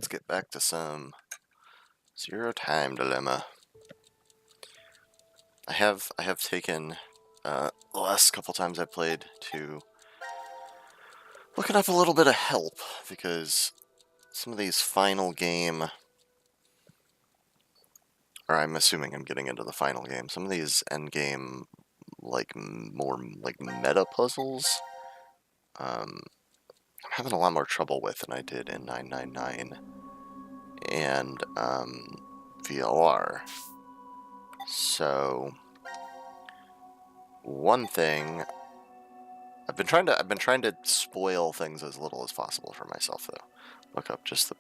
let's get back to some Zero Time Dilemma. I have taken the last couple times I played to looking up a little bit of help, because some of these final game, or I'm assuming I'm getting into the final game, some of these end game, like more like meta puzzles, I'm having a lot more trouble with than I did in 999 and VLR. So one thing I've been trying to spoil things as little as possible for myself, though. Look up just the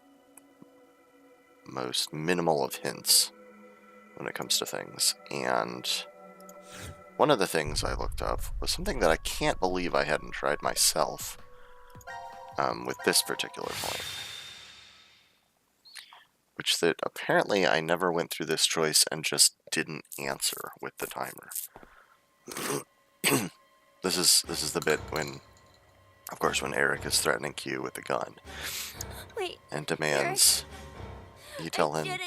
most minimal of hints when it comes to things. And one of the things I looked up was something that I can't believe I hadn't tried myself with this particular point. Which that apparently I never went through this choice and just didn't answer with the timer. This is the bit when, of course, when Eric is threatening Q with a gun. Wait, and demands you tell him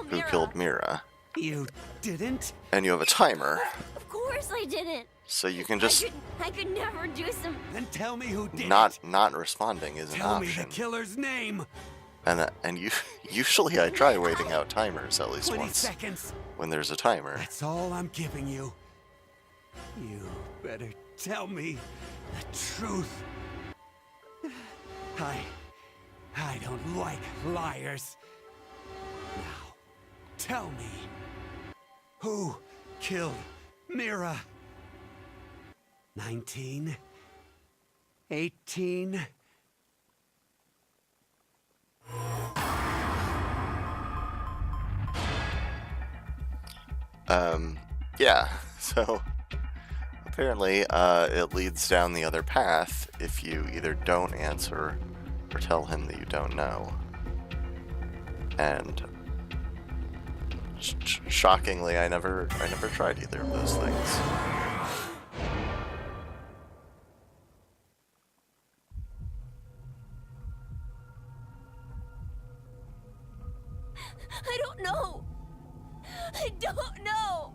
who killed Mira. You didn't? And you have a timer. Of course I didn't. So you can just I could never do some. Then tell me who did not it. responding is an Tell option. me the killer's name. And you usually I try waiting out timers at least 20 once seconds. when there's a timer. That's all I'm giving you. You better tell me the truth. I don't like liars. Now, tell me, who killed Mira? 19? 18? Yeah, so apparently it leads down the other path if you either don't answer or tell him that you don't know. And shockingly, I never tried either of those things. I don't know. I don't know.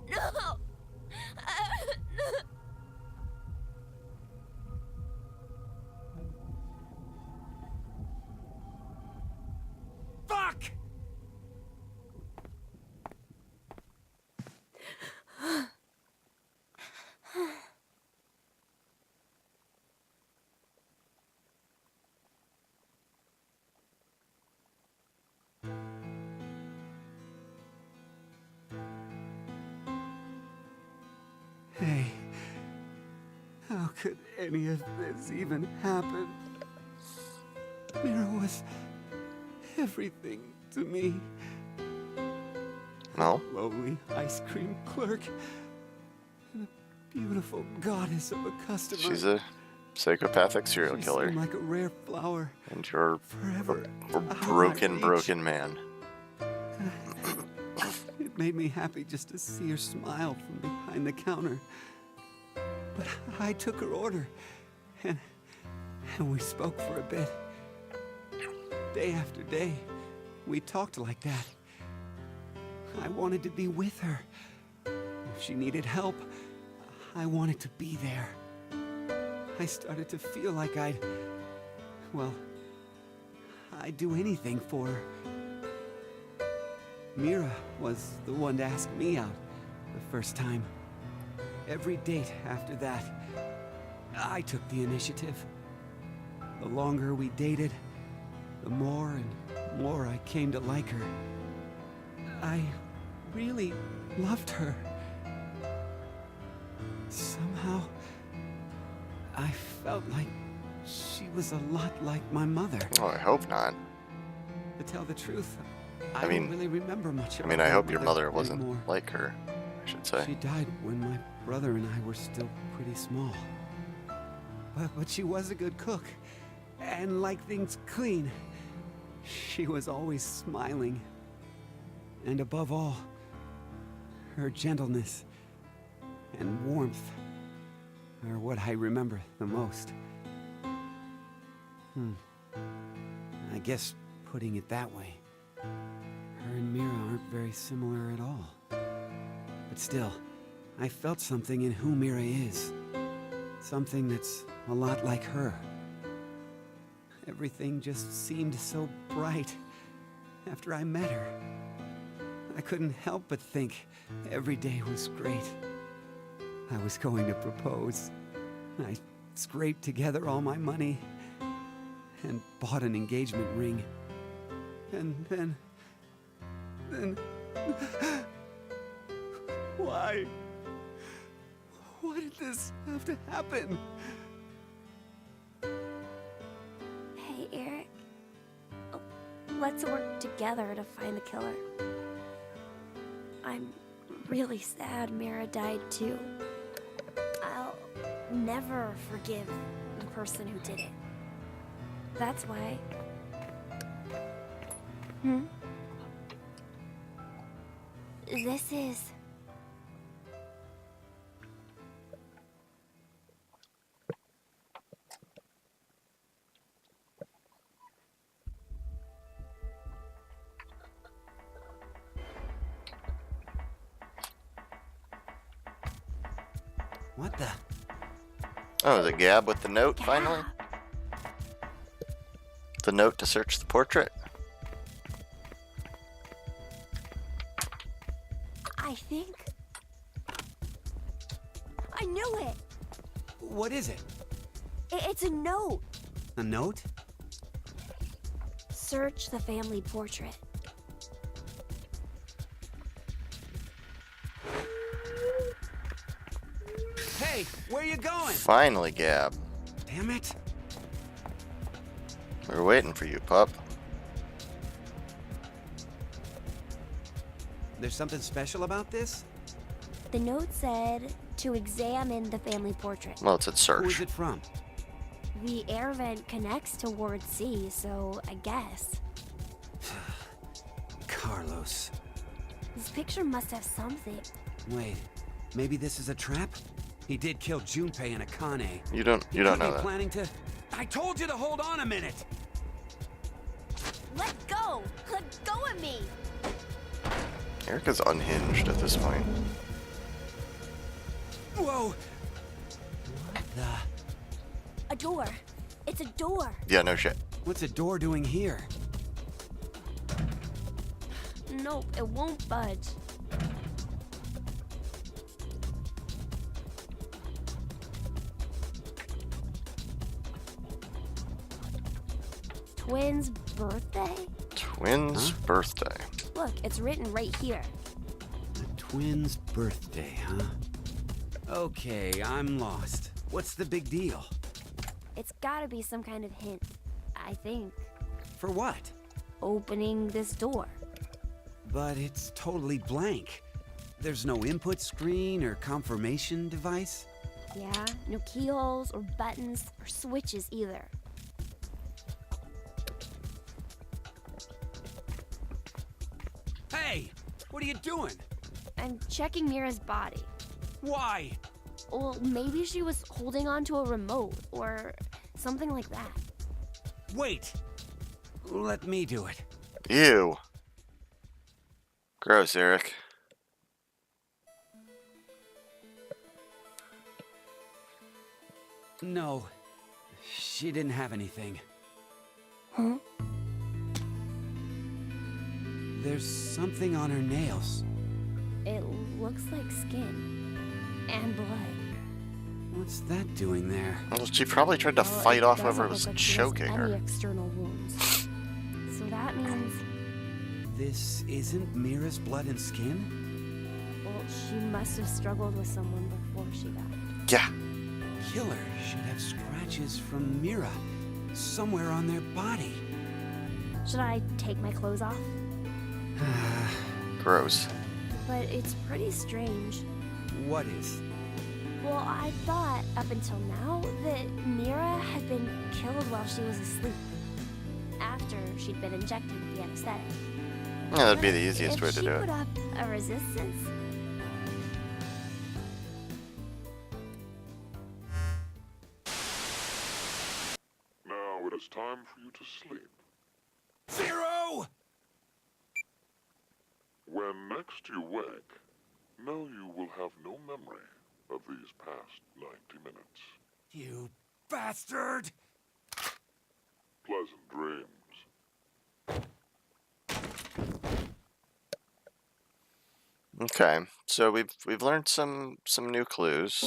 No. Fuck! Hey, how could any of this even happen? Mira was everything to me. No? Lowly ice cream clerk and a beautiful goddess of a customer. She's a psychopathic serial She killer. seemed like a rare flower. And you're Forever a out of broken, my reach. broken man. It made me happy just to see her smile from behind the counter. But I took her order, and we spoke for a bit. Day after day, we talked like that. I wanted to be with her. If she needed help, I wanted to be there. I started to feel like I'd do anything for her. Mira was the one to ask me out the first time. Every date after that, I took the initiative. The longer we dated, the more and more I came to like her. I really loved her. Somehow, I felt like she was a lot like my mother. Oh, I hope not. To tell the truth, I I mean- don't really remember much about I my hope your mother anymore. wasn't like her, I should say. She died when my brother and I were still pretty small. But she was a good cook, and liked things clean. She was always smiling. And above all, her gentleness and warmth are what I remember the most. I guess putting it that way, her and Mira aren't very similar at all. But still, I felt something in who Mira is. Something that's a lot like her. Everything just seemed so bright after I met her. I couldn't help but think every day was great. I was going to propose. I scraped together all my money and bought an engagement ring. And then... Why? Why did this have to happen? Hey, Eric. Let's work together to find the killer. I'm really sad Mira died too. I'll never forgive the person who did it. That's why. This is... What the? Oh, is it Gab with the note, finally? The note to search the portrait? I think... I knew it! What is it? It's a note! A note? Search the family portrait. Hey, where you going? Finally, Gab. Damn it. We're waiting for you, pup. There's something special about this? The note said to examine the family portrait. Well, it's at Who is search. it from? The air vent connects to Ward C, so I guess. Carlos. This picture must have something. Wait, maybe this is a trap? He did kill Junpei and Akane. You don't He know could be that. planning to... I told you to hold on a minute! Let go! Let go of me! Erica's unhinged at this point. Whoa! What the... A door. It's a door. Yeah, no shit. What's a door doing here? Nope, it won't budge. Twins' birthday? Twins' birthday. Look, it's written right here. The twins' birthday, huh? Okay, I'm lost. What's the big deal? It's gotta be some kind of hint, I think. For what? Opening this door. But it's totally blank. There's no input screen or confirmation device? Yeah, no keyholes or buttons or switches either. Hey! What are you doing? I'm checking Mira's body. Why? Well, maybe she was holding on to a remote or something like that. Wait! Let me do it. Ew. Gross, Eric. No, she didn't have anything. Huh? There's something on her nails. It looks like skin and blood. What's that doing there? Well, she probably tried to Well, fight off doesn't whoever look was like she has choking any her. external wounds. So that means, This isn't Mira's blood and skin? well, she must have struggled with someone before she died. Yeah. Killer should have scratches from Mira somewhere on their body. Should I take my clothes off? Gross. But it's pretty strange. What is? Well, I thought up until now that Mira had been killed while she was asleep. After she'd been injected with the anesthetic. Yeah, that'd be the But easiest if way to she do put it. up a resistance, Now, with it's time for you to sleep. Zero! When next you wake, know you will have no memory of these past 90 minutes. You bastard! Pleasant dreams. Okay, so we've learned some new clues.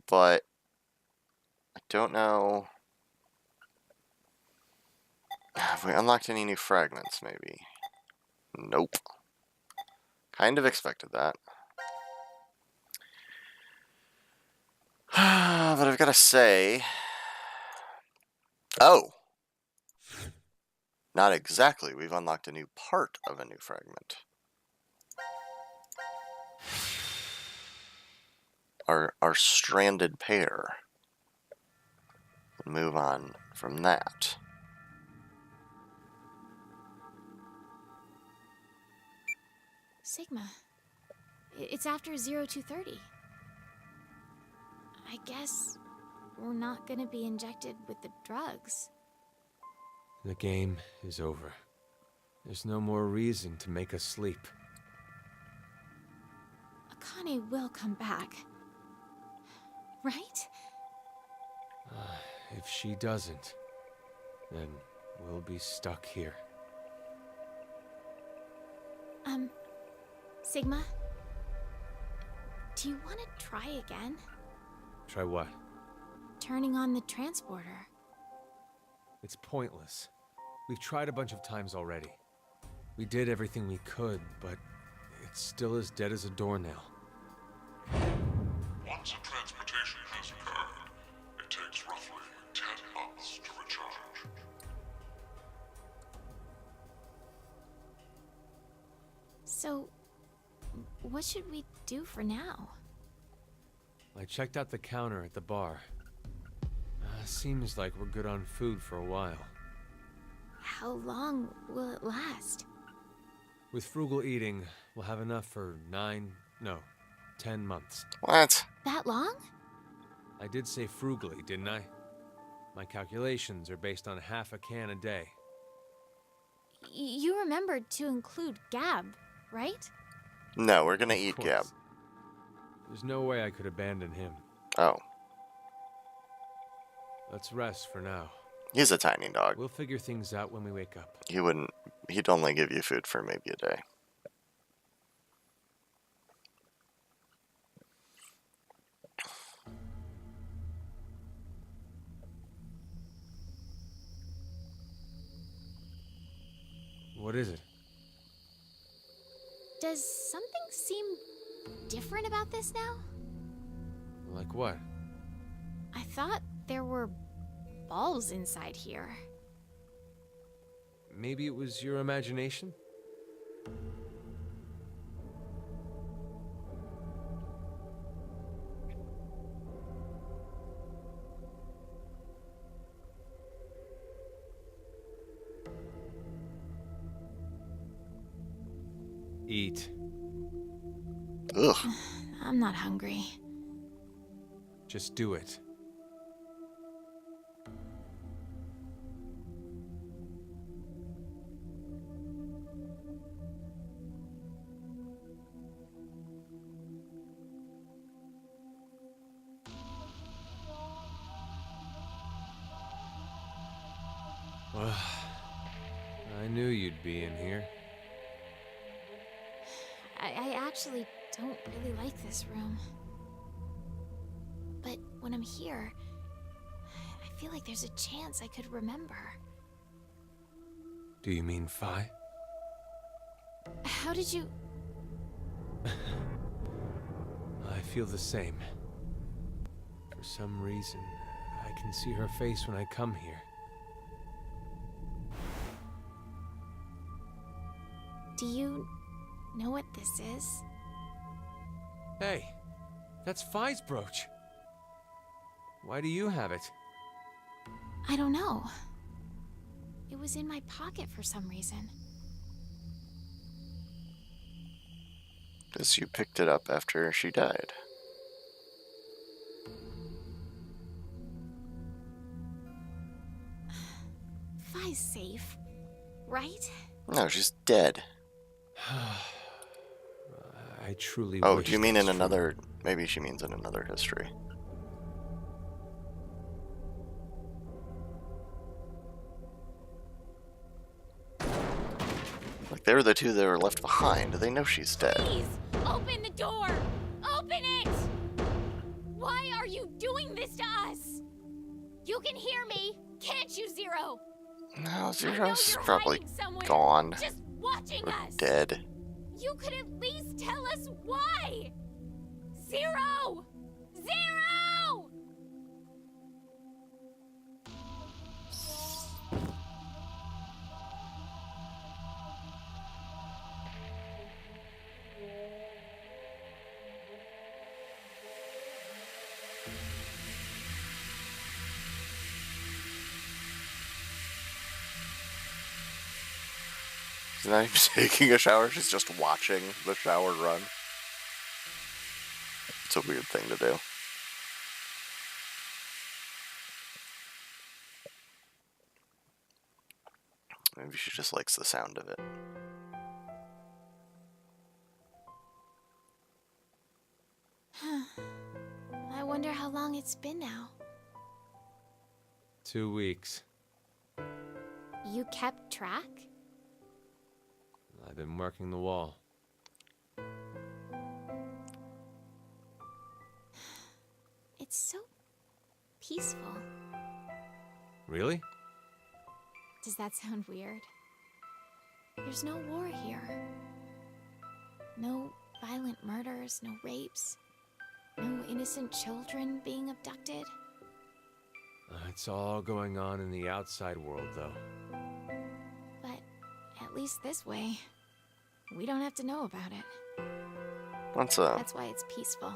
But I don't know. Have we unlocked any new fragments, maybe? Nope. Kind of expected that. But I've got to say... Oh! Not exactly. We've unlocked a new part of a new fragment. Our stranded pair. Move on from that. Sigma, it's after 0230. I guess we're not gonna be injected with the drugs. The game is over. There's no more reason to make us sleep. Akane will come back. Right? If she doesn't, then we'll be stuck here. Sigma? Do you want to try again? Try what? Turning on the transporter. It's pointless. We've tried a bunch of times already. We did everything we could, but it's still as dead as a doornail. Once a transmutation has occurred, it takes roughly 10 months to recharge. So, what should we do for now? I checked out the counter at the bar. Seems like we're good on food for a while. How long will it last? With frugal eating, we'll have enough for 10 months. What? That long? I did say frugally, didn't I? My calculations are based on half a can a day. You remembered to include Gab, right? No, we're gonna Of eat course. Gab. There's no way I could abandon him. Oh. Let's rest for now. He's a tiny dog. We'll figure things out when we wake up. He'd only give you food for maybe a day. What is it? Does something seem different about this now? Like what? I thought there were balls inside here. Maybe it was your imagination? Eat. Ugh. I'm not hungry. Just do it. Well, I knew you'd be in here. I actually don't really like this room. But when I'm here, I feel like there's a chance I could remember. Do you mean Phi? How did you... I feel the same. For some reason, I can see her face when I come here. Do you know what this is? Hey, that's Phi's brooch. Why do you have it? I don't know. It was in my pocket for some reason. Because you picked it up after she died. is safe, right? No, she's dead. I truly Oh, wish do you mean in that's true. another... Maybe she means in another history. Like, they're the two that were left behind. They know she's dead. Please, open the door! Open it! Why are you doing this to us? You can hear me, can't you, Zero? No, I know Zero's you're probably hiding somewhere, gone. just watching Or us. dead. You could at least tell us why! Zero! Zero! She's not even taking a shower, she's just watching the shower run. It's a weird thing to do. Maybe she just likes the sound of it. I wonder how long it's been now. 2 weeks. You kept track? I've been marking the wall. It's so peaceful. Really? Does that sound weird? There's no war here. No violent murders, no rapes, no innocent children being abducted. It's all going on in the outside world, though. But at least this way, we don't have to know about it. That's why it's peaceful.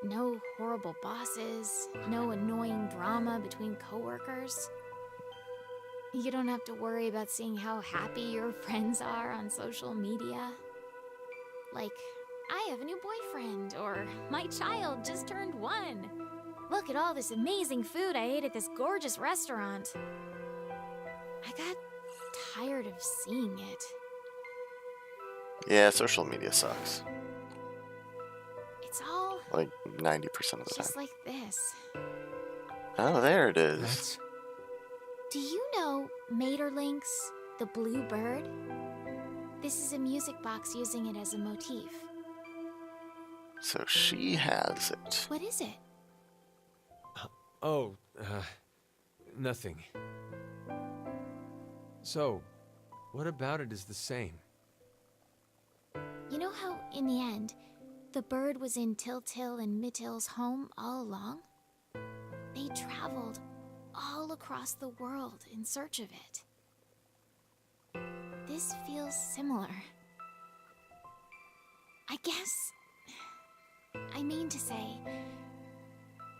No horrible bosses, no annoying drama between coworkers. You don't have to worry about seeing how happy your friends are on social media. Like, I have a new boyfriend, or my child just turned 1. Look at all this amazing food I ate at this gorgeous restaurant. I got tired of seeing it. Yeah, social media sucks. It's all Like 90% of the just time. like this. Oh, there it is. That's... Do you know Materlinks, the blue bird? This is a music box using it as a motif. So she has it. What is it? Oh, nothing. So, what about it is the same? You know how, in the end, the bird was in Tiltil and Mittil's home all along? They traveled all across the world in search of it. This feels similar. I guess... I mean to say,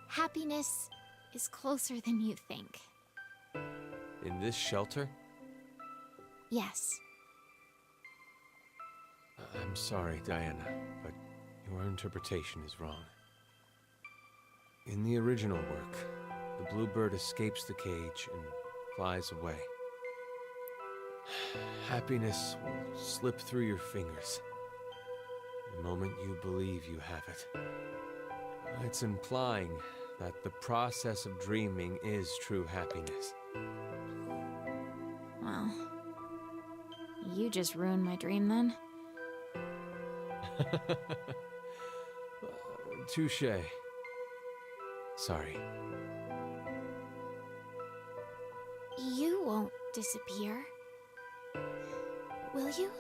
happiness is closer than you think. In this shelter? Yes. I'm sorry, Diana, but your interpretation is wrong. In the original work, the bluebird escapes the cage and flies away. Happiness will slip through your fingers the moment you believe you have it. It's implying that the process of dreaming is true happiness. Well, you just ruined my dream then. Touche. Sorry. You won't disappear. Will you?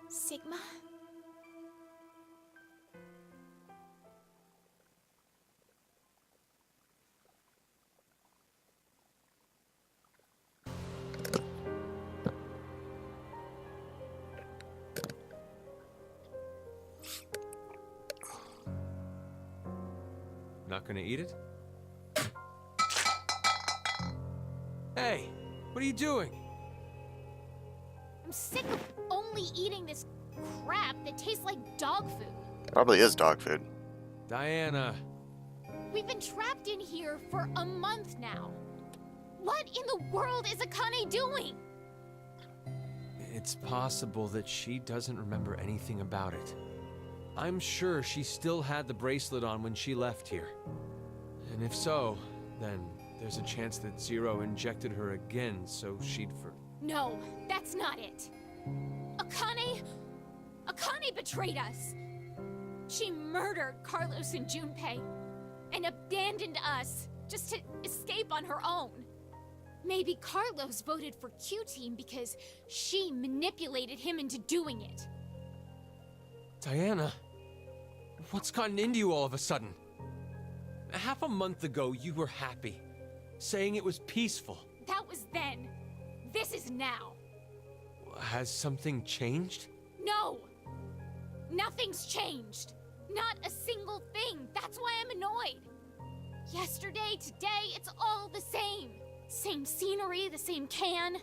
Sigma? Not gonna eat it? Hey, what are you doing? I'm sick of only eating this crap that tastes like dog food. Probably is dog food. Diana, We've been trapped in here for a month now. What in the world is Akane doing? it's possible that she doesn't remember anything about it. I'm sure she still had the bracelet on when she left here. And if so, then there's a chance that Zero injected her again so she'd No, that's not it. Akane betrayed us. She murdered Carlos and Junpei and abandoned us just to escape on her own. Maybe Carlos voted for Q-Team because she manipulated him into doing it. Diana, what's gotten into you all of a sudden? Half a month ago, you were happy, saying it was peaceful. That was then. This is now. Has something changed? No! Nothing's changed. Not a single thing. That's why I'm annoyed. Yesterday, today, it's all the same. Same scenery, the same can.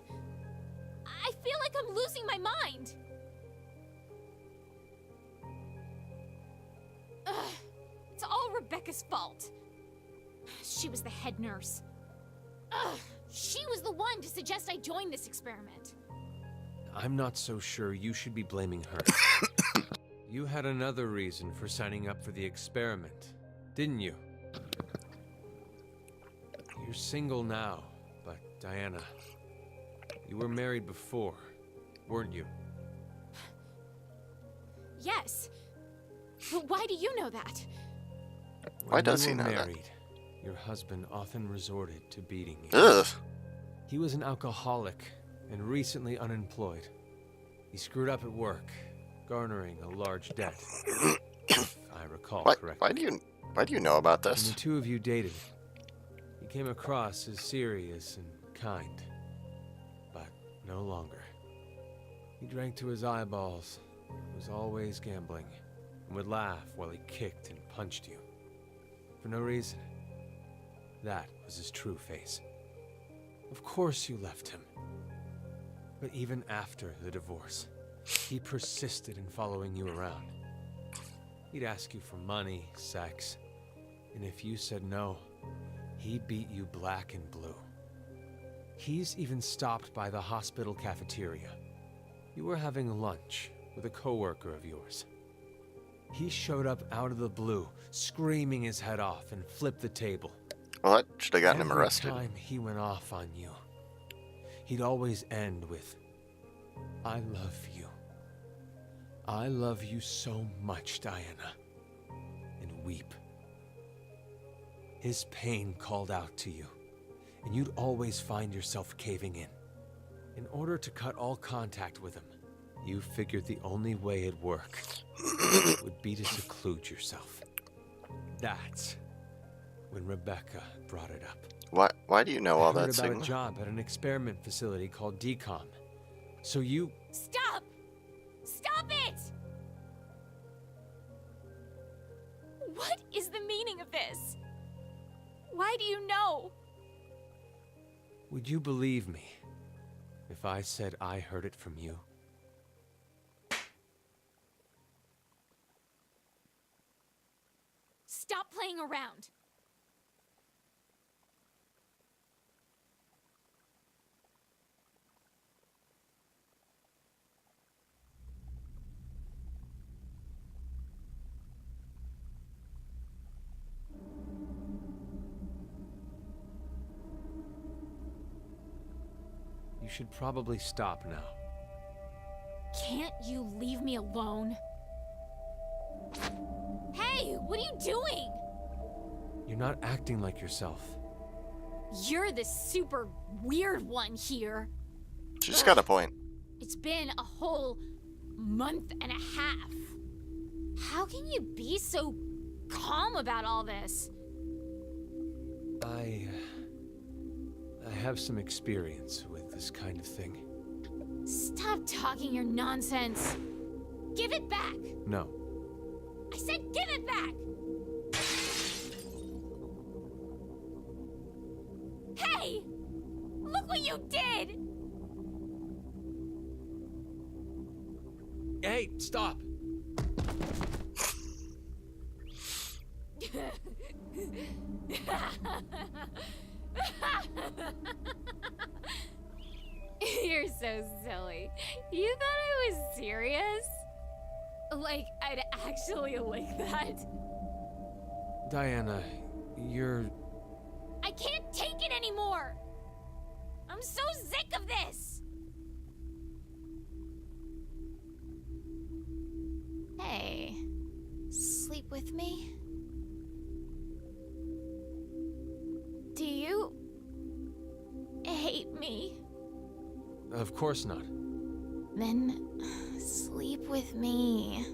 I feel like I'm losing my mind. Ugh, it's all Rebecca's fault. She was the head nurse. Ugh, she was the one to suggest I join this experiment. I'm not so sure you should be blaming her. You had another reason for signing up for the experiment, didn't you? You're single now, but Diana, you were married before, weren't you? Yes. But why do you know that? Why does he When you know were that? married, your husband often resorted to beating you. Ugh. He was an alcoholic and recently unemployed. He screwed up at work, garnering a large debt, if I recall correctly. Why do you know about When this? the two of you dated, he came across as serious and kind, but no longer. He drank to his eyeballs, was always gambling, and would laugh while he kicked and punched you. For no reason. That was his true face. Of course you left him. But even after the divorce, he persisted in following you around. He'd ask you for money, sex, and if you said no, he beat you black and blue. He's even stopped by the hospital cafeteria. You were having lunch with a coworker of yours. He showed up out of the blue, screaming his head off, and flipped the table. What? Should have gotten him Every arrested. time he went off on you, he'd always end with, "I love you. I love you so much, Diana," and weep. His pain called out to you, and you'd always find yourself caving in. In order to cut all contact with him, you figured the only way it'd work would be to seclude yourself. That's when Rebecca brought it up. Why do you know all I heard that, about Sigma? a job at an experiment facility called DCOM. So you... Stop! Stop it! What is the meaning of this? Why do you know? Would you believe me if I said I heard it from you? Stop playing around. You should probably stop now. Can't you leave me alone? Hey, what are you doing? You're not acting like yourself. You're the super weird one here. She's got a point. It's been a whole month and a half. How can you be so calm about all this? I have some experience with this kind of thing. Stop talking your nonsense. Give it back. No. I said give it back. Hey! Look what you did! Hey, stop! You're so silly. You thought I was serious? Like, I'd actually like that? Diana, you're... I can't take it anymore! I'm so sick of this! Hey, sleep with me? Do you hate me? Of course not. Then sleep with me.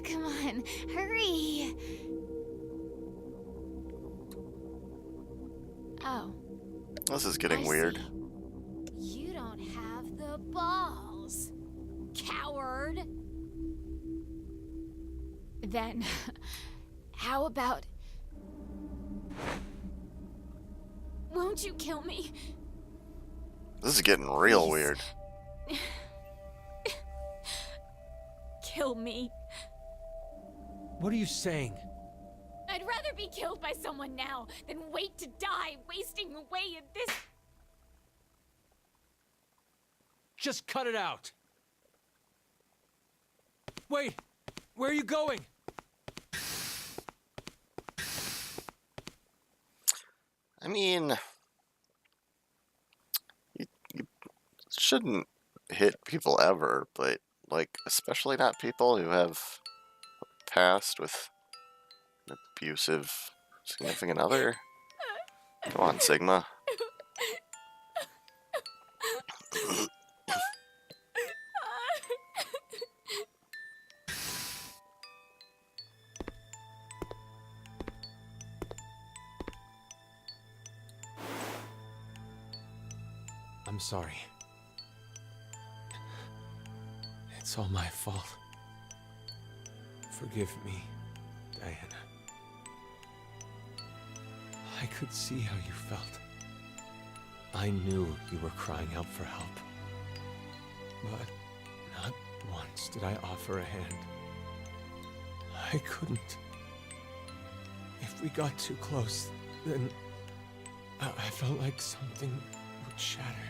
Come on, hurry! Oh. This is getting I weird. see. You don't have the balls, coward. Then, how about... Won't you kill me? This is getting real Please. weird. Kill me. What are you saying? I'd rather be killed by someone now than wait to die, wasting away in this... Just cut it out! Wait! Where are you going? I mean, you shouldn't hit people ever, but, like, especially not people who have a past with an abusive significant other. Come on, Sigma. I'm sorry. It's all my fault. Forgive me, Diana. I could see how you felt. I knew you were crying out for help. But not once did I offer a hand. I couldn't. If we got too close, then I felt like something would shatter.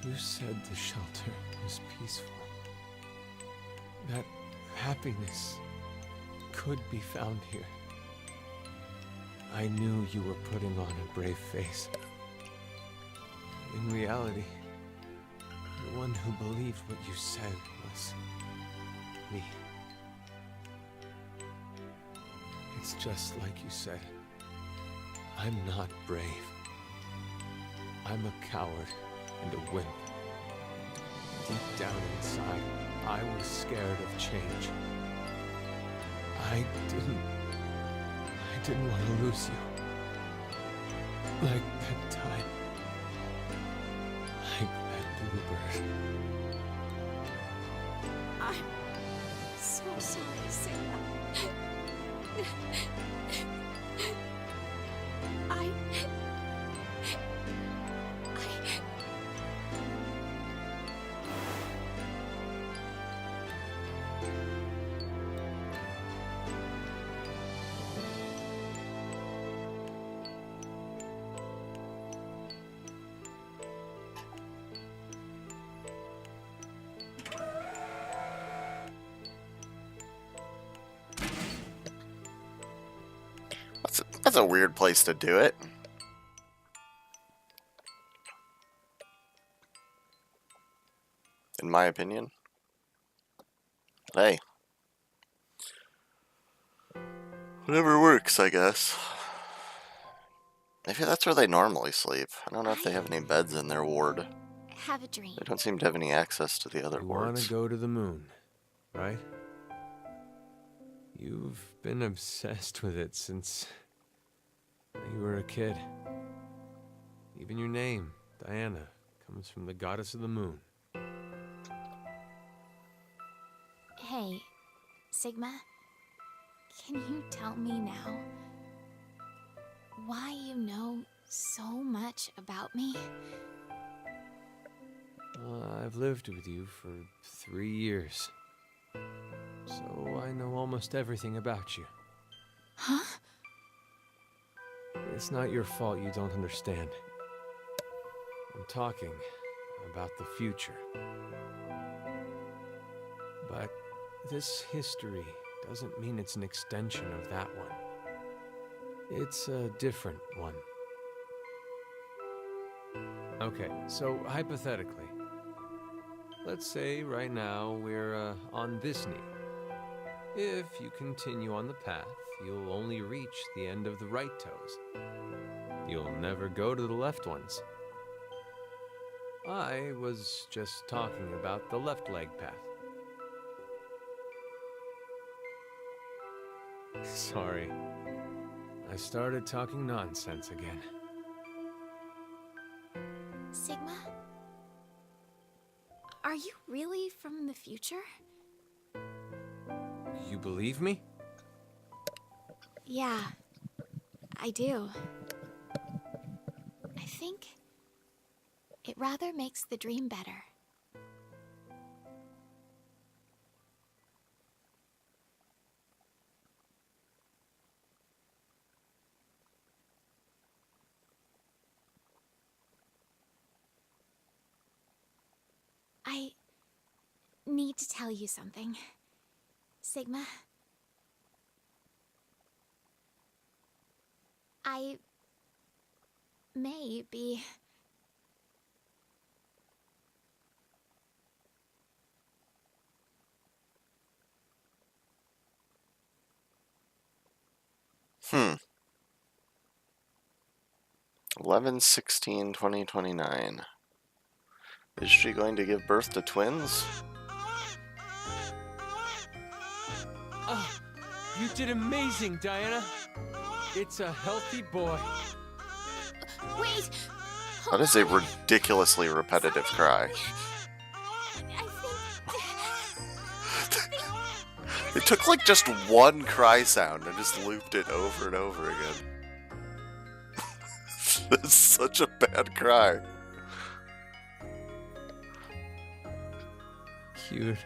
You said the shelter was peaceful. That happiness could be found here. I knew you were putting on a brave face. In reality, the one who believed what you said was me. It's just like you said. I'm not brave. I'm a coward and a wimp. Deep down inside, I was scared of change. I didn't want to lose you. Like that time. Like that bluebird. I'm so sorry, Sigma. I... That's a weird place to do it. In my opinion. Hey. Whatever works, I guess. Maybe that's where they normally sleep. I don't know if they have any beds in their ward. have a dream. They don't seem to have any access to the other You want wards. to go to the moon, right? You've been obsessed with it since you were a kid. Even your name, Diana, comes from the goddess of the moon. Hey, Sigma, can you tell me now why you know so much about me? I've lived with you for 3 years. so I know almost everything about you. Huh? It's not your fault you don't understand. I'm talking about the future. But this history doesn't mean it's an extension of that one. It's a different one. Okay, so hypothetically, let's say right now we're on this knee. If you continue on the path, you'll only reach the end of the right toes. You'll never go to the left ones. I was just talking about the left leg path. Sorry. I started talking nonsense again. Sigma? Are you really from the future? You believe me? Yeah, I do. I think it rather makes the dream better. I need to tell you something, Sigma. I may be... Hmm. 11/16/2029. Is she going to give birth to twins? Oh, you did amazing, Diana. It's a healthy boy. Wait! That is a ridiculously repetitive cry. I think... It took like just one cry sound and just looped it over and over again. That's such a bad cry. Cute. You're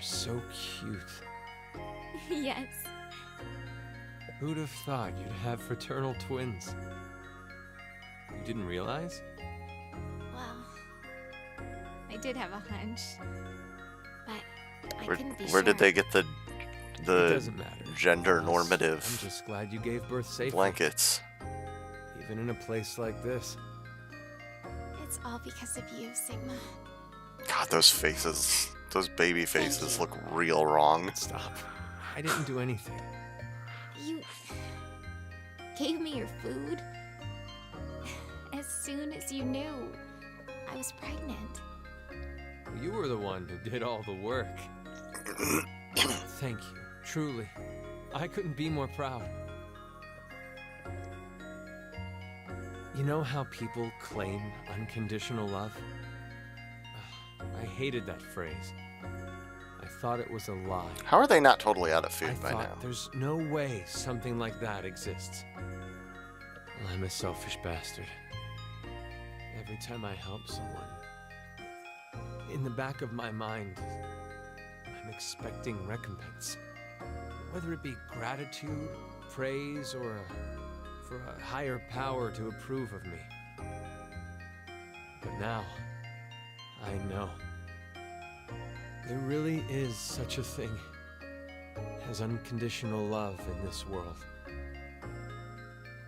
so cute. Yes. Who'd have thought you'd have fraternal twins? You didn't realize? Well, I did have a hunch, but I couldn't be Where did sure. they get It the doesn't matter. gender I'm normative just glad you gave birth safely. blankets? Even in a place like this. It's all because of you, Sigma. God, those faces, those baby faces you. look real wrong. Stop. I didn't do anything. You gave me your food as soon as you knew I was pregnant. You were the one who did all the work. Thank you, truly. I couldn't be more proud. You know how people claim unconditional love? I hated that phrase. I thought it was a lie. How are they not totally out of I food by thought now? there's no way something like that exists. Well, I'm a selfish bastard. Every time I help someone, in the back of my mind, I'm expecting recompense. Whether it be gratitude, praise, or for a higher power to approve of me. But now, I know. There really is such a thing as unconditional love in this world.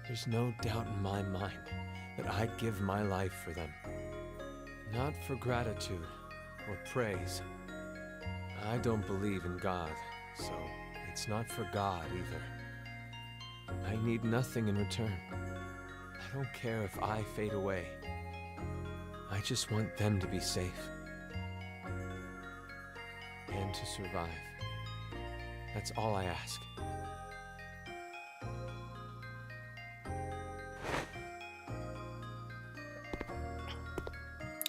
There's no doubt in my mind that I'd give my life for them. Not for gratitude or praise. I don't believe in God, so it's not for God either. I need nothing in return. I don't care if I fade away. I just want them to be safe. And to survive. That's all I ask.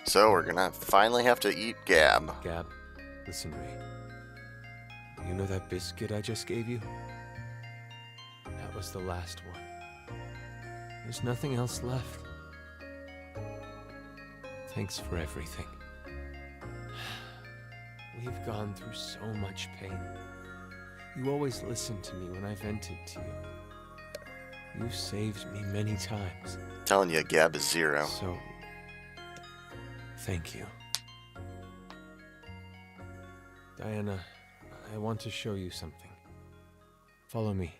So we're gonna finally have to eat Gab. Gab, listen to me. You know that biscuit I just gave you? That was the last one. There's nothing else left. Thanks for everything. We've gone through so much pain. You always listened to me when I vented to you. You've saved me many times. Telling you, Gab is 0. So, thank you. Diana, I want to show you something. Follow me.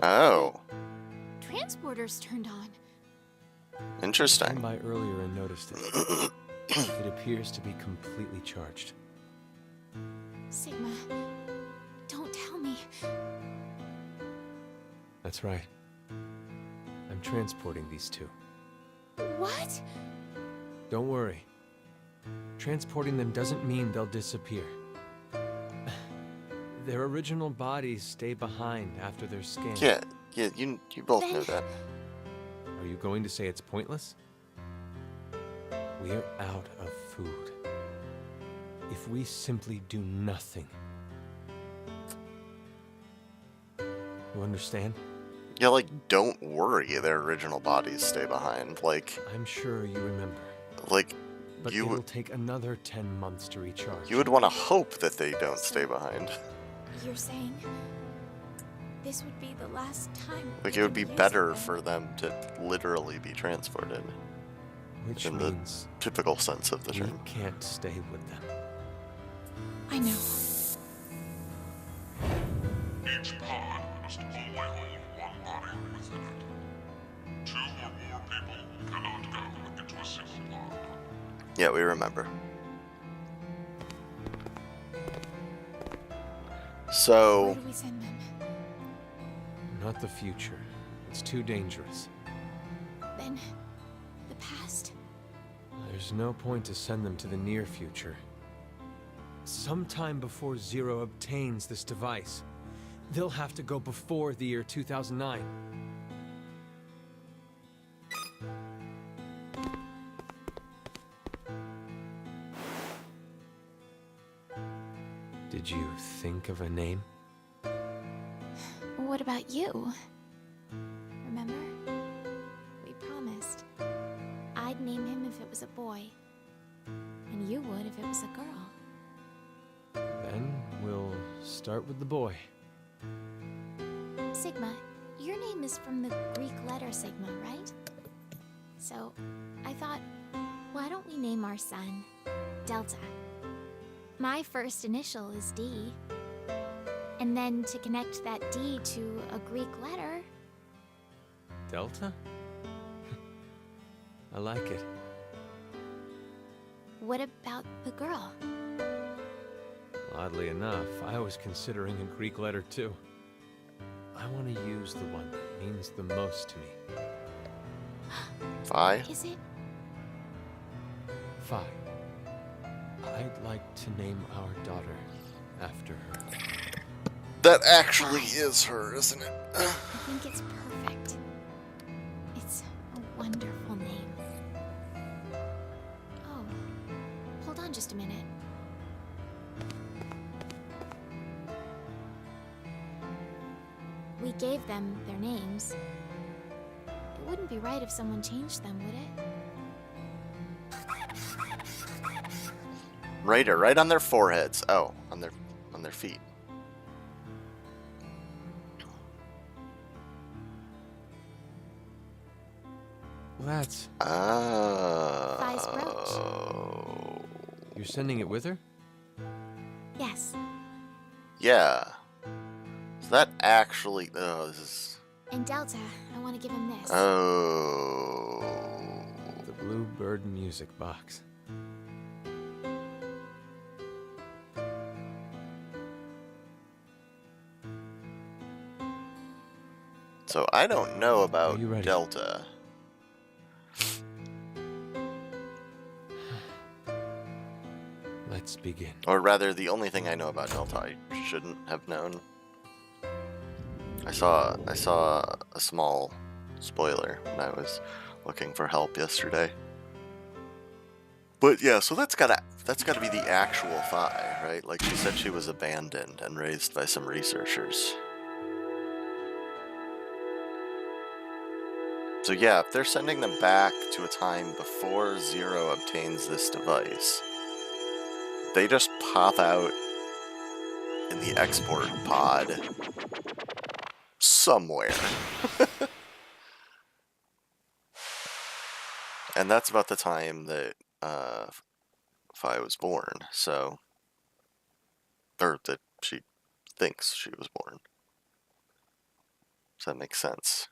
Oh, Transporter's turned on. I came interesting. by earlier and noticed it. It appears to be completely charged. Sigma, don't tell me. That's right. I'm transporting these two. What? Don't worry. Transporting them doesn't mean they'll disappear. Their original bodies stay behind after they're scanned. Yeah, you both know that. Are you going to say it's pointless? We're out of food. If we simply do nothing. You understand? Yeah, like, don't worry, their original bodies stay behind. Like, I'm sure you remember. you But it'll would take another 10 months to recharge. you would want to hope that they don't stay behind. You're saying this would be the last time? Like, we it would can be use better them? for them to literally be transported, Which in the means typical sense of the we term. can't stay with them. I know. Each pod must only hold one body within it. 2 or more people cannot go into a single pod. Yeah, we remember. So, Where do we send them? Not the future. It's too dangerous. Then, the past. There's no point to send them to the near future. Sometime before Zero obtains this device, they'll have to go before the year 2009. Did you think of a name? What about you? Remember? We promised. I'd name him if it was a boy, and you would if it was a girl. Then we'll start with the boy. Sigma, your name is from the Greek letter Sigma, right? So, I thought, why don't we name our son Delta? My first initial is D. And then to connect that D to a Greek letter, Delta? I like it. what about the girl? Oddly enough, I was considering a Greek letter too. I want to use the one that means the most to me. Phi? Is it? Phi. I'd like to name our daughter after her. That actually is her, isn't it? I think it's perfect. It's a wonderful name. Oh, hold on just a minute. We gave them their names. It wouldn't be right if someone changed them, would it? Right on their foreheads. Oh, on their feet. That's... Phi's Oh. You're sending it with her? Yes. Yeah. So that actually. Oh, this is. And Delta, I want to give him this. Oh. The Blue Bird music box. So I don't know about Are you ready? Delta. Let's begin. Or rather, the only thing I know about Delta I shouldn't have known. I saw a small spoiler when I was looking for help yesterday. But yeah, so that's gotta be the actual Phi, right? Like she said she was abandoned and raised by some researchers. So yeah, if they're sending them back to a time before Zero obtains this device, they just pop out in the export pod somewhere. And that's about the time that Phi was born, so... Or that she thinks she was born. Does that make sense?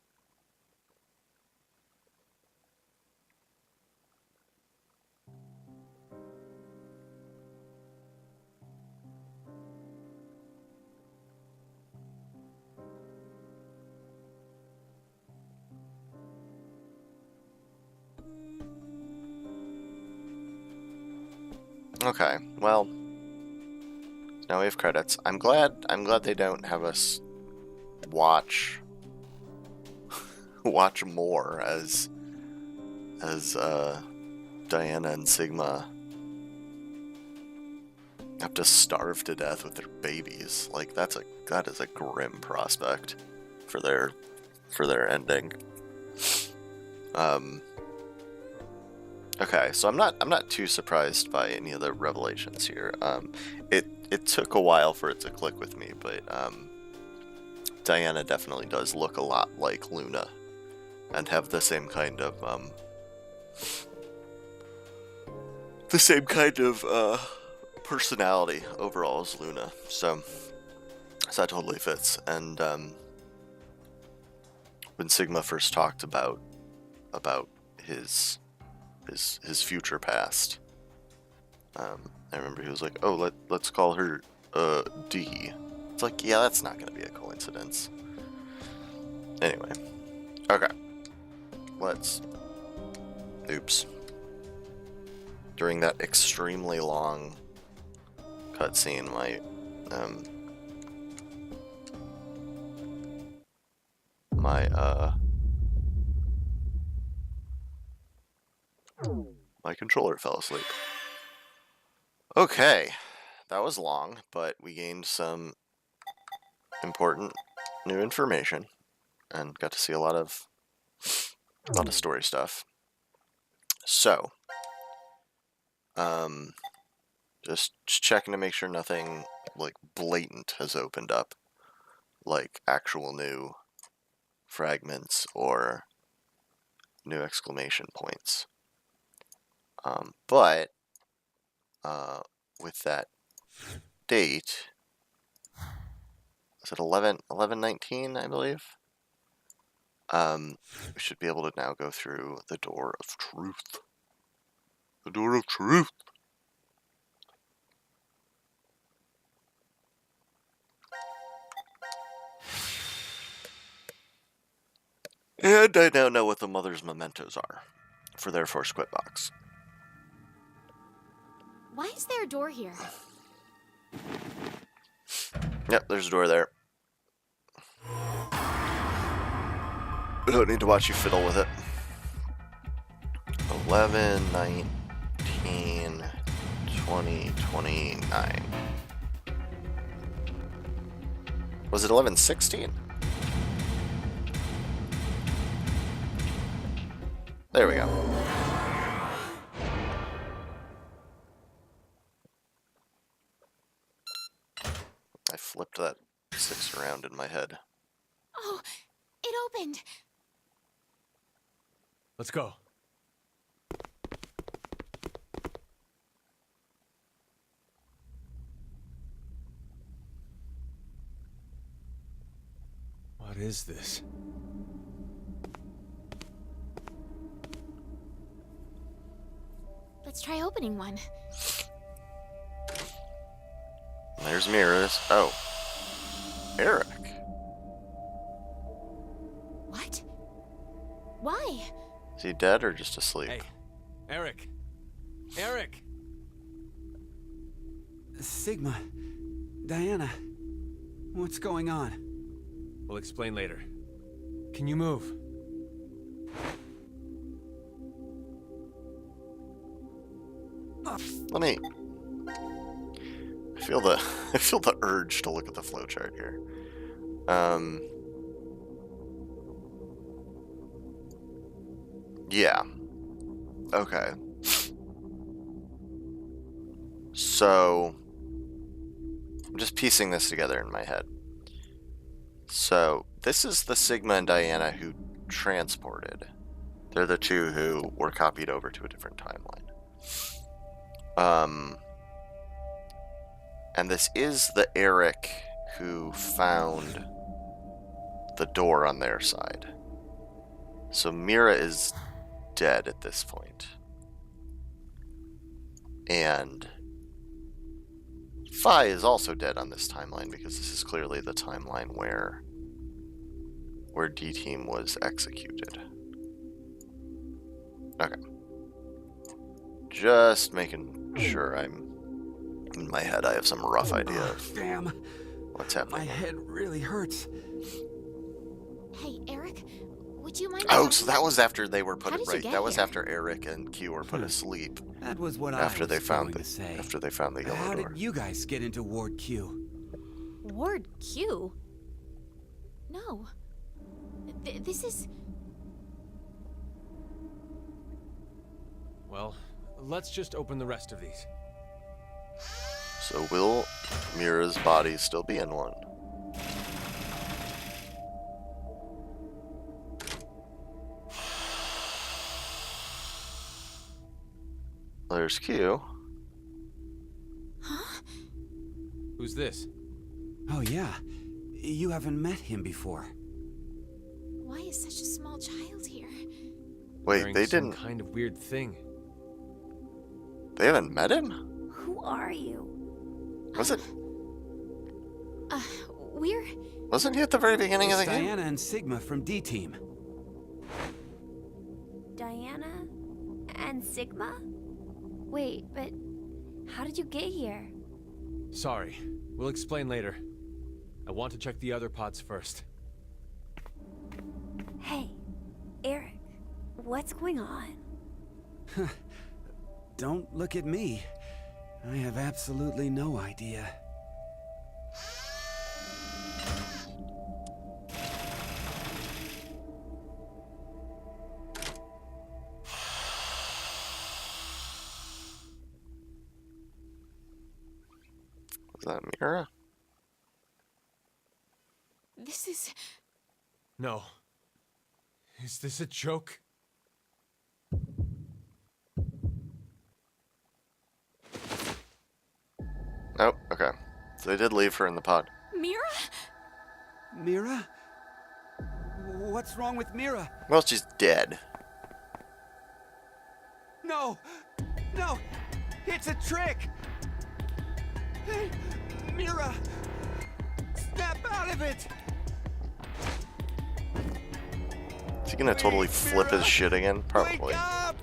Okay, well, now we have credits. I'm glad they don't have us watch more as Diana and Sigma have to starve to death with their babies. Like that is a grim prospect for their ending. Okay, so I'm not too surprised by any of the revelations here. It took a while for it to click with me, but Diana definitely does look a lot like Luna, and have the same kind of personality overall as Luna. So that totally fits. And when Sigma first talked about his future past, I remember he was like, "Oh, let's call her D." It's like, yeah, that's not gonna be a coincidence. Anyway, okay, oops. During that extremely long cutscene, my controller fell asleep. Okay, that was long, but we gained some important new information and got to see a lot of story stuff. So, just checking to make sure nothing like blatant has opened up, like actual new fragments or new exclamation points. But with that date, is it 11/19, I believe? We should be able to now go through the door of truth. The door of truth. And I now know what the mother's mementos are for their first quit box. Why is there a door here? Yep, there's a door there. I don't need to watch you fiddle with it. 11, 19, 20, 29. Was it 11/16? There we go. I flipped that 6 around in my head. Oh, it opened. Let's go. What is this? Let's try opening one. There's mirrors. Oh. Eric. What? Why? Is he dead or just asleep? Hey, Eric. Eric! Sigma, Diana, what's going on? We'll explain later. Can you move? let me. I feel the I feel the urge to look at the flowchart here. Yeah. Okay. So I'm just piecing this together in my head. So this is the Sigma and Diana who transported. They're the two who were copied over to a different timeline. And this is the Eric who found the door on their side. So Mira is dead at this point. And Phi is also dead on this timeline because this is clearly the timeline where D-Team was executed. Okay. Just making sure I'm in my head. I have some rough idea of Damn. what's My happening. head really hurts. Hey, Eric, would you mind? Oh, so that was after they were put How did you right. get That was here? after Eric and Q were put asleep. That was what After I they was found going the to say. after they found the yellow How door. did you guys get into Ward Q? Ward Q? No. This is... Well, let's just open the rest of these. So will Mira's body still be in one? There's Q. Huh? Who's this? Oh yeah. You haven't met him before. Why is such a small child here? Wait, Wearing they some didn't. kind of weird thing. They haven't met him? Who are you? Was it? We're... Wasn't he at the very beginning of It's the game? Diana and Sigma from D-Team. Diana and Sigma? Wait, but how did you get here? Sorry. We'll explain later. I want to check the other pods first. Hey, Eric, what's going on? Don't look at me. I have absolutely no idea. Was that Mira? This is... No. Is this a joke? Oh, okay. So they did leave her in the pod. Mira? Mira? What's wrong with Mira? Well, she's dead. No! No! It's a trick! Hey, Mira! Snap out of it! Is he gonna totally flip his shit again? Probably. Wake up!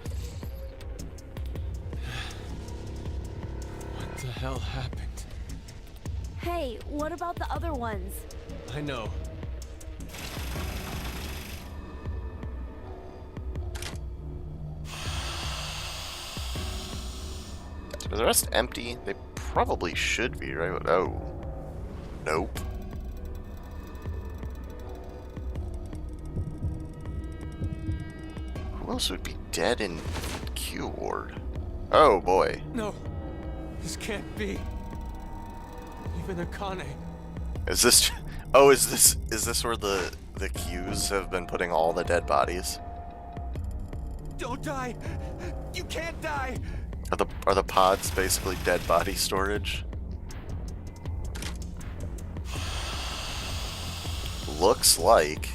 What the hell happened? Hey, what about the other ones? I know. Is the rest empty? They probably should be, right? Oh. Nope. Who else would be dead in Q Ward? Oh boy. No. This can't be. Even Akane. Is this oh, is this where the Qs have been putting all the dead bodies? Don't die! You can't die! Are the pods basically dead body storage? Looks like.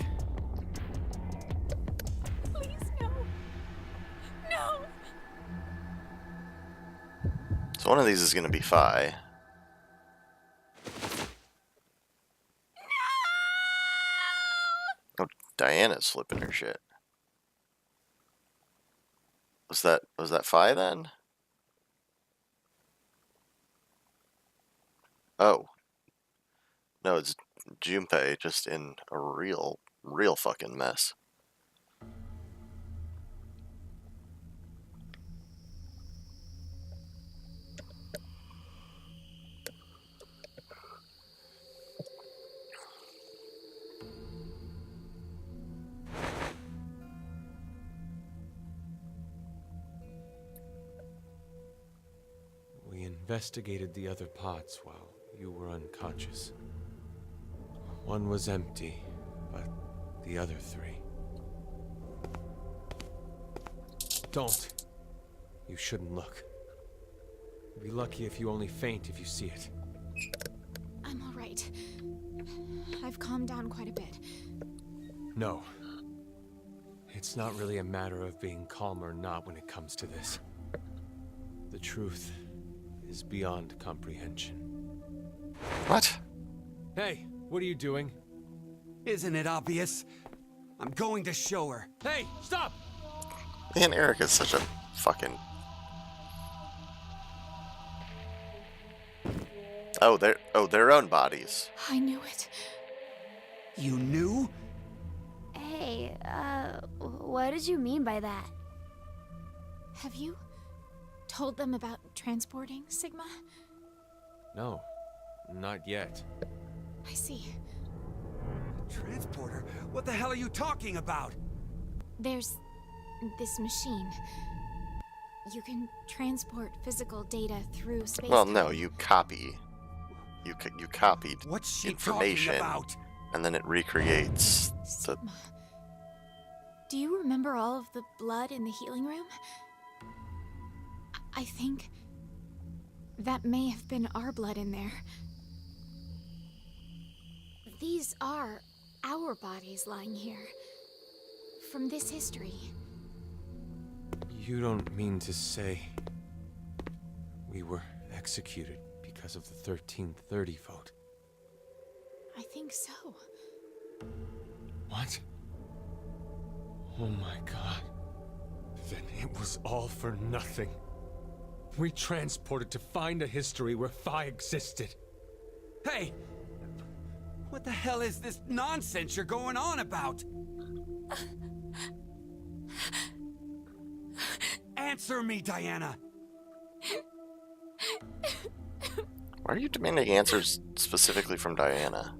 Please, no. No! So one of these is gonna be Phi. Oh, Diana's flipping her shit. Was that Phi then? Oh. No, it's Junpei just in a real fucking mess. investigated the other pods while you were unconscious. One was empty, but the other three... Don't. You shouldn't look. You'll be lucky if you only faint if you see it. I'm all right. I've calmed down quite a bit. No. It's not really a matter of being calm or not when it comes to this. The truth is beyond comprehension. What? Hey, what are you doing? Isn't it obvious? I'm going to show her. Hey, stop! Man, Eric is such a fucking... Oh, their own bodies. I knew it. You knew? Hey, what did you mean by that? Have you told them about transporting Sigma? No, not yet. I see. Transporter? What the hell are you talking about? There's this machine. You can transport physical data through space. Well, no, you copy. You copied What's she information, talking about? and then it recreates the... Sigma. Do you remember all of the blood in the healing room? I think that may have been our blood in there. These are our bodies lying here. From this history. You don't mean to say we were executed because of the 1330 vote? I think so. What? Oh my god. Then it was all for nothing. We transported to find a history where Phi existed. Hey! What the hell is this nonsense you're going on about? Answer me, Diana! Why are you demanding answers specifically from Diana?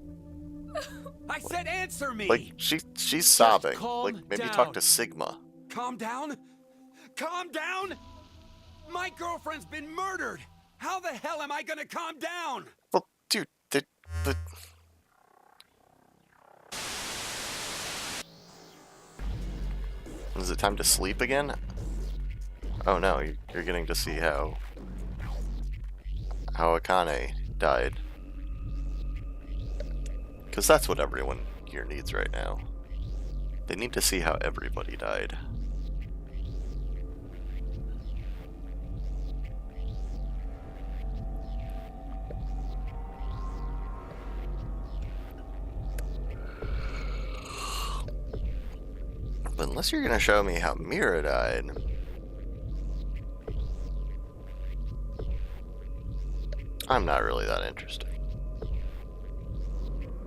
I said answer me! Like, she's sobbing. calm Like, maybe down. talk to Sigma. Calm down? Calm down? My girlfriend's been murdered! How the hell am I gonna calm down? Well, dude, the... Is it time to sleep again? Oh no, you're getting to see how Akane died. Because that's what everyone here needs right now. They need to see how everybody died. But unless you're gonna show me how Mira died... I'm not really that interested.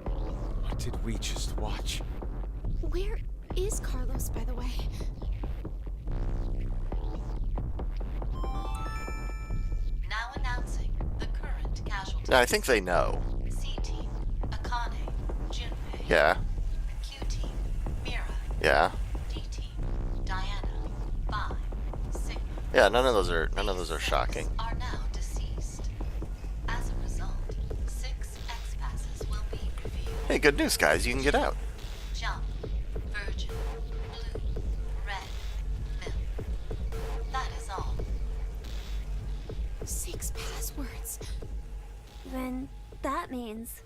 What did we just watch? Where is Carlos, by the way? Now announcing the current casualties. Yeah, I think they know. C-Team, Akane, Junpei. Yeah, Q-Team, Mira. yeah. D-Team, Diana, Phi, Sigma. Yeah, none of those are These shocking. six are now deceased. As a result, 6 X-passes will be revealed. Hey, good news, guys. You can get out. Jump, Virgin, Blue, Red, Milk. That is all. 6 passwords. Then that means...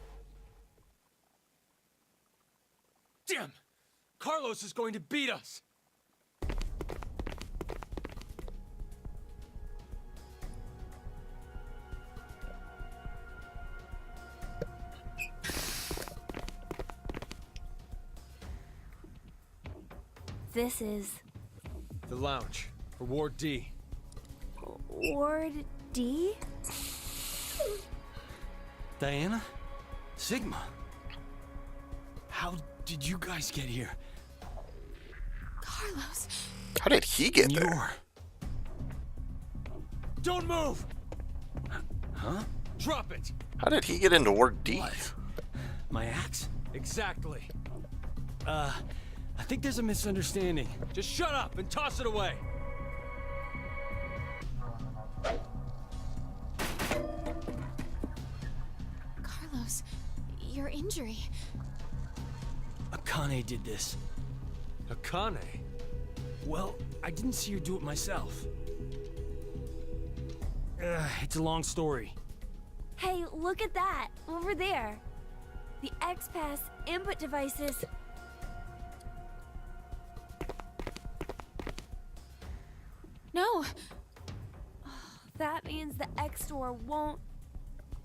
Damn! Carlos is going to beat us! This is... The lounge, for Ward D. Ward D? Diana? Sigma? How did you guys get here? Carlos. How did he get there? Don't move! Huh? Drop it! How did he get into Ward D? My axe? Exactly. I think there's a misunderstanding. Just shut up and toss it away! injury. Akane did this. Akane? Well, I didn't see her do it myself. It's a long story. Hey, look at that! Over there! The X-Pass input devices. No. That means the X-Store won't...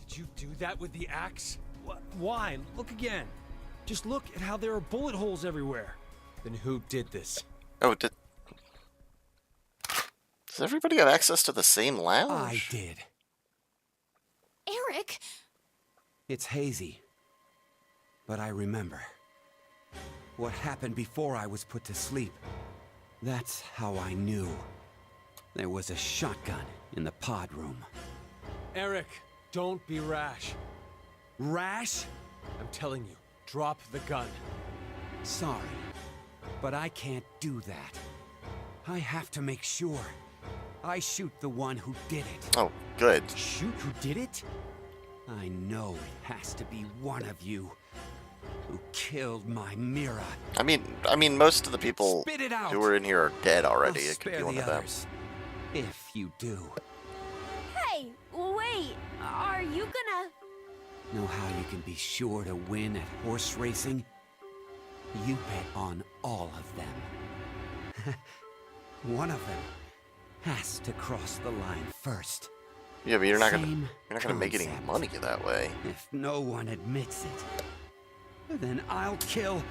Did you do that with the axe? Why? Look again. Just look at how there are bullet holes everywhere. Then who did this? Oh, does everybody have access to the same lounge? I did. Eric! It's hazy. But I remember. What happened before I was put to sleep. That's how I knew. There was a shotgun in the pod room. Eric, don't be rash. Rash? I'm telling you, drop the gun. Sorry, but I can't do that. I have to make sure. I shoot the one who did it. Oh, good. Shoot who did it? I know it has to be one of you who killed my Mira. I mean, most of the people Spit it out. who were in here are dead already. I'll It could spare be one the of them. others, if you do. Hey, wait! Are you gonna... Know how you can be sure to win at horse racing? You bet on all of them. One of them has to cross the line first. Yeah, but you're not Same gonna make any concept. money that way. If no one admits it, then I'll kill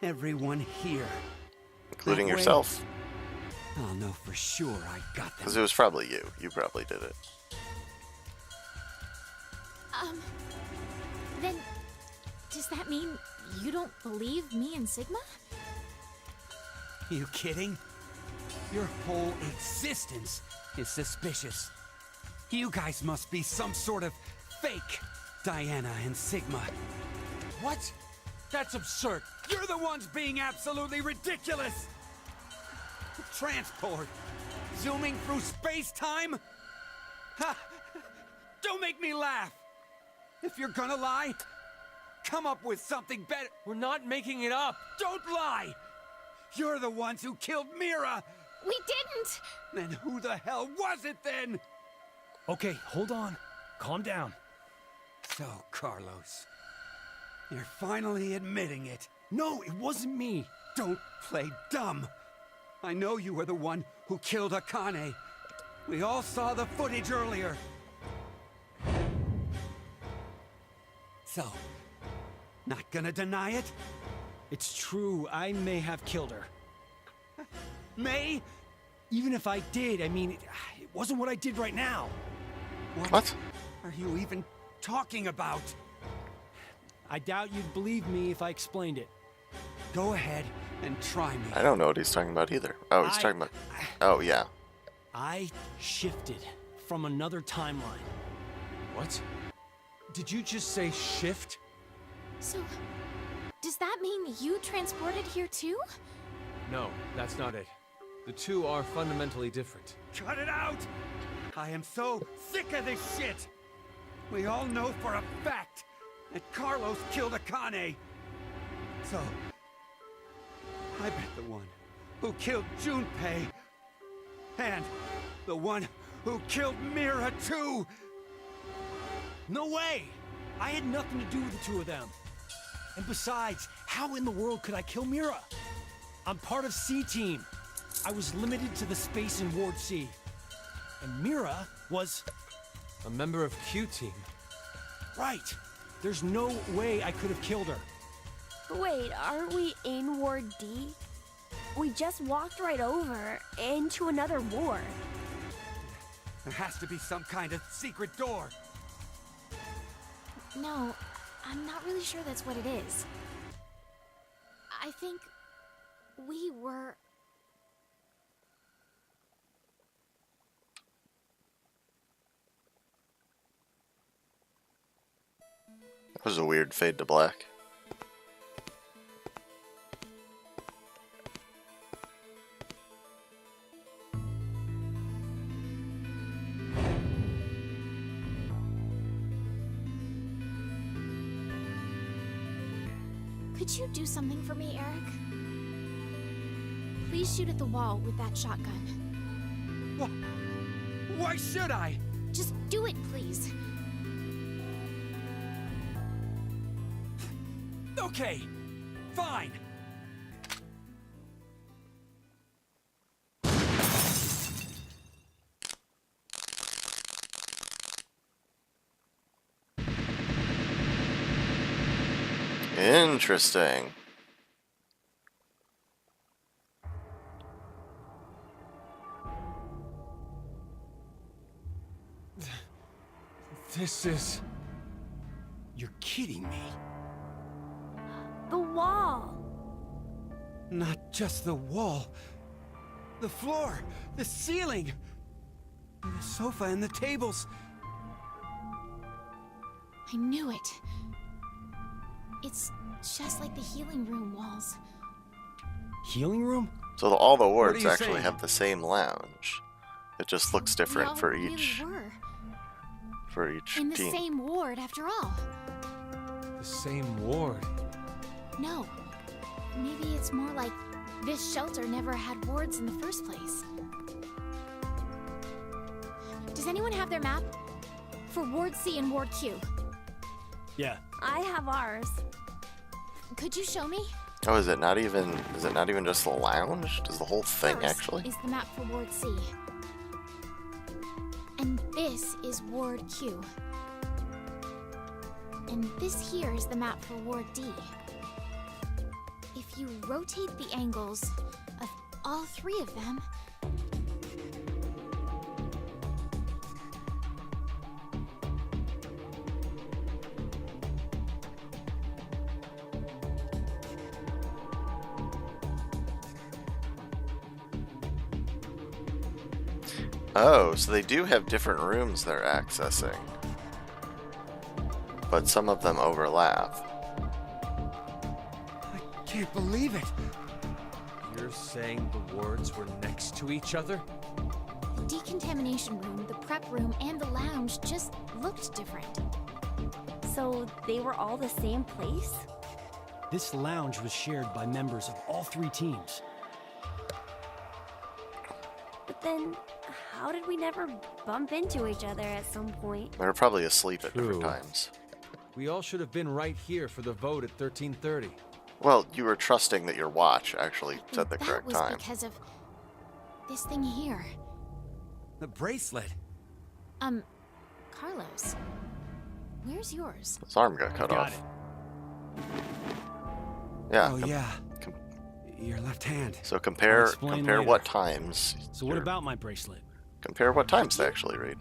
everyone here. Including That way, yourself. I'll know for sure I got Because them. it was probably you. You probably did it. Then does that mean you don't believe me and Sigma? You kidding? Your whole existence is suspicious. You guys must be some sort of fake Diana and Sigma. What? That's absurd. You're the ones being absolutely ridiculous! Transport! Zooming through space-time? Ha! Don't make me laugh! If you're gonna lie, come up with something better. We're not making it up. Don't lie! You're the ones who killed Mira! We didn't! Then who the hell was it then? Okay, hold on. Calm down. So, Carlos, you're finally admitting it. No, it wasn't me. Don't play dumb. I know you were the one who killed Akane. We all saw the footage earlier. So, not gonna deny it? It's true, I may have killed her. May? Even if I did, I mean, it wasn't what I did right now. What? are you even talking about? I doubt you'd believe me if I explained it. Go ahead and try me. I don't know what he's talking about either. Oh, he's talking about... Oh, yeah. I shifted from another timeline. What? Did you just say shift? So, does that mean you transported here too? No, that's not it. The two are fundamentally different. Cut it out! I am so sick of this shit! We all know for a fact that Carlos killed Akane. So, I bet the one who killed Junpei and the one who killed Mira too. No way! I had nothing to do with the two of them. And besides, how in the world could I kill Mira? I'm part of C-Team. I was limited to the space in Ward C. And Mira was... A member of Q-Team. right. There's no way I could have killed her. Wait, aren't we in Ward D? We just walked right over into another ward. There has to be some kind of secret door. No, I'm not really sure that's what it is. I think we were... That was a weird fade to black. Could you do something for me, Eric? Please shoot at the wall with that shotgun. Why should I? Just do it, please. Okay, fine. Interesting. This is... You're kidding me. The wall. Not just the wall. The floor, the ceiling, the sofa and the tables. I knew it. It's just like the healing room walls. Healing room? So all the are wards you actually saying? have the same lounge. It just looks different We for all each really were team. in the same ward, after all. the same ward. No. Maybe it's more like this shelter never had wards in the first place. Does anyone have their map? For Ward C and Ward Q. Yeah. I have ours. Could you show me? Oh, is it not even just the lounge? Does the whole thing First actually? is the map for Ward C. And this is Ward Q. And this here is the map for Ward D. If you rotate the angles of all three of them, Oh, so they do have different rooms they're accessing. But some of them overlap. I can't believe it. You're saying the wards were next to each other? the decontamination room, the prep room, and the lounge just looked different. So they were all the same place? This lounge was shared by members of all three teams. But then, how did we never bump into each other at some point? They're probably asleep at different True. times. We all should have been right here for the vote at 13:30. Well, you were trusting that your watch actually said the that correct was time. because of this thing here. The bracelet. Carlos, where's yours? His arm got cut Got off. it. Yeah. Oh, yeah. com- Your left hand. So compare explain what later. times. So what your- about my bracelet? compare what times they actually read.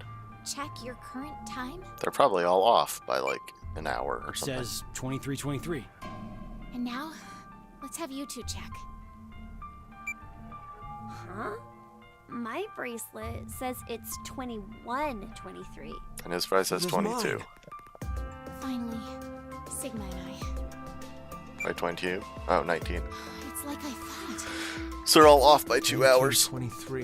Check your current time, They're probably all off by like an hour or It something. says 23:23. and now let's have you two check. Huh? My bracelet says it's 21:23. And his price says This is 22. mine. Finally, Sigma and I. Right, 22? Oh, 19. It's like I thought. So they're all off by 2 hours, 23.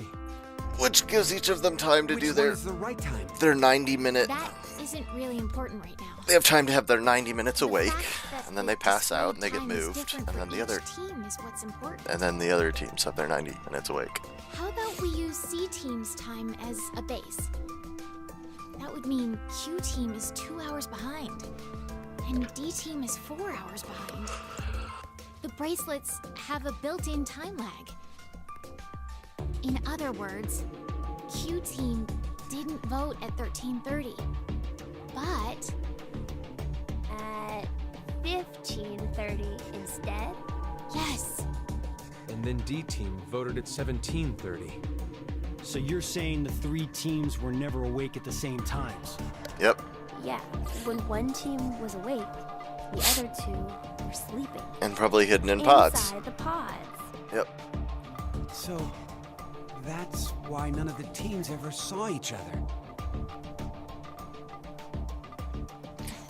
which gives each of them time to Which do one their is the right time? 90-minute. That isn't really important right now. They have time to have their 90 minutes The awake, fact that and then the they pass out and they displayed get time is moved, different and for then the each other team is what's important. and then the other teams have their 90 minutes awake. How about we use C team's time as a base? That would mean Q team is 2 hours behind, and D team is 4 hours behind. The bracelets have a built-in time lag. In other words, Q team didn't vote at 13:30, but At 15:30 instead? yes, And then D team voted at 17:30. So you're saying the three teams were never awake at the same times? Yep. Yeah, when one team was awake, the other two were sleeping. And probably hidden in pods. Inside the pods. Yep. So, that's why none of the teams ever saw each other.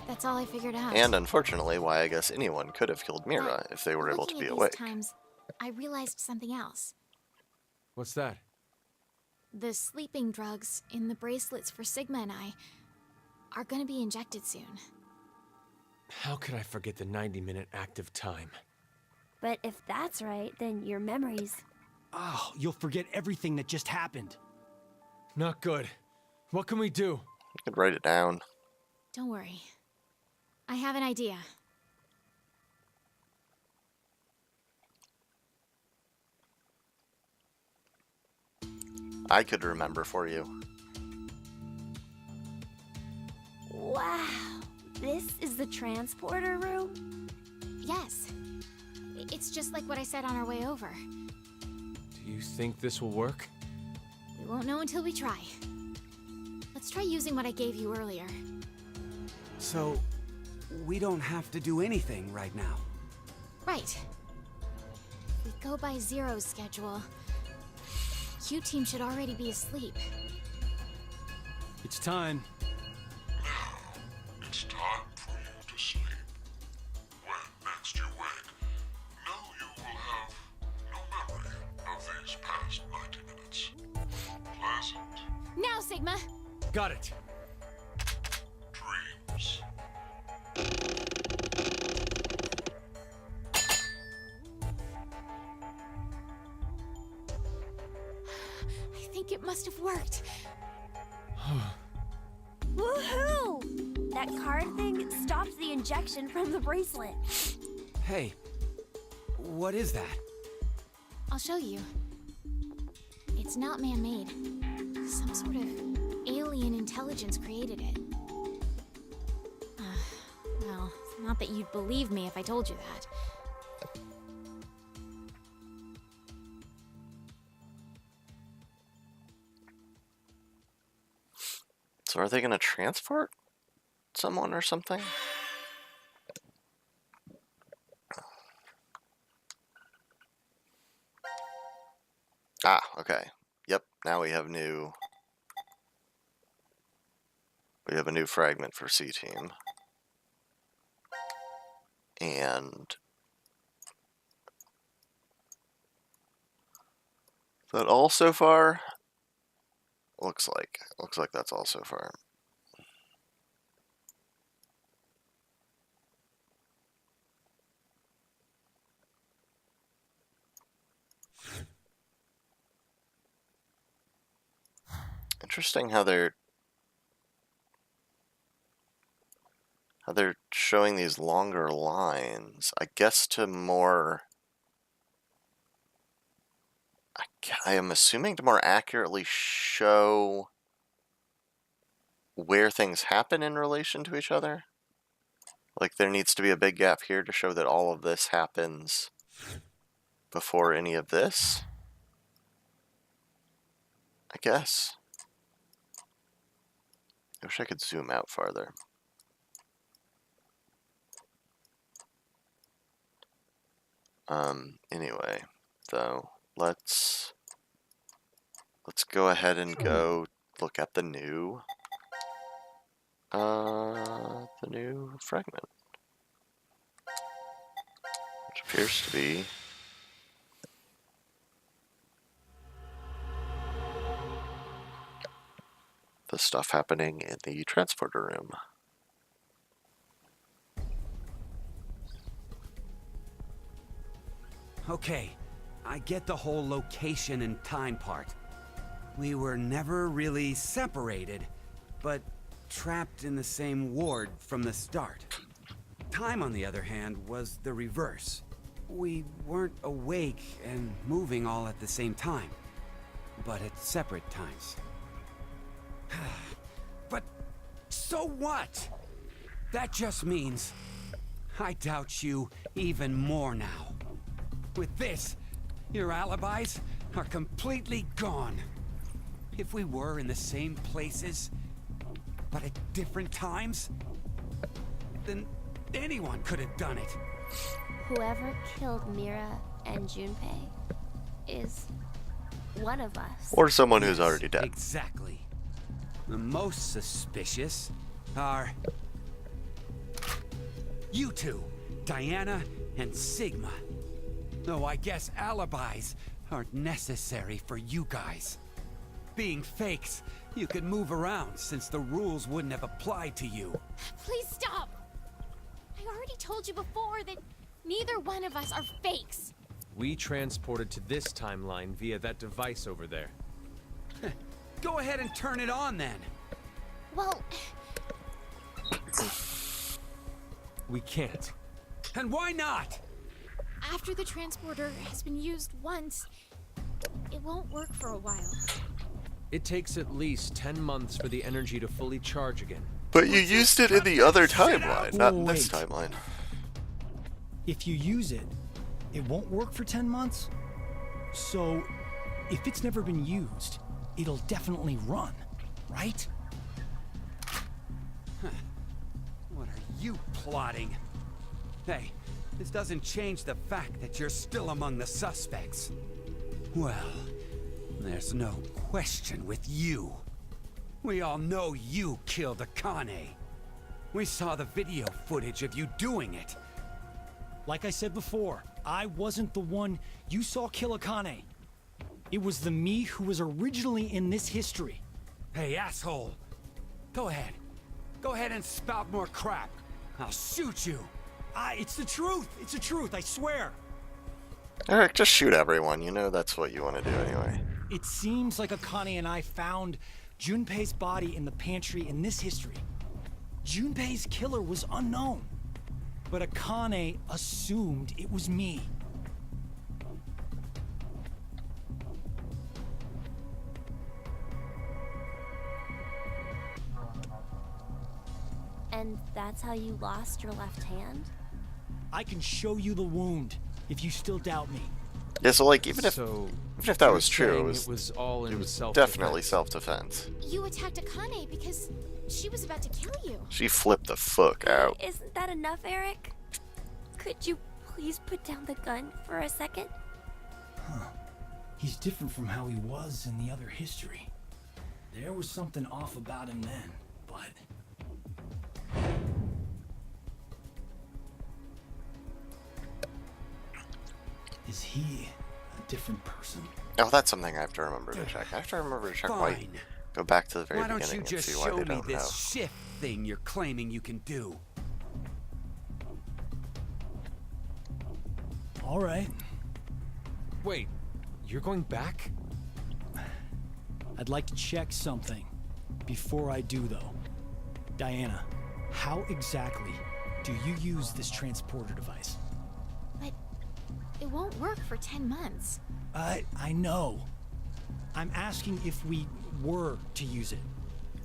that's all I figured out. And unfortunately, why I guess anyone could have killed Mira But if they were able to looking be at awake. these times, I realized something else. What's that? The sleeping drugs in the bracelets for Sigma and I are gonna be injected soon. How could I forget the 90-minute active time? But if that's right, then your memories... Oh, you'll forget everything that just happened. Not good. What can we do? I could write it down. Don't worry. I have an idea. I could remember for you. Wow. This is the transporter room? Yes. It's just like what I said on our way over. Do you think this will work? We won't know until we try. Let's try using what I gave you earlier. So, we don't have to do anything right now. Right. If we go by Zero's schedule, Q-Team should already be asleep. It's time. Now, it's time for you to sleep. When next you wake, know you will have no memory of these past 90 minutes. Pleasant Now, Sigma! Got it. dreams. I think it must have worked. Woohoo! That card thing stopped the injection from the bracelet. Hey, what is that? I'll show you. It's not man-made. Some sort of alien intelligence created it. Well, not that you'd believe me if I told you that. So are they going to transport someone or something? Ah, okay. Yep, now we have a new fragment for C-Team. And is that all so far? Looks like that's all so far. Interesting how they're showing these longer lines. I guess to more, I am assuming to more accurately show where things happen in relation to each other. Like there needs to be a big gap here to show that all of this happens before any of this, I guess. I wish I could zoom out farther. Anyway, though, let's go ahead and go look at the new fragment, which appears to be the stuff happening in the transporter room. Okay, I get the whole location and time part. We were never really separated, but trapped in the same ward from the start. Time, on the other hand, was the reverse. We weren't awake and moving all at the same time, but at separate times. But so what? That just means I doubt you even more now. With this, your alibis are completely gone. If we were in the same places, but at different times, then anyone could have done it. Whoever killed Mira and Junpei is one of us. Or someone who's already dead. Exactly. The most suspicious are you two, Diana and Sigma. Though I guess alibis aren't necessary for you guys. Being fakes, you could move around since the rules wouldn't have applied to you. Please stop! I told you before that neither one of us are fakes. We transported to this timeline via that device over there. Go ahead and turn it on then. Well, We can't. And why not? after the transporter has been used once, it won't work for a while. It takes at least 10 months for the energy to fully charge again. But you used it in the other timeline, not in this Wait. timeline. If you use it, it won't work for 10 months? So, if it's never been used, it'll definitely run, right? What are you plotting? Hey, this doesn't change the fact that you're still among the suspects. Well, there's no question with you. We all know you killed Akane. We saw the video footage of you doing it. Like I said before, I wasn't the one you saw kill Akane. It was the me who was originally in this history. Hey, asshole! Go ahead. Go ahead and spout more crap. I'll shoot you. It's the truth. It's the truth, I swear. Eric, just shoot everyone. You know that's what you want to do anyway. It seems like Akane and I found Junpei's body in the pantry in this history. Junpei's killer was unknown, but Akane assumed it was me. And that's how you lost your left hand? I can show you the wound if you still doubt me. Yeah, so like even if that was true, it was all in self-defense. definitely self-defense. You attacked Akane because she was about to kill you. She flipped the fuck out. Isn't that enough, Eric? Could you please put down the gun for a second? He's different from how he was in the other history. There was something off about him then, but... Is he a different person? Oh, that's something I have to remember to check. I have to remember to check why. Fine. Go back to the very Why don't beginning you just and see why show they me don't this know. shift thing you're claiming you can do? All right. Wait, you're going back? I'd like to check something before I do, though. Diana, how exactly do you use this transporter device? But it won't work for 10 months. I know. I'm asking if we were to use it.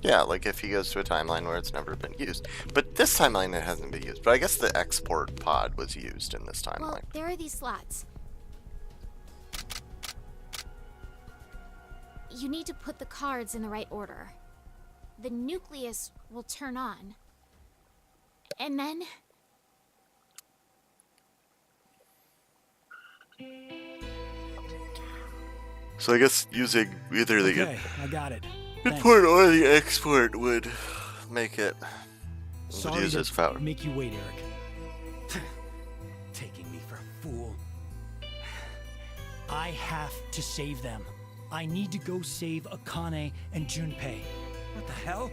Yeah, like if he goes to a timeline where it's never been used. But this timeline it hasn't been used. But I guess the export pod was used in this timeline. Well, there are these slots. You need to put the cards in the right order. The nucleus will turn on. And then... So I guess using either the Okay, I got it. Thanks. import or the export would make it would Sorry use to its power. make you wait, Eric. Taking me for a fool. I have to save them. I need to go save Akane and Junpei. What the hell?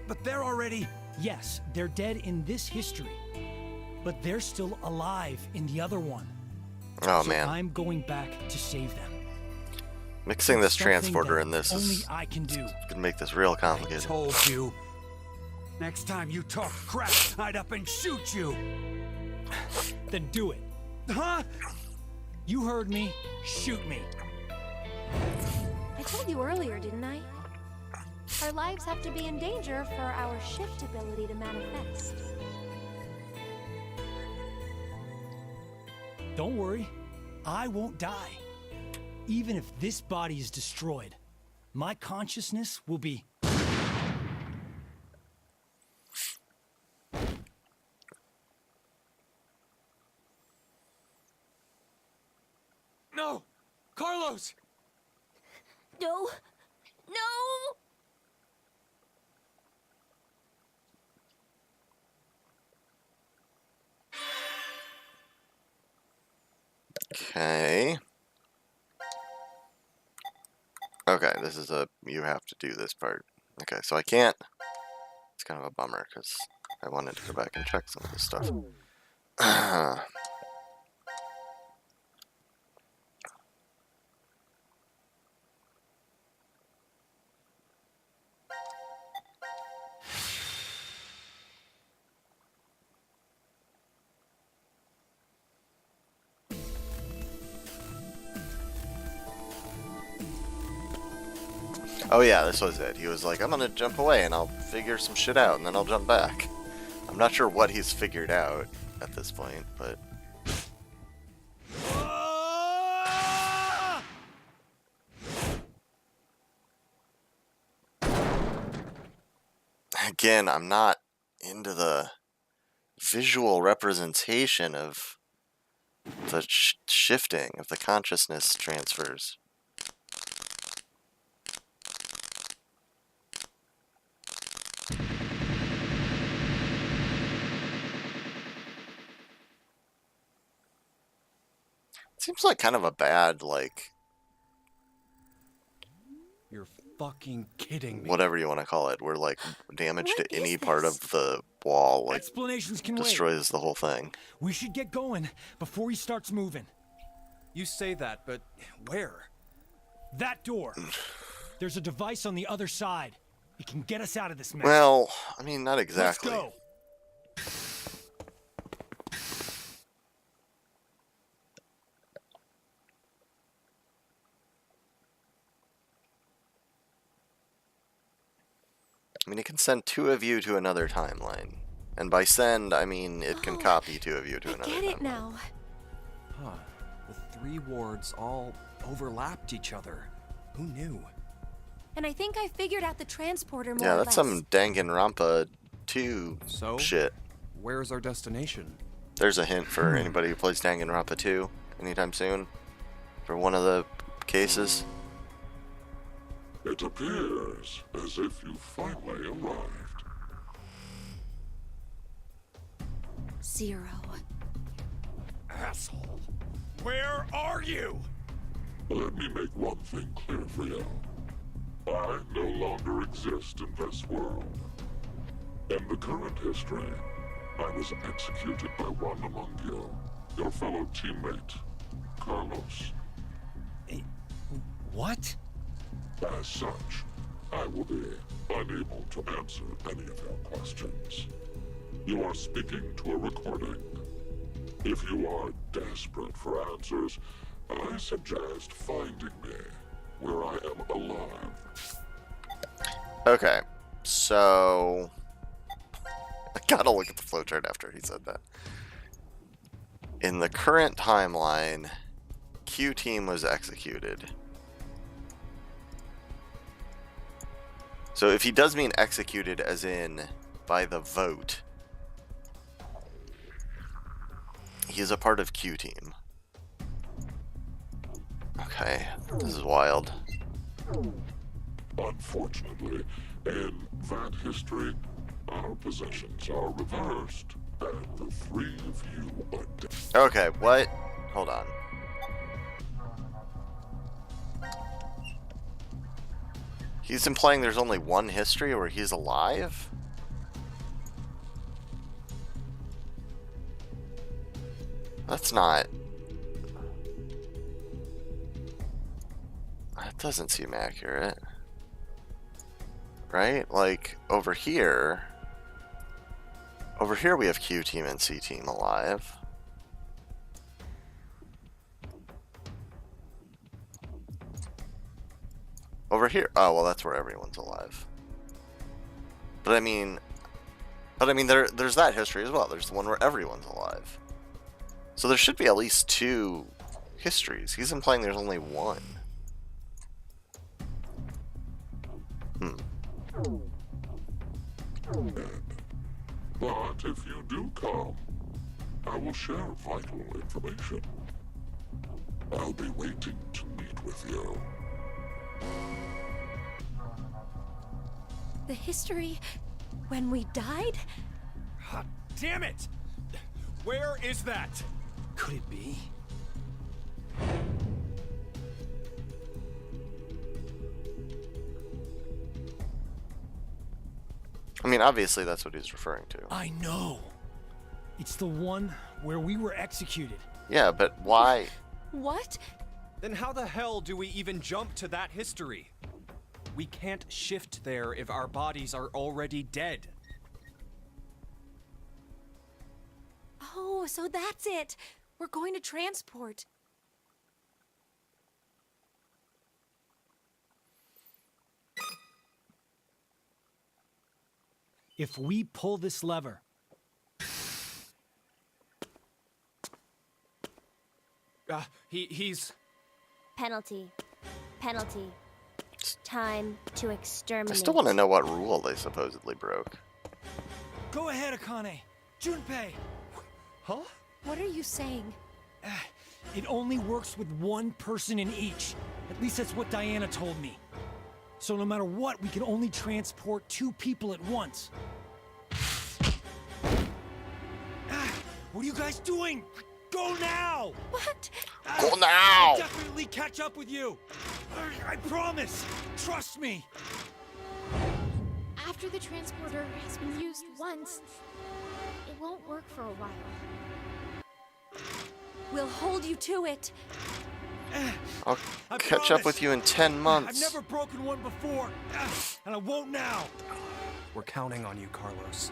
But they're already... Yes, they're dead in this history, but they're still alive in the other one. Oh So man. I'm going back to save them. Mixing this Something transporter that and this only is I can do. gonna make this real I complicated. told you. Next time you talk crap, I'd up and shoot you. Then do it. Huh? You heard me. Shoot me. I told you earlier, didn't I? Our lives have to be in danger for our shift ability to manifest. Don't worry. I won't die. Even if this body is destroyed, my consciousness will be... No! Carlos! No! No! Okay. Okay, this is a you have to do this part. Okay, so I can't. It's kind of a bummer because I wanted to go back and check some of this stuff. Oh yeah, this was it. He was like, I'm gonna jump away and I'll figure some shit out and then I'll jump back. I'm not sure what he's figured out at this point, but... Again, I'm not into the visual representation of the shifting of the consciousness transfers. Seems like kind of a bad, like... You're fucking kidding me. Whatever you want to call it, where, like, damage What to is any part this? of the wall, like, Explanations can wait. destroys the whole thing. We should get going before he starts moving. You say that, but where? That door. There's a device on the other side. It can get us out of this mess. Well, I mean, not exactly. Let's go. I mean, it can send two of you to another timeline. And by send, I mean it can Oh, copy two of you to I another get it timeline. now. Huh. The three wards all overlapped each other. Who knew? And I think I figured out the transporter more Yeah, or that's less. some Danganronpa 2 So? shit. Where's our destination? There's a hint for anybody who plays Danganronpa 2 anytime soon. For one of the cases. It appears as if you finally arrived. Zero. Asshole. Where are you? Let me make one thing clear for you. I no longer exist in this world. In the current history, I was executed by one among you, your fellow teammate, Carlos. What? As such, I will be unable to answer any of your questions. You are speaking to a recording. If you are desperate for answers, I suggest finding me where I am alive. Okay, so... I gotta look at the flowchart after he said that. In the current timeline, Q Team was executed. So if he does mean executed as in by the vote, he is a part of Q Team. Okay, this is wild. Unfortunately, in that history, our possessions are reversed, and the three of you are dead. Okay, what? Hold on. He's implying there's only one history where he's alive? That's not... That doesn't seem accurate. Right? Like, over here... Over here we have Q Team and C Team alive. Over here... Oh, well, that's where everyone's alive. But I mean... there's that history as well. There's the one where everyone's alive. So there should be at least two histories. He's implying there's only one. But if you do come, I will share vital information. I'll be waiting to meet with you. The history when we died? Ah, damn it! Where is that? Could it be? I mean, obviously that's what he's referring to. I know. It's the one where we were executed. Yeah, but why? What? Then how the hell do we even jump to that history? We can't shift there if our bodies are already dead. Oh, so that's it. We're going to transport. If we pull this lever, He's... Penalty. Penalty. Time to I exterminate. still want to know what rule they supposedly broke. go ahead, Akane. Junpei. Huh? What are you saying? It only works with one person in each. At least that's what Diana told me. So no matter what, we can only transport 2 people at once. What are you guys doing? Go now! What? Go now! I'll definitely catch up with you. I promise. Trust me. After the transporter has been used once, it won't work for a while. We'll hold you to it. I'll I catch up promise. with you in 10 months. I've never broken one before, and I won't now. We're counting on you, Carlos.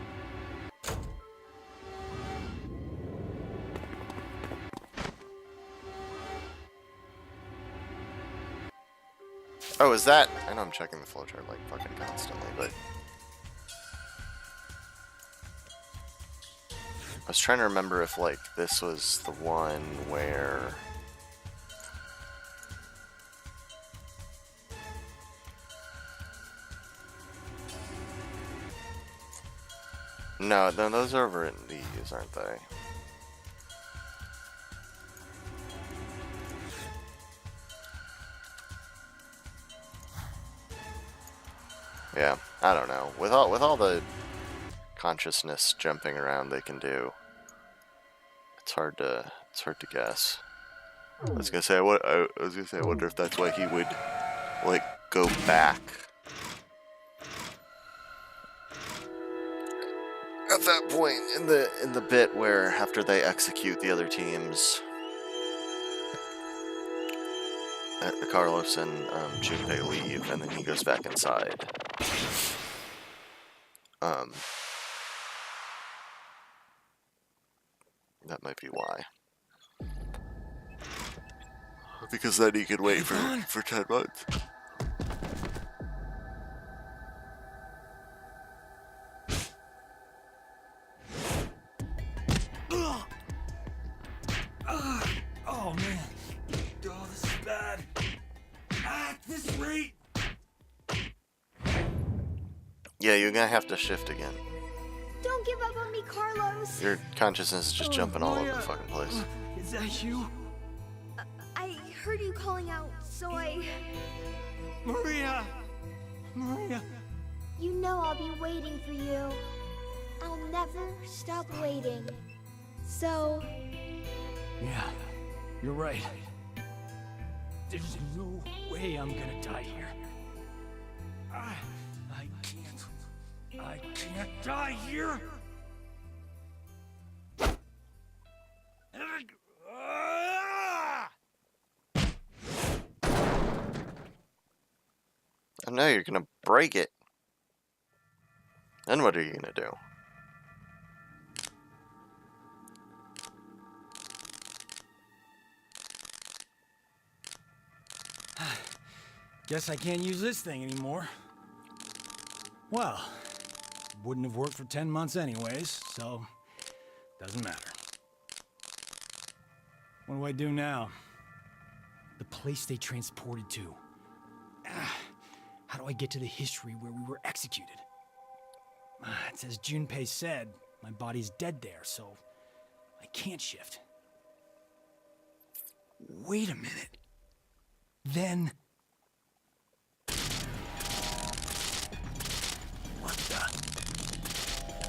Oh, is that? I know I'm checking the flowchart like fucking constantly, but I was trying to remember if like this was the one where no, those are over in these, aren't they? Yeah, I don't know. With all the consciousness jumping around they can do, it's hard to guess. I was gonna say I wonder if that's why he would like go back at that point in the bit where after they execute the other teams, Carlos and Junpei leave, and then he goes back inside. That might be why. Because then he could wait for 10 months. Oh man. Oh, this is bad. At this rate. Yeah, you're gonna have to shift again. Don't give up on me, Carlos. Your consciousness is just jumping all over the fucking place. Is that you? I heard you calling out, so I... Maria! Maria! You know I'll be waiting for you. I'll never stop waiting. So... Yeah, you're right. There's no way I'm gonna die here. I can't die here! I know you're gonna break it. Then what are you gonna do? Guess I can't use this thing anymore. Well, wouldn't have worked for 10 months anyways, so doesn't matter. What do I do now? The place they transported to. How do I get to the history where we were executed? It's as Junpei said, my body's dead there, so I can't shift. Wait a minute. Then... What the...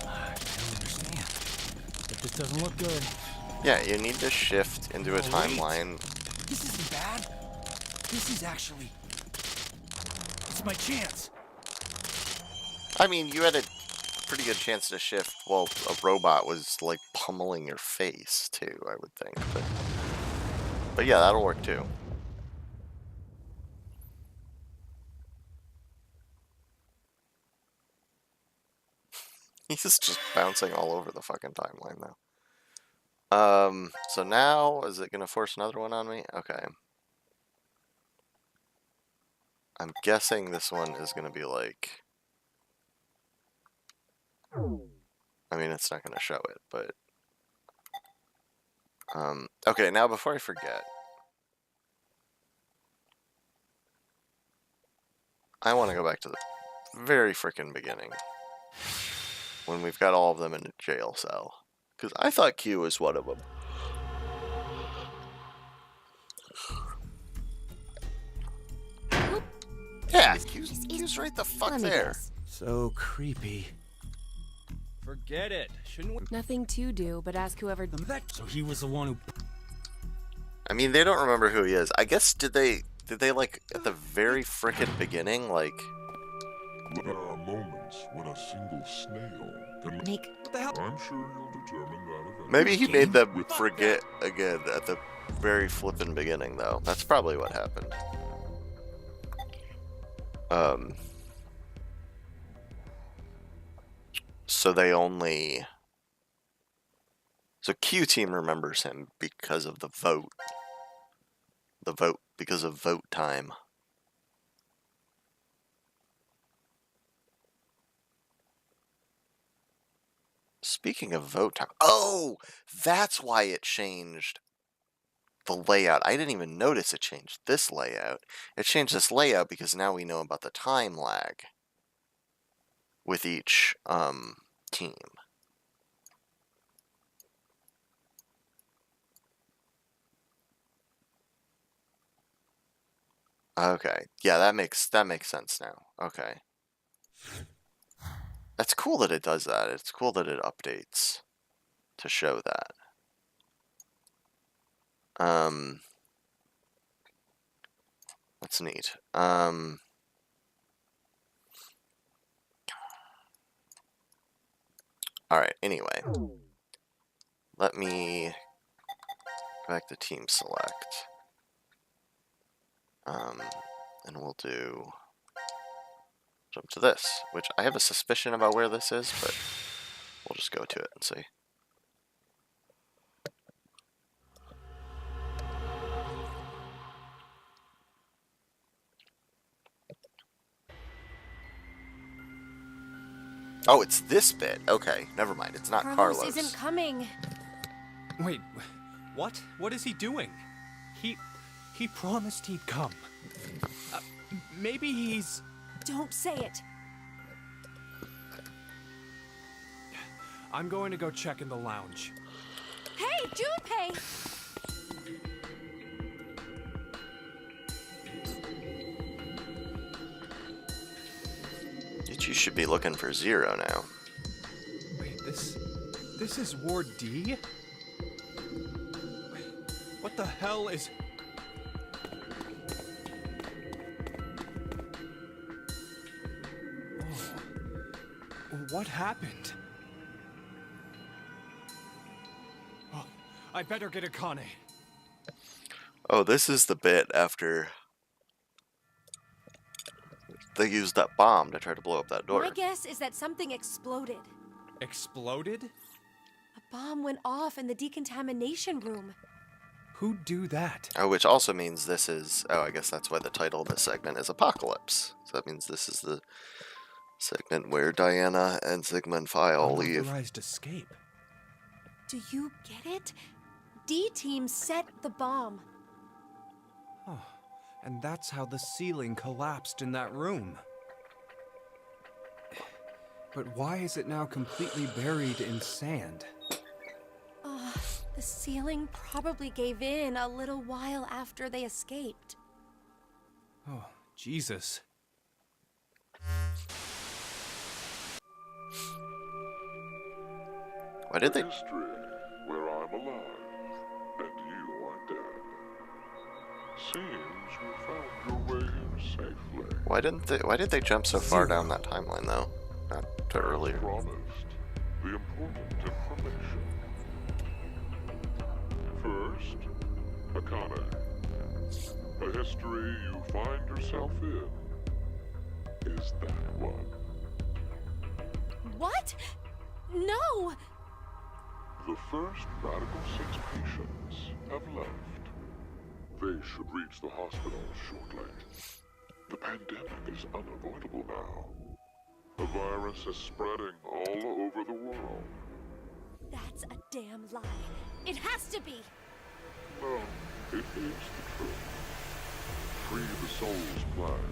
I don't understand. But this doesn't look good. Yeah, you need to shift into a Oh, timeline. This isn't bad. This is actually... It's my chance. I mean, you had a pretty good chance to shift while a robot was like pummeling your face too, I would think. But yeah, that'll work too. He's just bouncing all over the fucking timeline now. So now, is it gonna force another one on me? Okay. I'm guessing this one is gonna be like... I mean, it's not gonna show it, but... okay, now before I forget... I want to go back to the very frickin' beginning. When we've got all of them in a jail cell. Because I thought Q was one of them. Yeah, Q's right the fuck there. So creepy. Forget it. Shouldn't we? Nothing to do but ask whoever. So he was the one who. I mean, they don't remember who he is. I guess did they like at the very frickin' beginning like? There are moments when a single snail can Make. What the hell? I'm sure you'll determine that eventually. Maybe he made them forget again at the very flippin' beginning, though. That's probably what happened. So they only... So Q Team remembers him because of the vote. The vote, because of vote time. Speaking of vote time... Oh! That's why it changed the layout. I didn't even notice it changed this layout. It changed this layout because now we know about the time lag with each team. Okay. Yeah, that makes sense now. Okay. That's cool that it does that. It's cool that it updates to show that. That's neat. Alright, anyway. Let me go back to team select. And we'll do jump to this, which I have a suspicion about where this is, but we'll just go to it and see. Oh, it's this bit. Okay, never mind. It's not Carlos. Isn't coming. Wait, what? What is he doing? He promised he'd come. Maybe he's... Don't say it. I'm going to go check in the lounge. Hey, Junpei! You should be looking for Zero now. Wait, this is Ward D? What the hell is... What happened? Oh, I better get Akane. Oh, this is the bit after they used that bomb to try to blow up that door. My guess is that something exploded. Exploded? A bomb went off in the decontamination room. Who'd do that? Oh, which also means this is... Oh, I guess that's why the title of this segment is Apocalypse. So that means this is the segment where Diana and Sigma and Phi all leave. Unauthorized escape. Do you get it? D-Team set the bomb. Oh, and that's how the ceiling collapsed in that room. But why is it now completely buried in sand? The ceiling probably gave in a little while after they escaped. Oh, Jesus. Why did they... History where I'm alive and you are dead. Seems you found your way here safely. Why did they jump so far down that timeline, though? back to earlier. Promised the important information. First, Akane. A history you find yourself in is that one. What? No! The first Radical 6 patients have left. They should reach the hospital shortly. The pandemic is unavoidable now. The virus is spreading all over the world. That's a damn lie. It has to be! No, it is the truth. Free the Soul's plan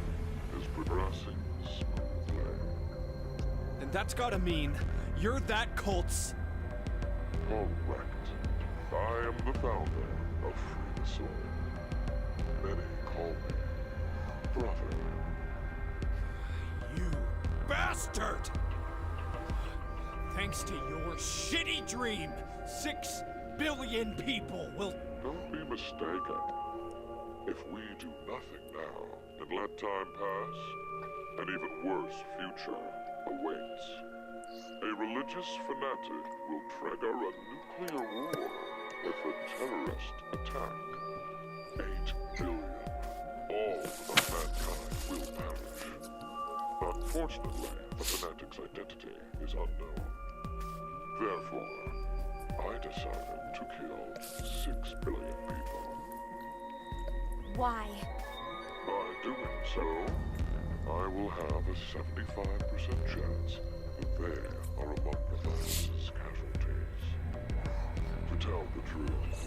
is progressing smoothly. And that's gotta mean you're that cult's. Correct. I am the founder of Free the Soul. Many call me brother. You bastard! Thanks to your shitty dream, 6 billion people will... Don't be mistaken. If we do nothing now and let time pass, an even worse future awaits. A religious fanatic will trigger a nuclear war with a terrorist attack. 8 billion. All of mankind will perish. Unfortunately, the fanatic's identity is unknown. Therefore, I decided to kill 6 billion people. Why? By doing so, I will have a 75% chance that they are among the virus's casualties. To tell the truth,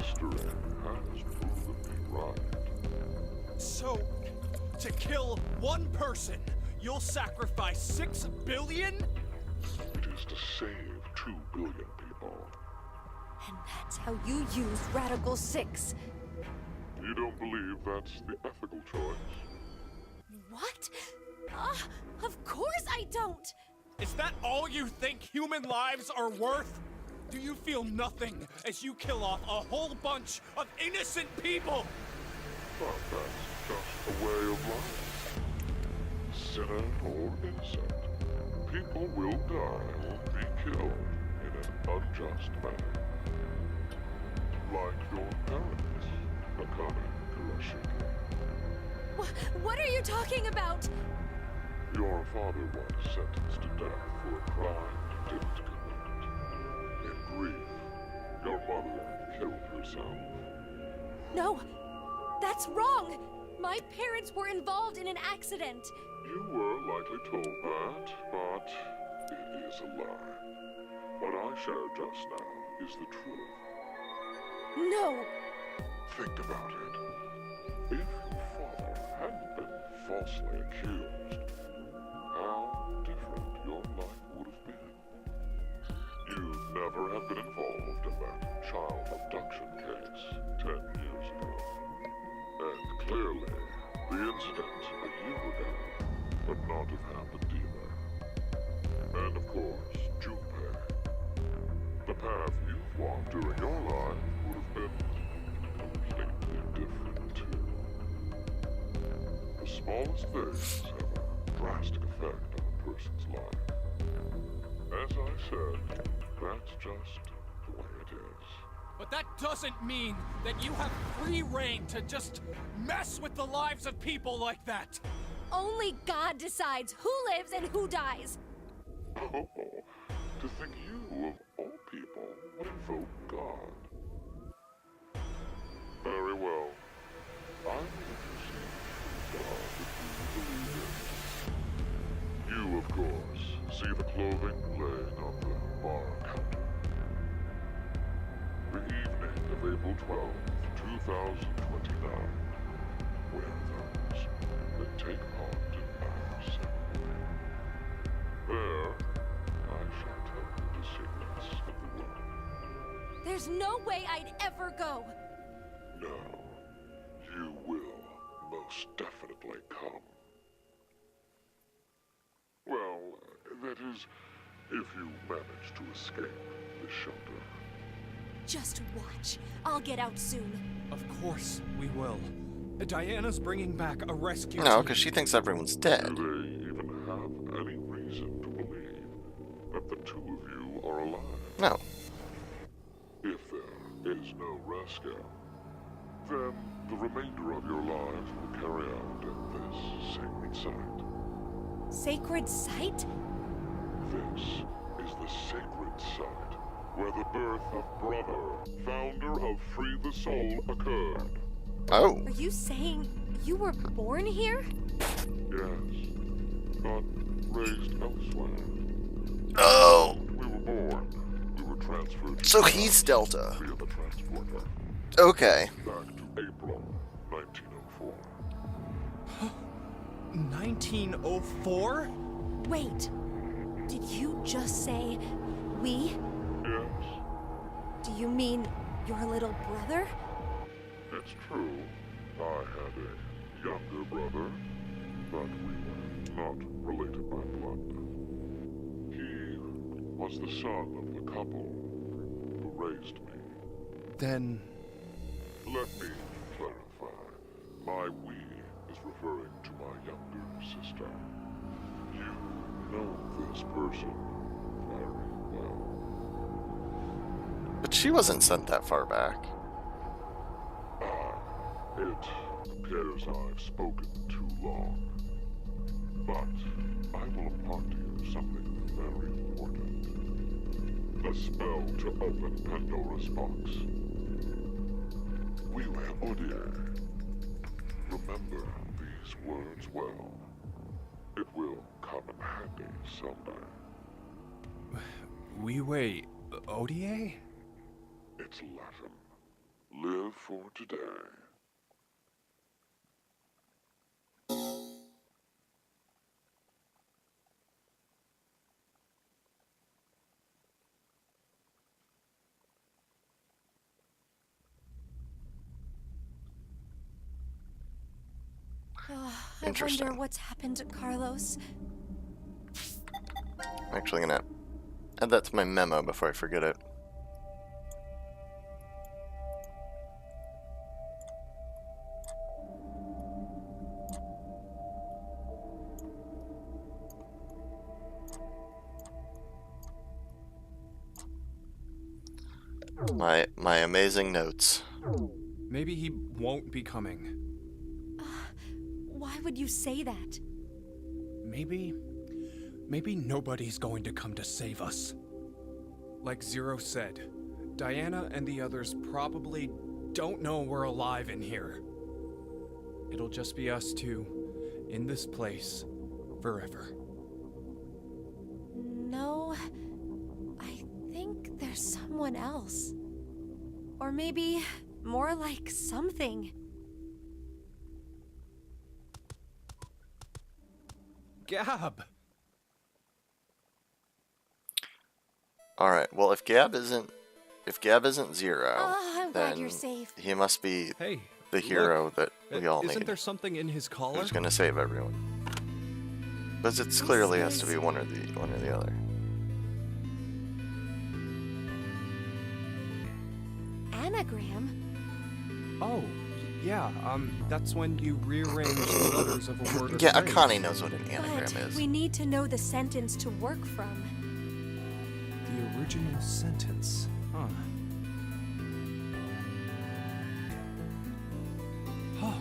history has proven me right. So, to kill one person, you'll sacrifice 6 billion? It is to save 2 billion people. And that's how you use Radical 6. You don't believe that's the ethical choice? What? Of course I don't! Is that all you think human lives are worth? Do you feel nothing as you kill off a whole bunch of innocent people? But that's just a way of life. Sinner or innocent, people will die or be killed in an unjust manner. Like your parents, Akane Kurashiki. What are you talking about? Your father was sentenced to death for a crime he didn't commit. In grief, your mother killed herself. No, that's wrong! My parents were involved in an accident. You were likely told that, but it is a lie. What I shared just now is the truth. No! Think about it. If your father hadn't been falsely accused, how different your life would have been. You'd never have been involved in that child abduction case 10 years ago. And clearly, the incident a year ago would not have happened either. And of course, Junpei. The path you've walked during your life would have been completely different too. The smallest things have a drastic effect on a person's life. As I said, that's just the way it is. But that doesn't mean that you have free reign to just mess with the lives of people like that. Only God decides who lives and who dies. Oh, to think you, of all people, would invoke God. Very well. I will intercede for God if you believe it. You, of course, see the clothing laying on the bar counter. The evening of April 12th, 2029. Wear those, then take part in our ceremony. There, I shall tell you the secrets of the world. There's no way I'd ever go. No, you will most definitely come. Well, that is, if you manage to escape the shelter. Just watch. I'll get out soon. Of course we will. Diana's bringing back a rescue No, team. because she thinks everyone's dead. Do they even have any reason that the two of you are alive. No. If there is no rescue, then the remainder of your lives will carry out at this sacred site. Sacred site? This is the sacred site where the birth of Brother, founder of Free the Soul, occurred. Oh. Are you saying you were born here? Yes, but raised elsewhere. Oh. We were born. We were transferred. So he's Delta. Via the transporter. Okay. Back to April 1904. 1904? Wait, did you just say we? Yes, Do you mean your little brother? it's true. I had a younger brother, but we were not related by blood. He was the son of the couple who raised me. Then Let me clarify. My we is referring to my younger sister. You know this person very well. But she wasn't sent that far back. It appears I've spoken too long. But I will impart to you something very important. The spell to open Pandora's box. Wile Odie. Remember these words well. It will come in handy someday. Wile Odie? It's Latin. Live for today. I Interesting. wonder what's happened to Carlos. I'm actually gonna add that to my memo before I forget it. My amazing notes. Maybe he won't be coming. Why would you say that? Maybe nobody's going to come to save us. Like Zero said, Diana and the others probably don't know we're alive in here. It'll just be us two, in this place, forever. No, I think there's someone else. Or maybe more like something. Gab! Alright, well if Gab isn't Zero, I'm glad then you're safe. he must be Hey, the hero that we all Isn't need. there something in his collar? Who's gonna save everyone? Because it clearly has to be one or the other. Anagram? Oh, yeah, that's when you rearrange the letters of a word or Yeah, phrase. Akane knows what an anagram But is. we need to know the sentence to work from. The original sentence. Huh. Oh,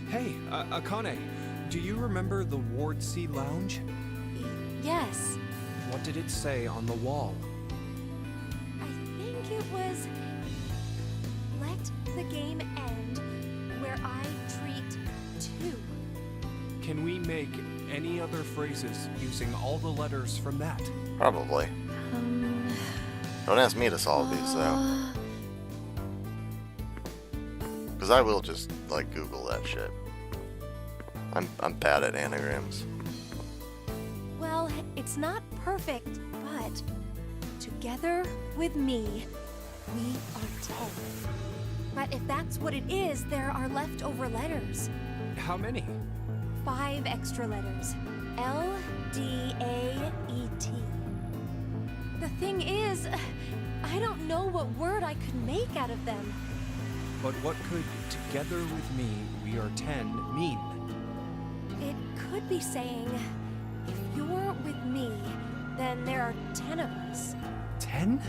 hey, Akane, do you remember the Ward C Lounge? Yes, What did it say on the wall? I think it was... Let the game end where I treat two. Can we make any other phrases using all the letters from that? Probably. Don't ask me to solve these though. Because I will just like Google that shit. I'm bad at anagrams. Well, it's not perfect, but together with me, we are 10. But if that's what it is, there are leftover letters. How many? 5 extra letters. L-D-A-E-T. The thing is, I don't know what word I could make out of them. But what could together with me, we are 10 mean? It could be saying, if you're with me, then there are 10 of us. 10?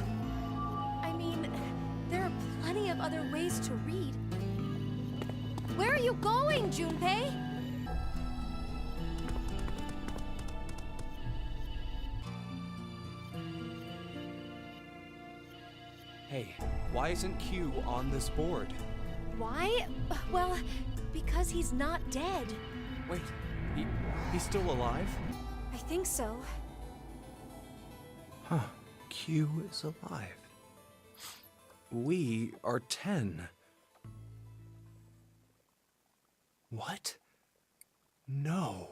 I mean, there are plenty of other ways to read. Where are you going, Junpei? Hey, why isn't Q on this board? Why? Well, because he's not dead. Wait, he's still alive? I think so. Huh. Q is alive. We are 10. What? No.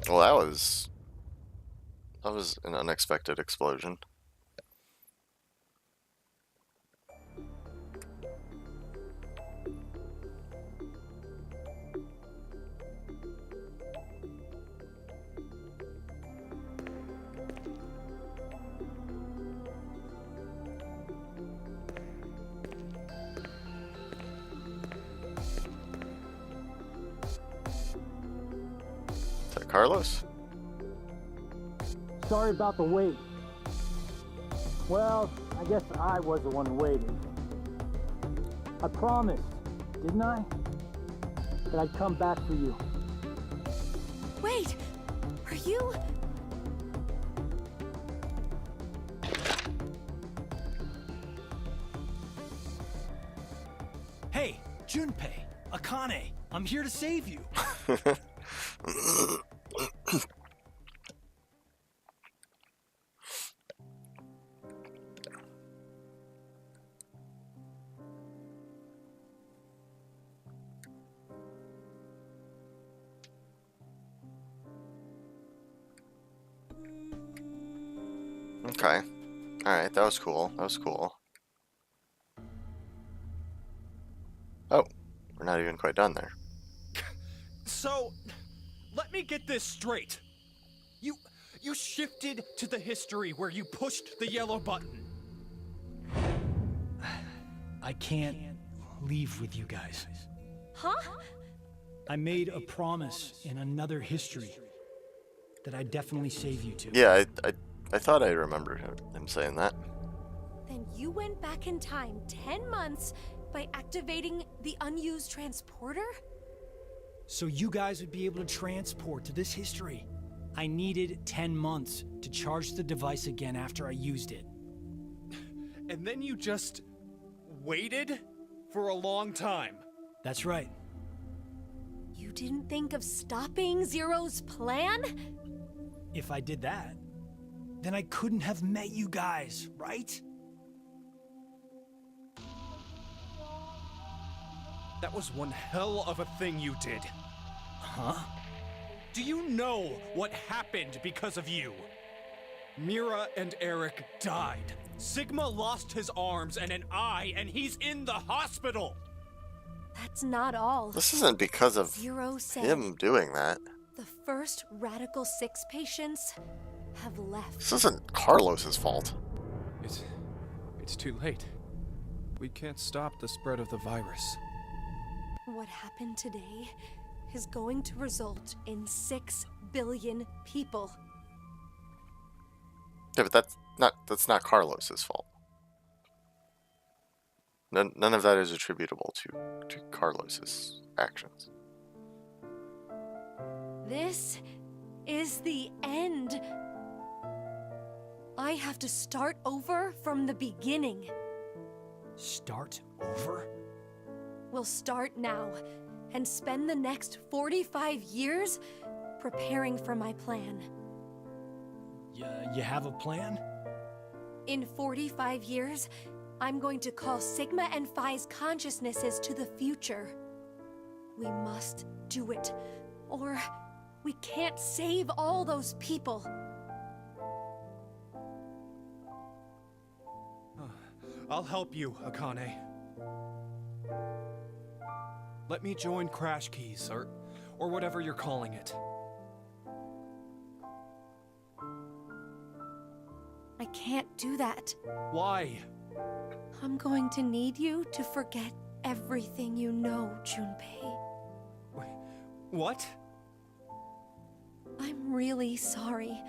Well, that was an unexpected explosion. Is that Carlos? Sorry about the wait. Well, I guess I was the one waiting. I promised, didn't I? That I'd come back for you. Wait, are you? Hey, Junpei, Akane, I'm here to save you. Okay. Alright, that was cool. That was cool. Oh, we're not even quite done there. So, let me get this straight. You shifted to the history where you pushed the yellow button. I can't leave with you guys. Huh? I made a promise in another history that I'd definitely save you two. Yeah, I thought I remembered him saying that. Then you went back in time 10 months by activating the unused transporter? So you guys would be able to transport to this history. I needed 10 months to charge the device again after I used it. And then you just waited for a long time. That's right. You didn't think of stopping Zero's plan? If I did that, then I couldn't have met you guys, right? That was one hell of a thing you did. Huh? Do you know what happened because of you? Mira and Eric died. Sigma lost his arms and an eye, and he's in the hospital! That's not all. This isn't because of Zero said him doing that. the first Radical 6 patients have left. This isn't Carlos's fault. It's too late. We can't stop the spread of the virus. What happened today is going to result in 6 billion people. Yeah, but that's not Carlos's fault. None of that is attributable to Carlos's actions. This is the end. I have to start over from the beginning. Start over? We'll start now and spend the next 45 years preparing for my plan. You have a plan? In 45 years, I'm going to call Sigma and Phi's consciousnesses to the future. We must do it, or we can't save all those people. I'll help you, Akane. Let me join Crash Keys, or whatever you're calling it. I can't do that. Why? I'm going to need you to forget everything you know, Junpei. What? I'm really sorry.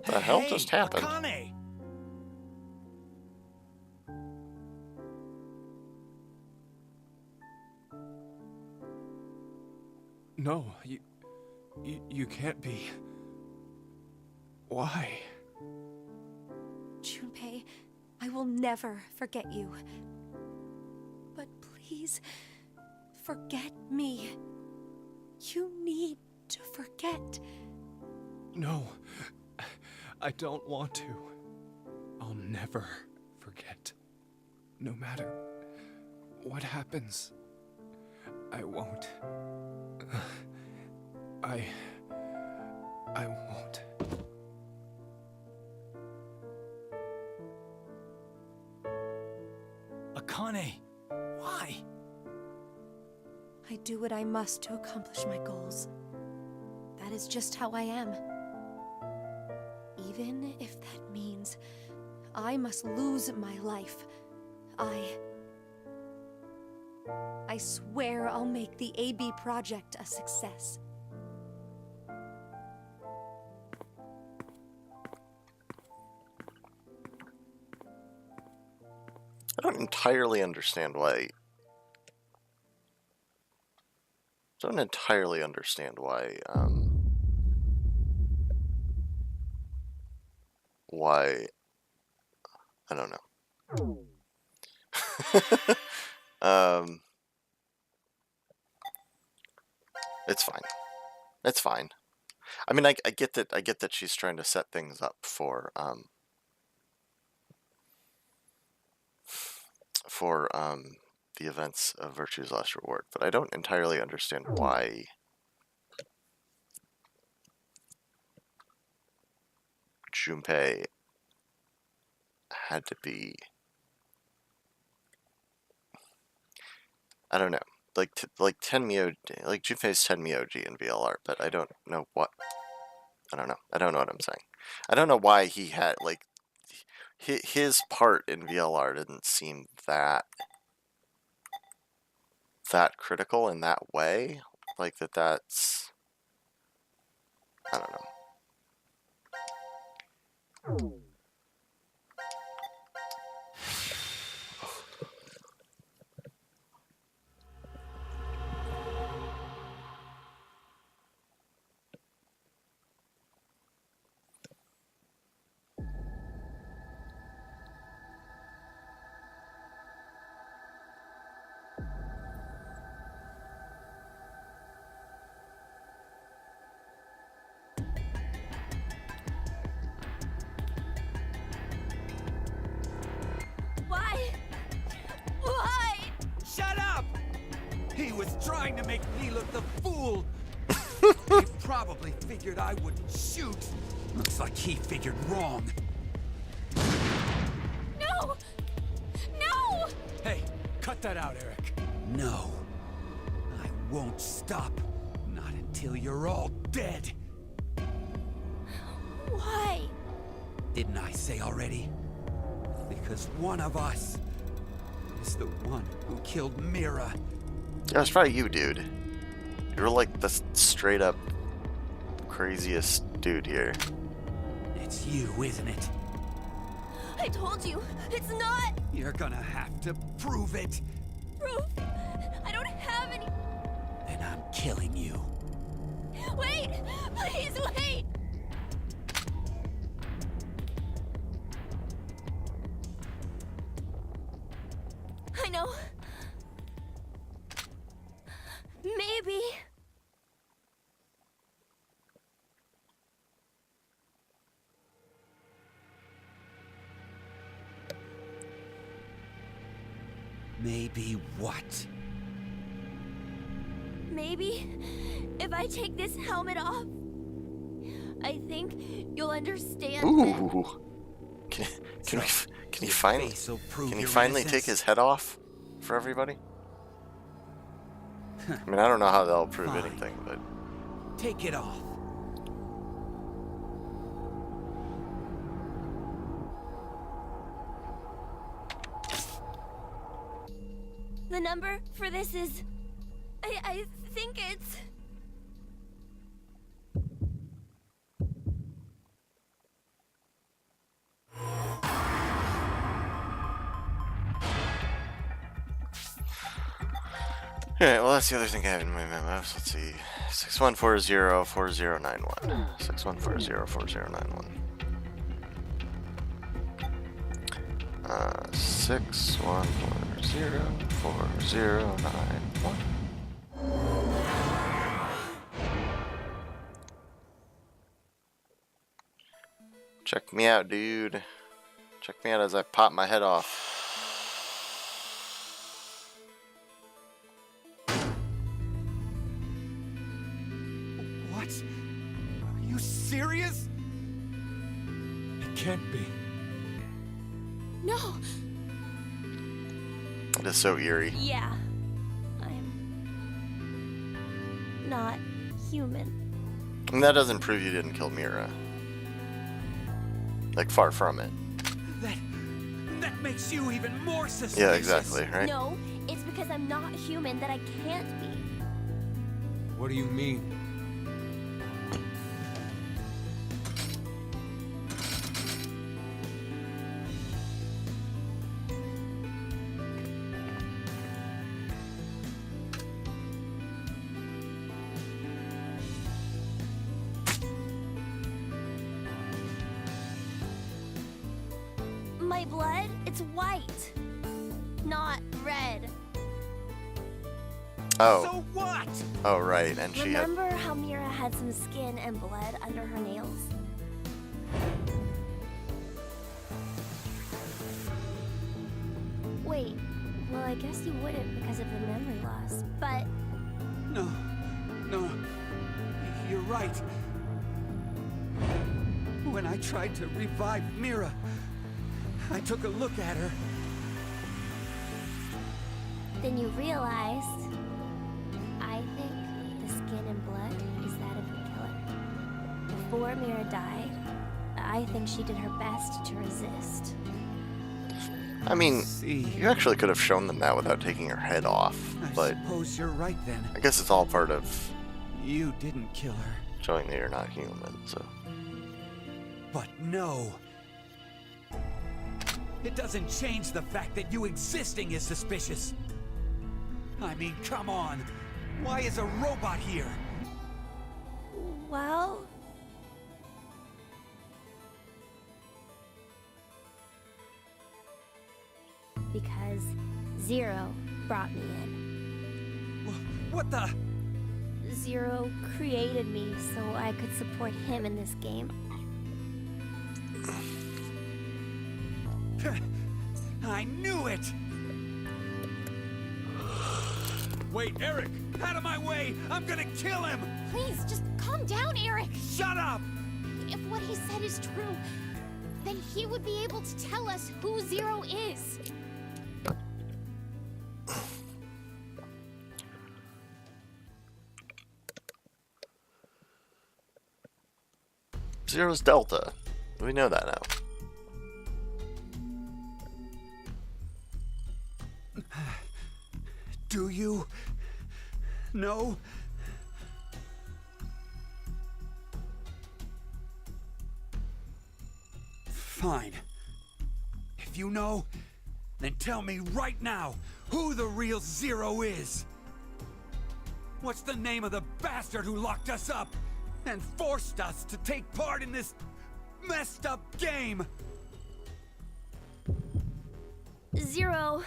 The hell just happened? Akane! No, you can't be. Why? Junpei, I will never forget you. But please, forget me. You need to forget. No, I don't want to. I'll never forget. No matter what happens, I won't. I won't. Akane, why? I do what I must to accomplish my goals. That is just how I am. Even if that means I must lose my life, I swear I'll make the AB project a success. I don't entirely understand why. Why, I don't know. It's fine. It's fine. I mean, I get that she's trying to set things up for the events of Virtue's Last Reward, but I don't entirely understand why Junpei had to be, I don't know, like Tenmyoji, like Junpei's Tenmyoji in VLR, but I don't know what, I don't know what I'm saying. I don't know why he had, like, his part in VLR didn't seem that critical in that way, like that's, I don't know. Why? Shut up! He was trying to make me look the fool. He probably figured I wouldn't shoot. Looks like he figured wrong. No! No! Hey, cut that out, Eric. No. I won't stop. Not until you're all dead. Why? Didn't I say already? Because one of us is the one who killed Mira. Yeah, it's probably you, dude. You're like the straight up craziest dude here. It's you, isn't it? I told you, it's not You're gonna have to prove it. proof. I don't have any. Then I'm killing you. Wait! Please wait! I know. Maybe. Maybe what? Maybe if I take this helmet off, I think you'll understand. Ooh. Can he finally take his head off for everybody? I mean, I don't know how they'll prove Fine. anything, but Take it off. The number for this is... I think it's... Alright, well that's the other thing I have in my memos. Let's see. 61404091. 61404091. 61404091. Check me out, dude. Check me out as I pop my head off. What? Are you serious? It can't be. No! It is so eerie. Yeah. I'm... not human. And that doesn't prove you didn't kill Mira. Like, far from it. That makes you even more suspicious. Yeah, exactly, right? No, it's because I'm not human that I can't be. What do you mean? My blood, it's white, not red. Oh. So what? Oh, right, and she had... Remember how Mira had some skin and blood under her nails? Wait, well I guess you wouldn't because of the memory loss, but... No. You're right. When I tried to revive Mira, I took a look at her. Then you realized... I think the skin and blood is that of the killer. Before Mira died, I think she did her best to resist. I mean, See, you actually could have shown them that without taking her head off, I but suppose you're right then. I guess it's all part of You didn't kill her. showing that you're not human, so... But no. It doesn't change the fact that you existing is suspicious. I mean, come on. Why is a robot here? Well... because Zero brought me in. What the? Zero created me so I could support him in this game. I knew it! Wait, Eric! Out of my way! I'm gonna kill him! Please, just calm down, Eric. Shut up! If what he said is true, then he would be able to tell us who Zero is. Zero's Delta. We know that now. Do you know? Fine. If you know, then tell me right now who the real Zero is. What's the name of the bastard who locked us up and forced us to take part in this messed up game? Zero's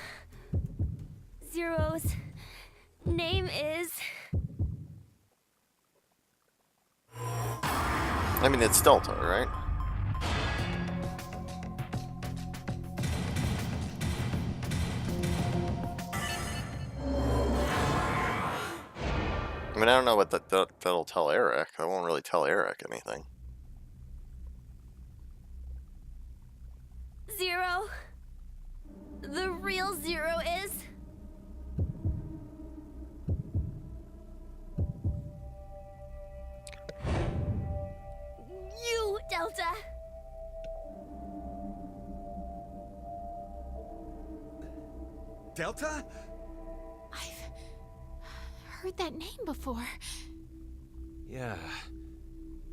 name is... I mean, it's Delta, right? I mean, I don't know what that'll tell Eric. That won't really tell Eric anything. Zero? The real Zero is... you, Delta! Delta? heard that name before. Yeah,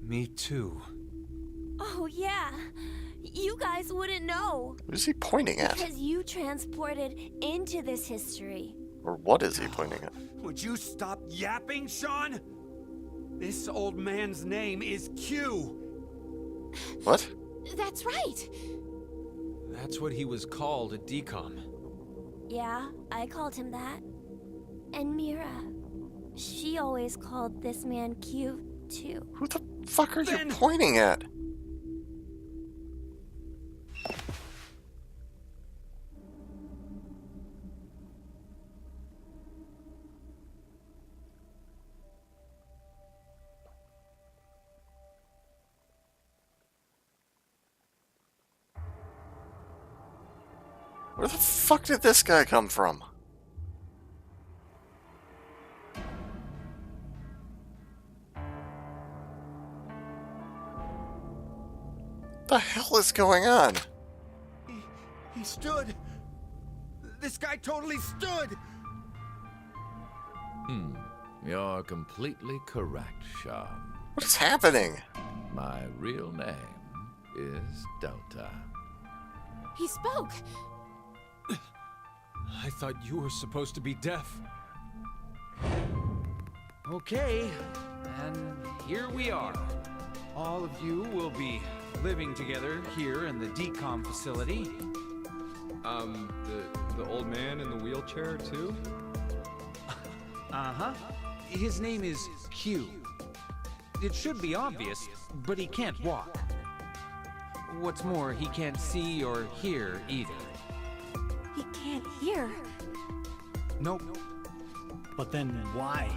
me too. Oh, yeah. You guys wouldn't know. Who's he pointing at? Because you transported into this history. Or what is he pointing at? Would you stop yapping, Sean? This old man's name is Q. What? That's right. That's what he was called at DCOM. Yeah, I called him that. And Mira, she always called this man Q, too. Who the fuck are you pointing at? Where the fuck did this guy come from? What the hell is going on? He stood. This guy totally stood. You're completely correct, Sean. What is happening? My real name is Delta. He spoke. I thought you were supposed to be deaf. Okay, and here we are. All of you will be living together here in the DCOM facility. The old man in the wheelchair, too? Uh-huh. His name is Q. It should be obvious, but he can't walk. What's more, he can't see or hear either. He can't hear. Nope. But then why?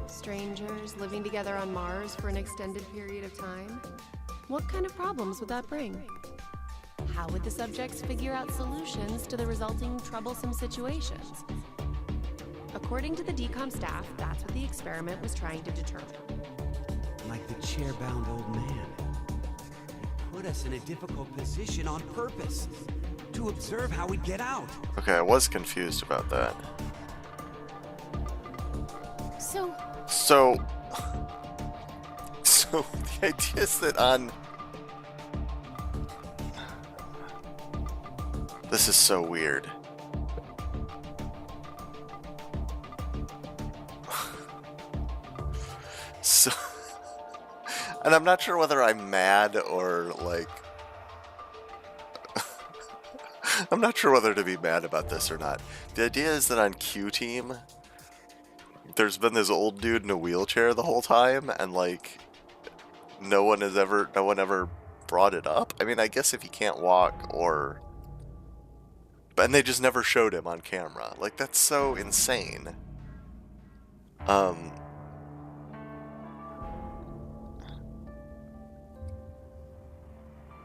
Strangers living together on Mars for an extended period of time? What kind of problems would that bring? How would the subjects figure out solutions to the resulting troublesome situations? According to the DCOM staff, that's what the experiment was trying to determine. Like the chair-bound old man. He put us in a difficult position on purpose. To observe how we'd get out. Okay, I was confused about that. So the idea is that on... This is so weird. So... And I'm not sure whether I'm mad or, like... I'm not sure whether to be mad about this or not. The idea is that on Q Team, there's been this old dude in a wheelchair the whole time, and like, no one ever brought it up. I mean, I guess if he can't walk or... And they just never showed him on camera. Like, that's so insane.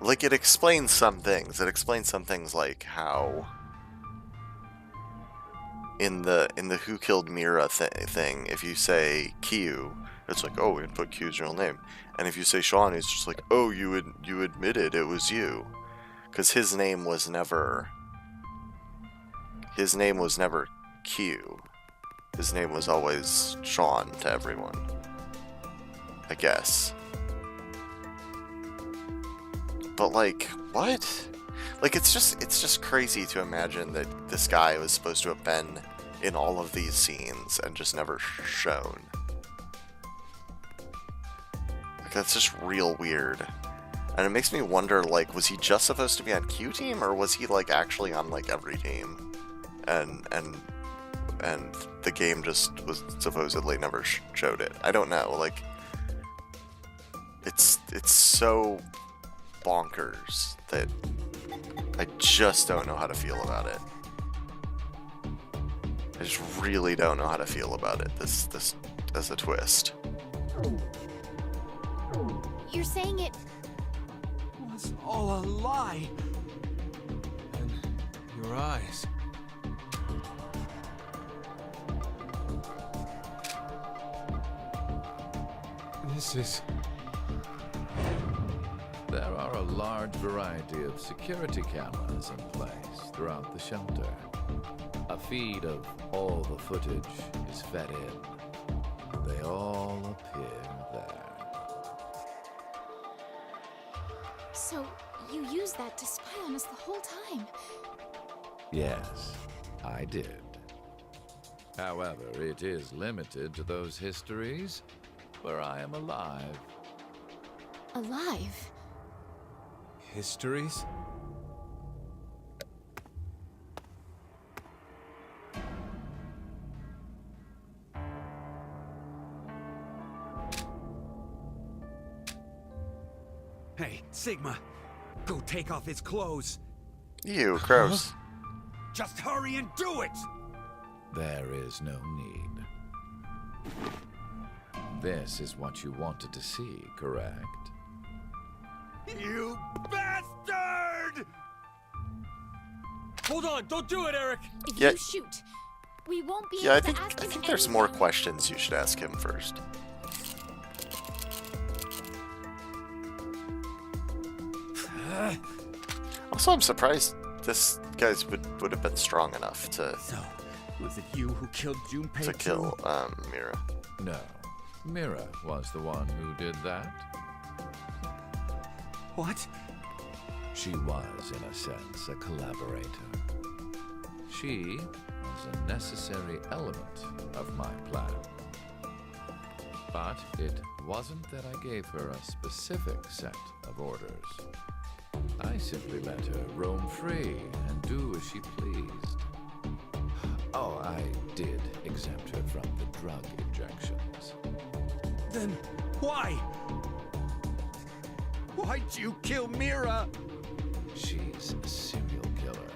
Like, it explains some things. It explains some things like how in the Who Killed Mira thing, if you say Q, it's like, oh, input Q's real name. And if you say Sean, it's just like, oh, you admitted it was you. Because his name was never Q. His name was always Sean to everyone, I guess. But like, what? Like, it's just crazy to imagine that this guy was supposed to have been in all of these scenes and just never shown. Like, that's just real weird. And it makes me wonder, like, was he just supposed to be on Q Team, or was he like actually on like every team? And the game just was supposedly never showed it. I don't know. Like, it's so bonkers that I just don't know how to feel about it. I just really don't know how to feel about it. This as a twist. you're saying it was all a lie. And your eyes. This is... There are a large variety of security cameras in place throughout the shelter. A feed of all the footage is fed in, they all appear there. So, you used that to spy on us the whole time. Yes, I did. However, it is limited to those histories where I am alive. Alive? Histories? Hey, Sigma, go take off his clothes. Ew, gross. Just hurry and do it! There is no need. This is what you wanted to see, correct? You bastard! Hold on, don't do it, Eric! If Yeah. you shoot, we won't be Yeah, I able think to ask him there's more anything. questions you should ask him first. Also, I'm surprised this guy's would have been strong enough to So, was it you who killed Junpei to kill Mira. No. Mira was the one who did that. What? She was, in a sense, a collaborator. She was a necessary element of my plan. But it wasn't that I gave her a specific set of orders. I simply let her roam free and do as she pleased. Oh, I did exempt her from the drug injections. Then why? Why'd you kill Mira? She's a serial killer.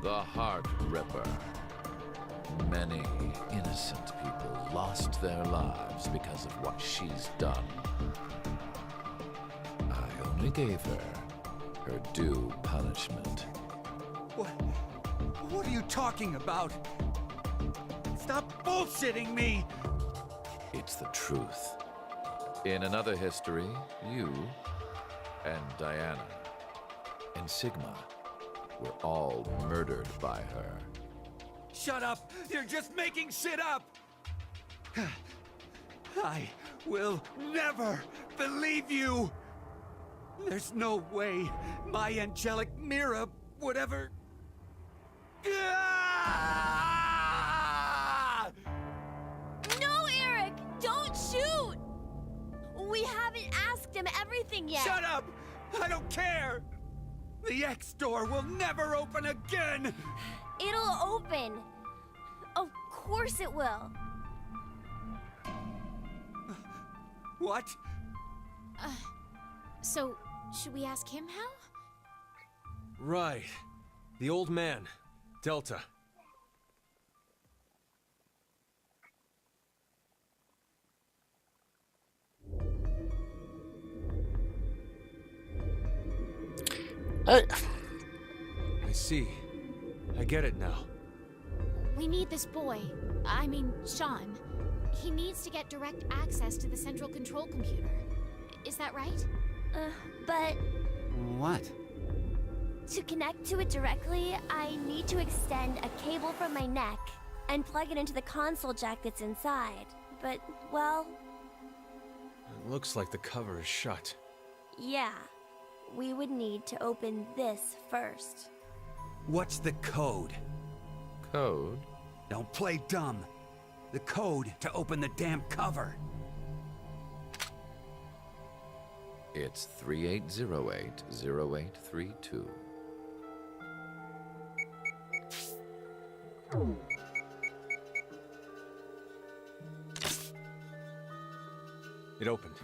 The Heart Ripper. Many innocent people lost their lives because of what she's done. I only gave her her due punishment. What are you talking about? Stop bullshitting me! It's the truth. In another history, you and Diana and Sigma were all murdered by her. Shut up! You're just making shit up! I will never believe you! There's no way my angelic Mira would ever... No, Eric! Don't shoot! We haven't asked him everything yet. Shut up! I don't care! The X door will never open again! It'll open. Of course it will. What? So, should we ask him how? Right. The old man. Delta. I see. I get it now. We need this boy. I mean, Sean. He needs to get direct access to the central control computer. Is that right? But What? to connect to it directly, I need to extend a cable from my neck and plug it into the console jack that's inside. But, well, It looks like the cover is shut. yeah. We would need to open this first. What's the code? Code? Don't play dumb. The code to open the damn cover. It's 3808-0832. It opened.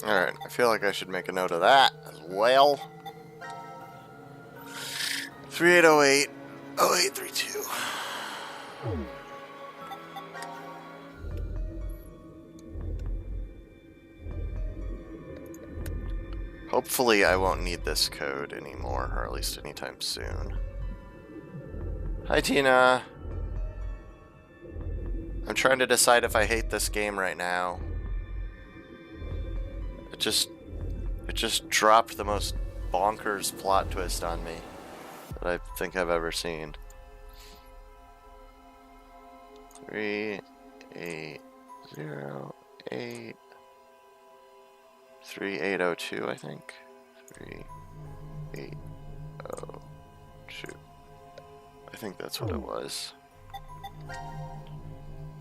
Alright, I feel like I should make a note of that as well. 3808-0832. Hopefully I won't need this code anymore, or at least anytime soon. Hi, Tina. I'm trying to decide if I hate this game right now. It just dropped the most bonkers plot twist on me that I think I've ever seen. 3808 3802, I think. 3802. I think that's what it was.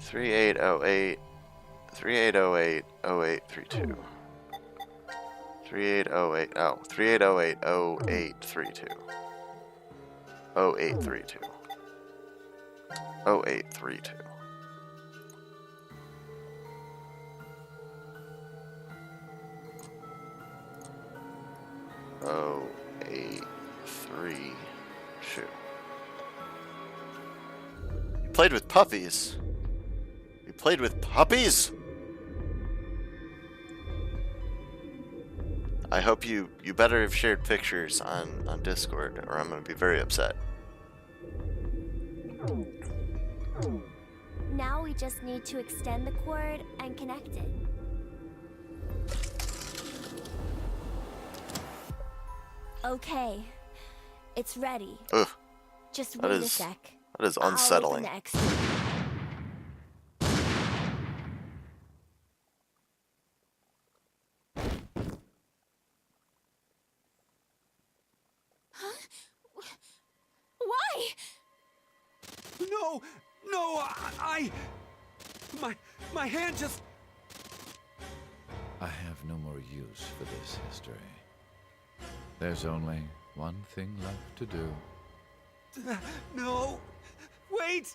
3808 3808 0832. 3808 3808 0832. 0832. 0832. Oh, 832. You played with puppies. You played with puppies? I hope you better have shared pictures on Discord, or I'm gonna be very upset. Now we just need to extend the cord and connect it. Okay, it's ready. Ugh. Just That wait a is- sec. That is I'll open unsettling. the exit. Why? No, no, my hand just. I have no more use for this history. There's only one thing left to do. No, wait!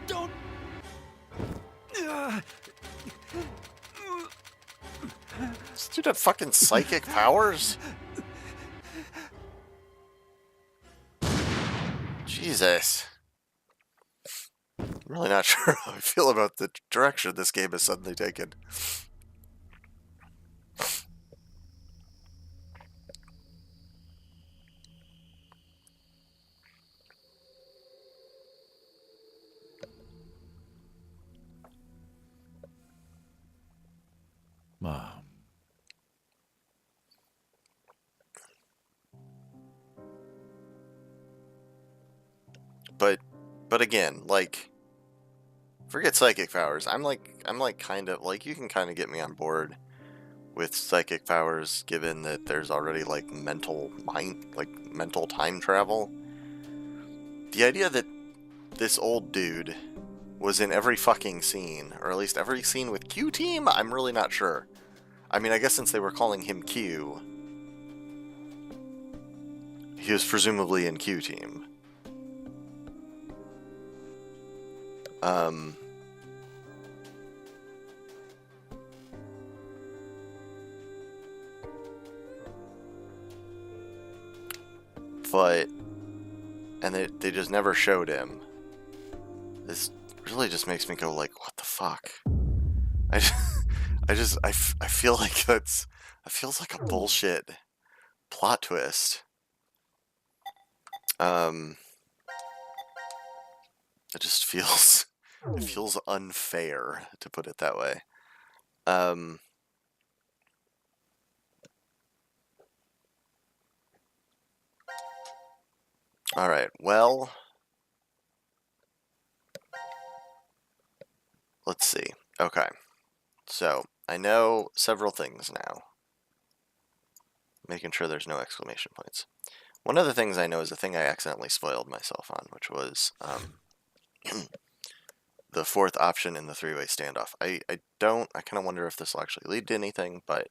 Don't. Does this dude have fucking psychic powers? Jesus. I'm really not sure how I feel about the direction this game has suddenly taken. Mom. But again, like, forget psychic powers. I'm like kind of like, you can kind of get me on board with psychic powers, given that there's already like mental time travel. The idea that this old dude was in every fucking scene, or at least every scene with Q Team, I'm really not sure. I mean, I guess since they were calling him Q, he was presumably in Q Team. But, and they just never showed him. This really just makes me go like, what the fuck? I feel like that feels like a bullshit plot twist. It just feels, it feels unfair, to put it that way. Alright, well, let's see. Okay, so I know several things now. Making sure there's no exclamation points. One of the things I know is a thing I accidentally spoiled myself on, which was the fourth option in the three-way standoff. I kind of wonder if this will actually lead to anything, but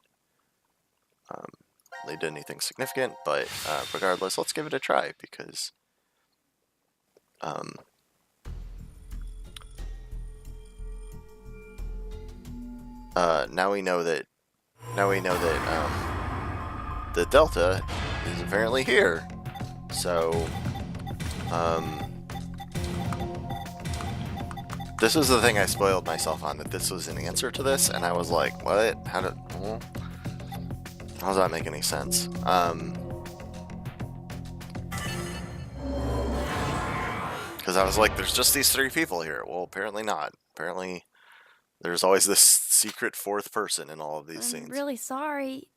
lead to anything significant, but regardless, let's give it a try, because now we know that the Delta is apparently here. So this was the thing I spoiled myself on, that this was an answer to this, and I was like, what? How does that make any sense? Because I was like, there's just these three people here. Well, apparently not. Apparently there's always this secret fourth person in all of these scenes. I'm really sorry.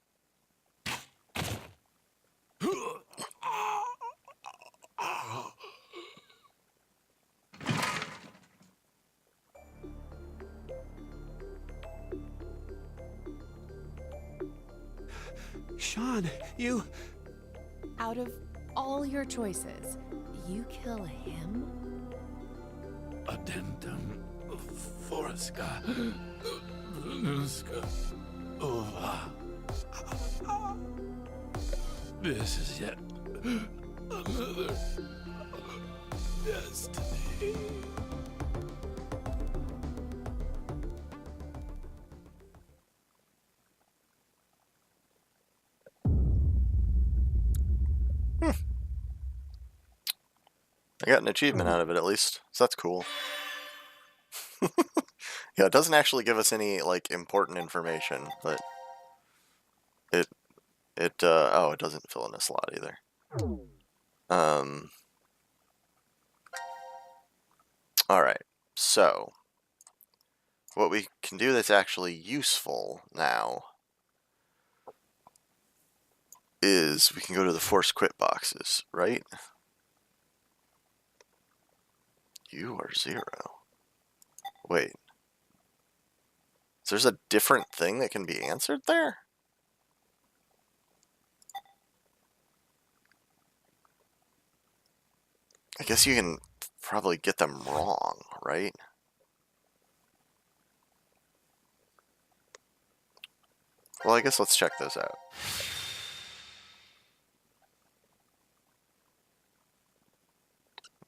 Sean, you... Out of all your choices, you kill him? Addendum Forska Venuska Ova. This is yet another destiny. I got an achievement out of it at least, so that's cool. Yeah, it doesn't actually give us any like important information, but oh, it doesn't fill in a slot either. Alright, so what we can do that's actually useful now is we can go to the force quit boxes, right? You are 0. Wait. So there's a different thing that can be answered there? I guess you can probably get them wrong, right? Well, I guess let's check those out.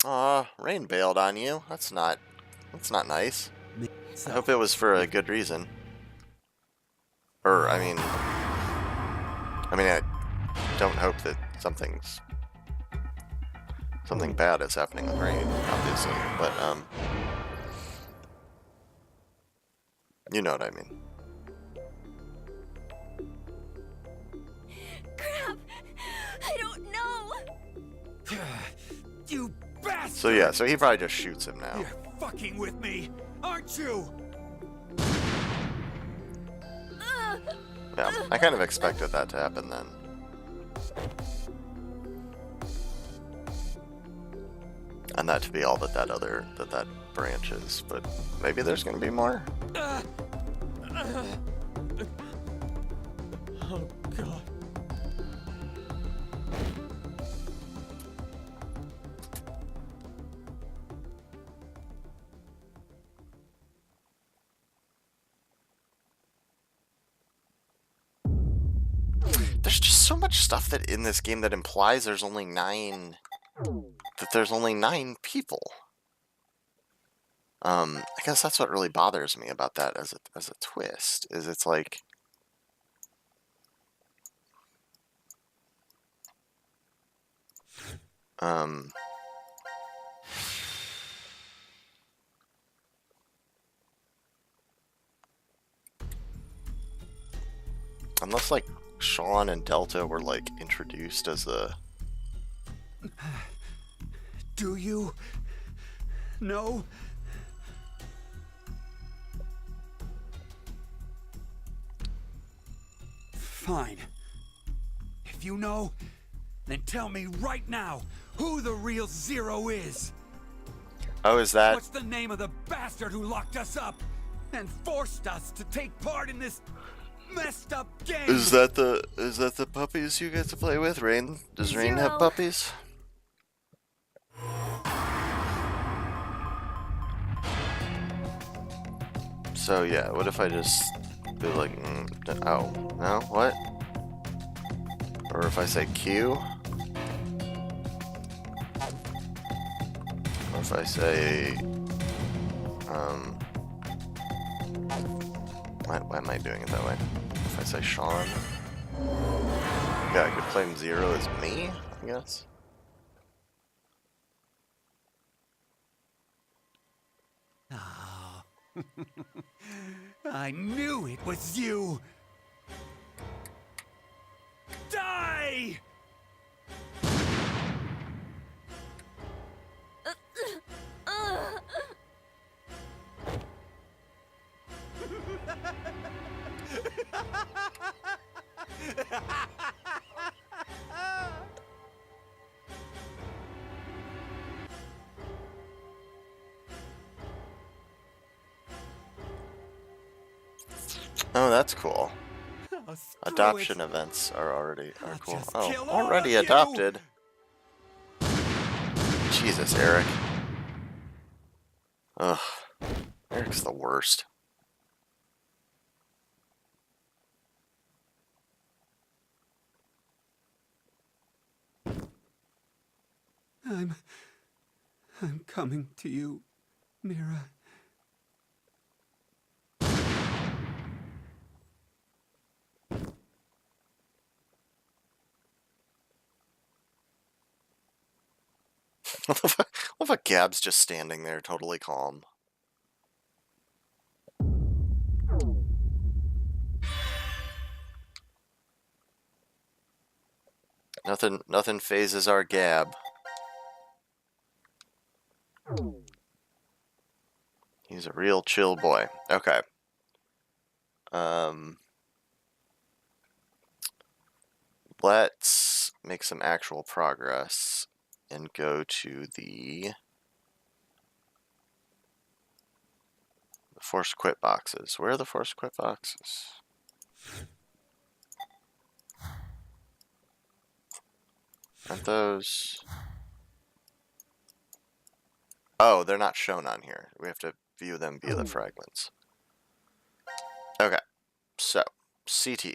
Aw, Rain bailed on you. That's not nice. I hope it was for a good reason. Or, I mean, I don't hope that something bad is happening with Rain, obviously, but, you know what I mean. Crap! I don't know! You bastard! So yeah, so he probably just shoots him now. You're fucking with me, aren't you? Yeah, I kind of expected that to happen then. And that to be all that that branch is, but maybe there's gonna be more. Oh God. There's just so much stuff that in this game that implies there's only 9 people. I guess that's what really bothers me about that as a twist, is it's like unless like Sean and Delta were like introduced as the... Do you know? Fine. If you know, then tell me right now who the real Zero is. Oh, is that... What's the name of the bastard who locked us up and forced us to take part in this messed up game? Is that the puppies you get to play with, Rain? Does Rain have puppies? So yeah, what if I just be like, oh, no, what? Or if I say Q? Or if I say, why am I doing it that way? If I say Sean? Yeah, I could claim 0 as me, I guess. Oh. I knew it was you! Die! Oh, that's cool. Adoption events are already cool. just Oh, kill all already of you. adopted. Jesus, Eric. Ugh. Eric's the worst. I'm coming to you, Mira. What if Gab's just standing there totally calm? Nothing phases our Gab. He's a real chill boy. Okay. Let's make some actual progress and go to the forced quit boxes. Where are the forced quit boxes? Aren't those... Oh, they're not shown on here. We have to view them via the fragments. Okay, so, C-Team.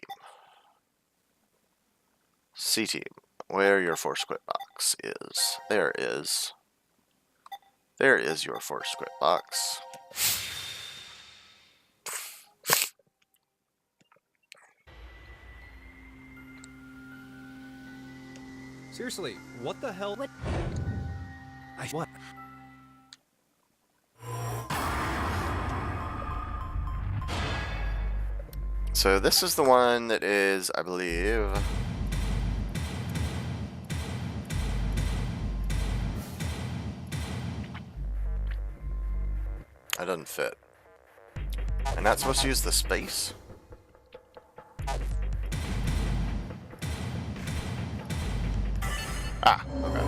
C-Team, where your force quit box is. There is your force quit box. Seriously, what the hell? What? What? So this is the one that is, I believe... That doesn't fit. I'm not supposed to use the space? Ah, okay.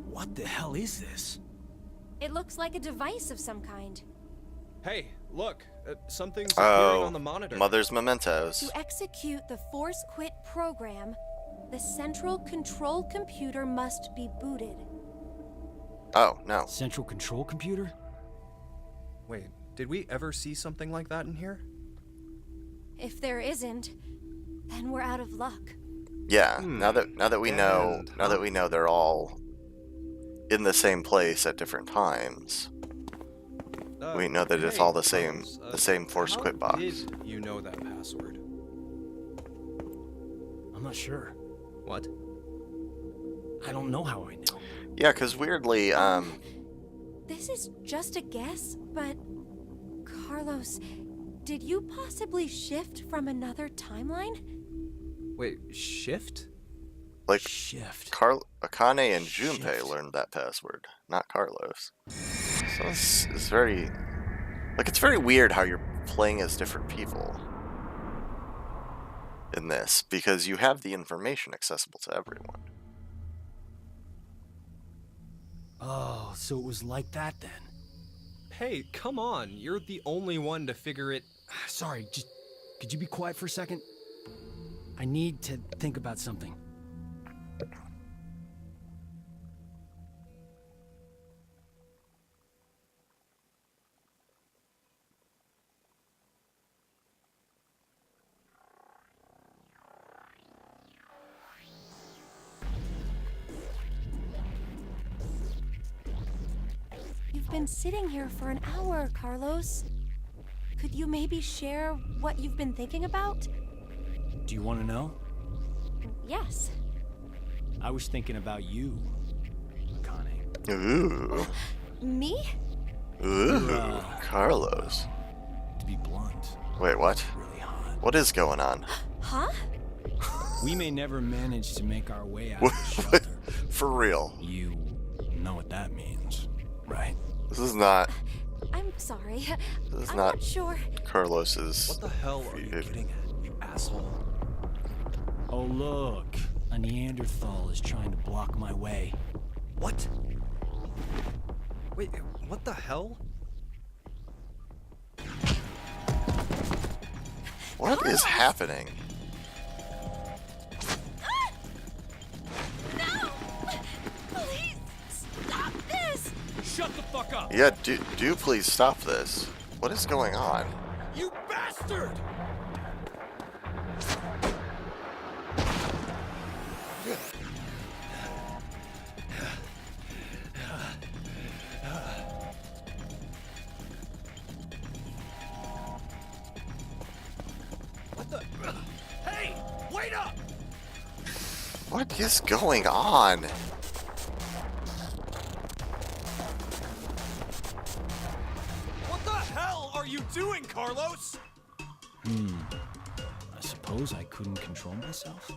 What the hell is this? It looks like a device of some kind. Hey, look, something's appearing on the Oh, monitor. Mother's Mementos. To execute the Force Quit program, the central control computer must be booted. Oh, no. Central control computer? Wait, did we ever see something like that in here? If there isn't, then we're out of luck. Yeah, now that we know they're all in the same place at different times. We know that it's all the same force quit box. Did you know that password? I'm not sure. What? I don't know how I know. Yeah, because weirdly, This is just a guess, but Carlos, did you possibly shift from another timeline? Wait, shift? like Shift. Akane and Junpei Shift. learned that password, not Carlos. So it's very, like, it's very weird how you're playing as different people in this, because you have the information accessible to everyone. Oh, so it was like that then. Hey, come on, you're the only one to figure it. Sorry, just could you be quiet for a second? I need to think about something. You've been sitting here for an hour, Carlos. Could you maybe share what you've been thinking about? Do you want to know? Yes. I was thinking about you, Akane. Ooh, Me? ooh, Carlos. To be blunt, Wait, what? really hot. What is going on? Huh? We may never manage to make our way out of the shelter. For real? You know what that means, right? This is not I'm sorry. This is I'm not- not sure. Carlos's. What the hell are you getting at, you asshole? Oh, look. A Neanderthal is trying to block my way. What? Wait, what the hell? What is happening? No! Please stop this! Shut the fuck up! Yeah, do please stop this. What is going on? You bastard! What the? Hey, wait up! What is going on? What the hell are you doing, Carlos? I suppose I couldn't control myself.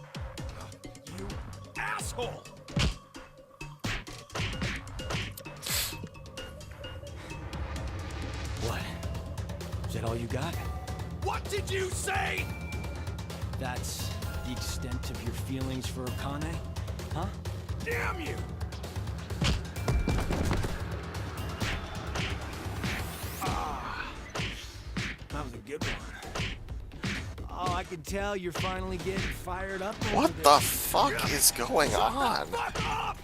You asshole! What? Is that all you got? What did you say? That's the extent of your feelings for Akane? Huh? Damn you! That was a good one. Oh, I can tell you're finally getting fired up. What the fuck is going on? Fuck off!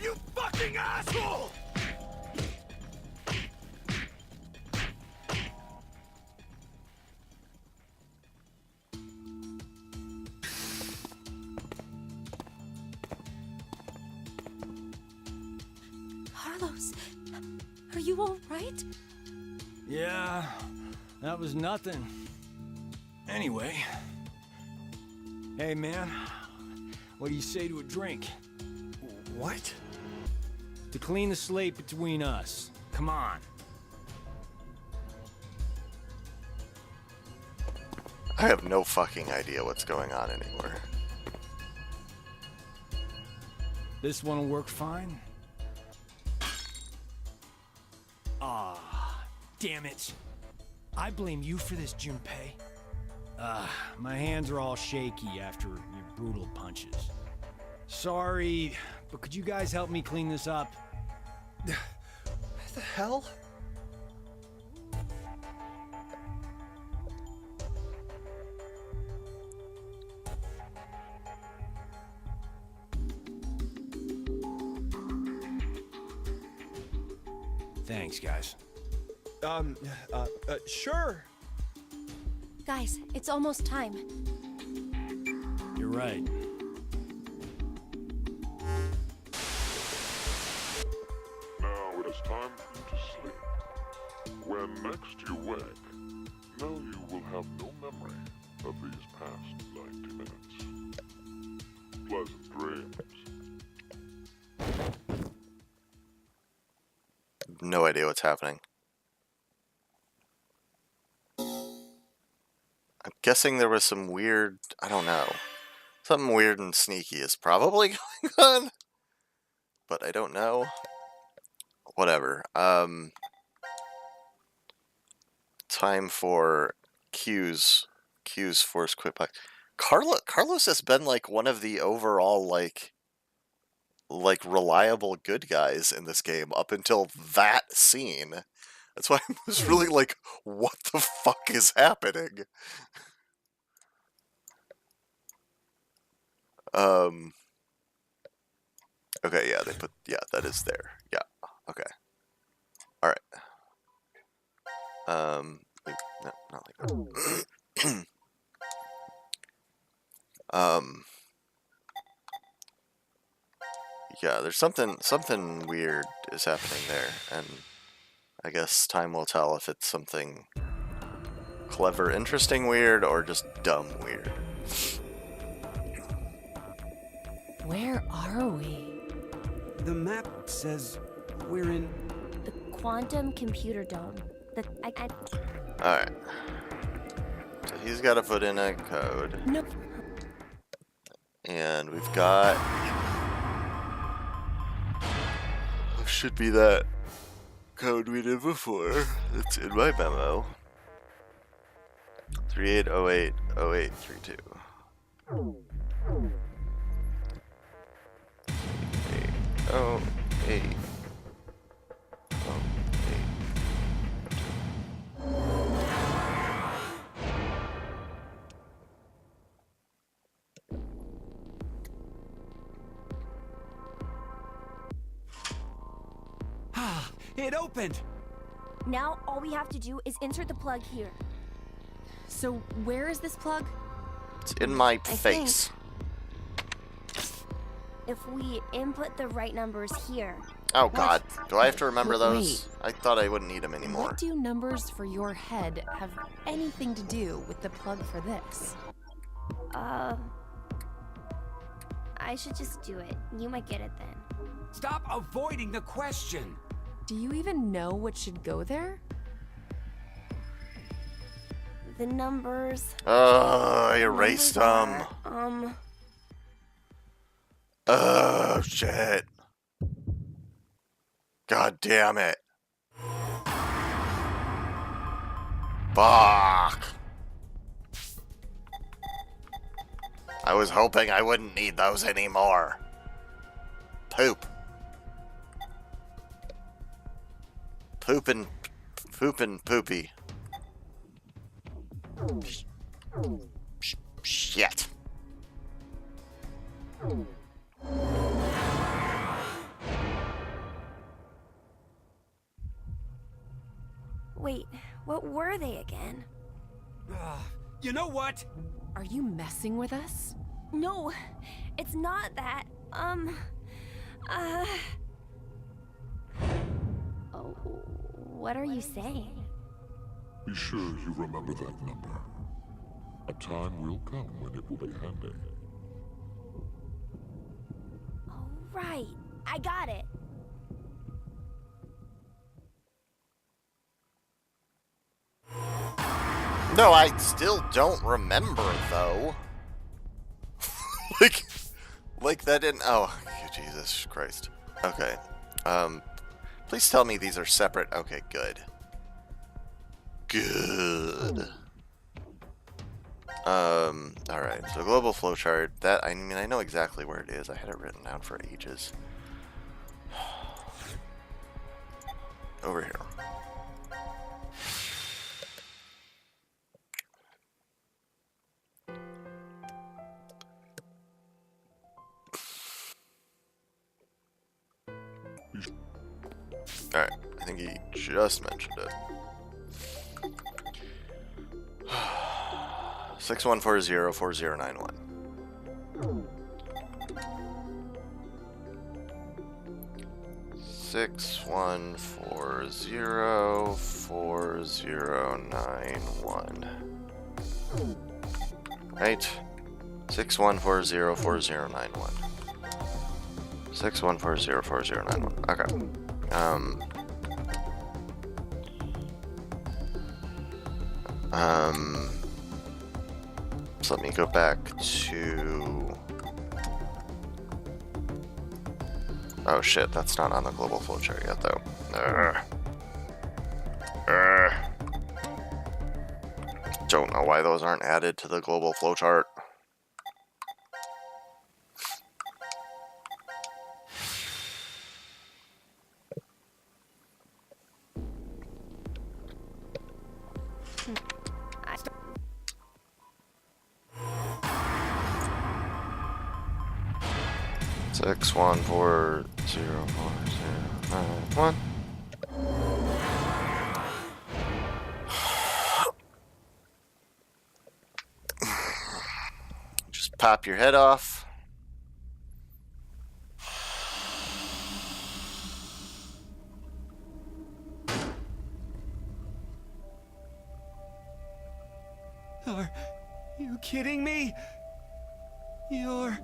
You fucking asshole! Carlos, are you all right? Yeah, that was nothing. Anyway. Hey, man. What do you say to a drink? What? To clean the slate between us. Come on. I have no fucking idea what's going on anymore. This one will work fine? Ah, damn it. I blame you for this, Junpei. My hands are all shaky after your brutal punches. Sorry, but could you guys help me clean this up? What the hell? Thanks, guys. Sure. Guys, it's almost time. You're right. Now it is time for you to sleep. When next you wake, know you will have no memory of these past 90 minutes. Pleasant dreams. No idea what's happening. I'm guessing there was some weird, I don't know. Something weird and sneaky is probably going on. But I don't know. Whatever. Time for Q's force quit back. Carlos has been like one of the overall like reliable good guys in this game up until that scene. That's why I was really like, what the fuck is happening? Okay, yeah, that is there. Yeah, okay. Alright. No, not like that. Yeah, there's something weird is happening there, and I guess time will tell if it's something clever, interesting weird, or just dumb weird. Where are we? The map says we're in The quantum computer dome. Alright. So he's got to put in a code. Nope. And we've got... should be that code we did before. It's in my memo. 38080832. Oh, hey. Oh, hey. Ah, it opened! Now all we have to do is insert the plug here. So where is this plug? It's in my face. If we input the right numbers here. Oh god, do I have to remember Wait. those? I thought I wouldn't need them anymore. What do numbers for your head have anything to do with the plug for this? I should just do it. You might get it then. Stop avoiding the question! Do you even know what should go there? The numbers. Oh, I erased them. Oh, shit. God damn it. Fuck. I was hoping I wouldn't need those anymore. Poop. Poopin' poopy. Shit. Wait, what were they again? You know what? Are you messing with us? No, it's not that. Oh, what are you saying? Be sure you remember that number. A time will come when it will be handy. Oh, right. I got it. No, I still don't remember, though. like that didn't... Oh, Jesus Christ. Okay. Please tell me these are separate. Okay, good. Good. Alright, so global flowchart. That, I mean, I know exactly where it is. I had it written down for ages. Over here. Alright, I think he just mentioned it. 61404091. Six 1404091. Right? 61404091. 61404091. Okay. So let me go back to... Oh shit, that's not on the global flowchart yet though. Don't know why those aren't added to the global flowchart. Six 1404091. Just pop your head off. Are you kidding me? You're...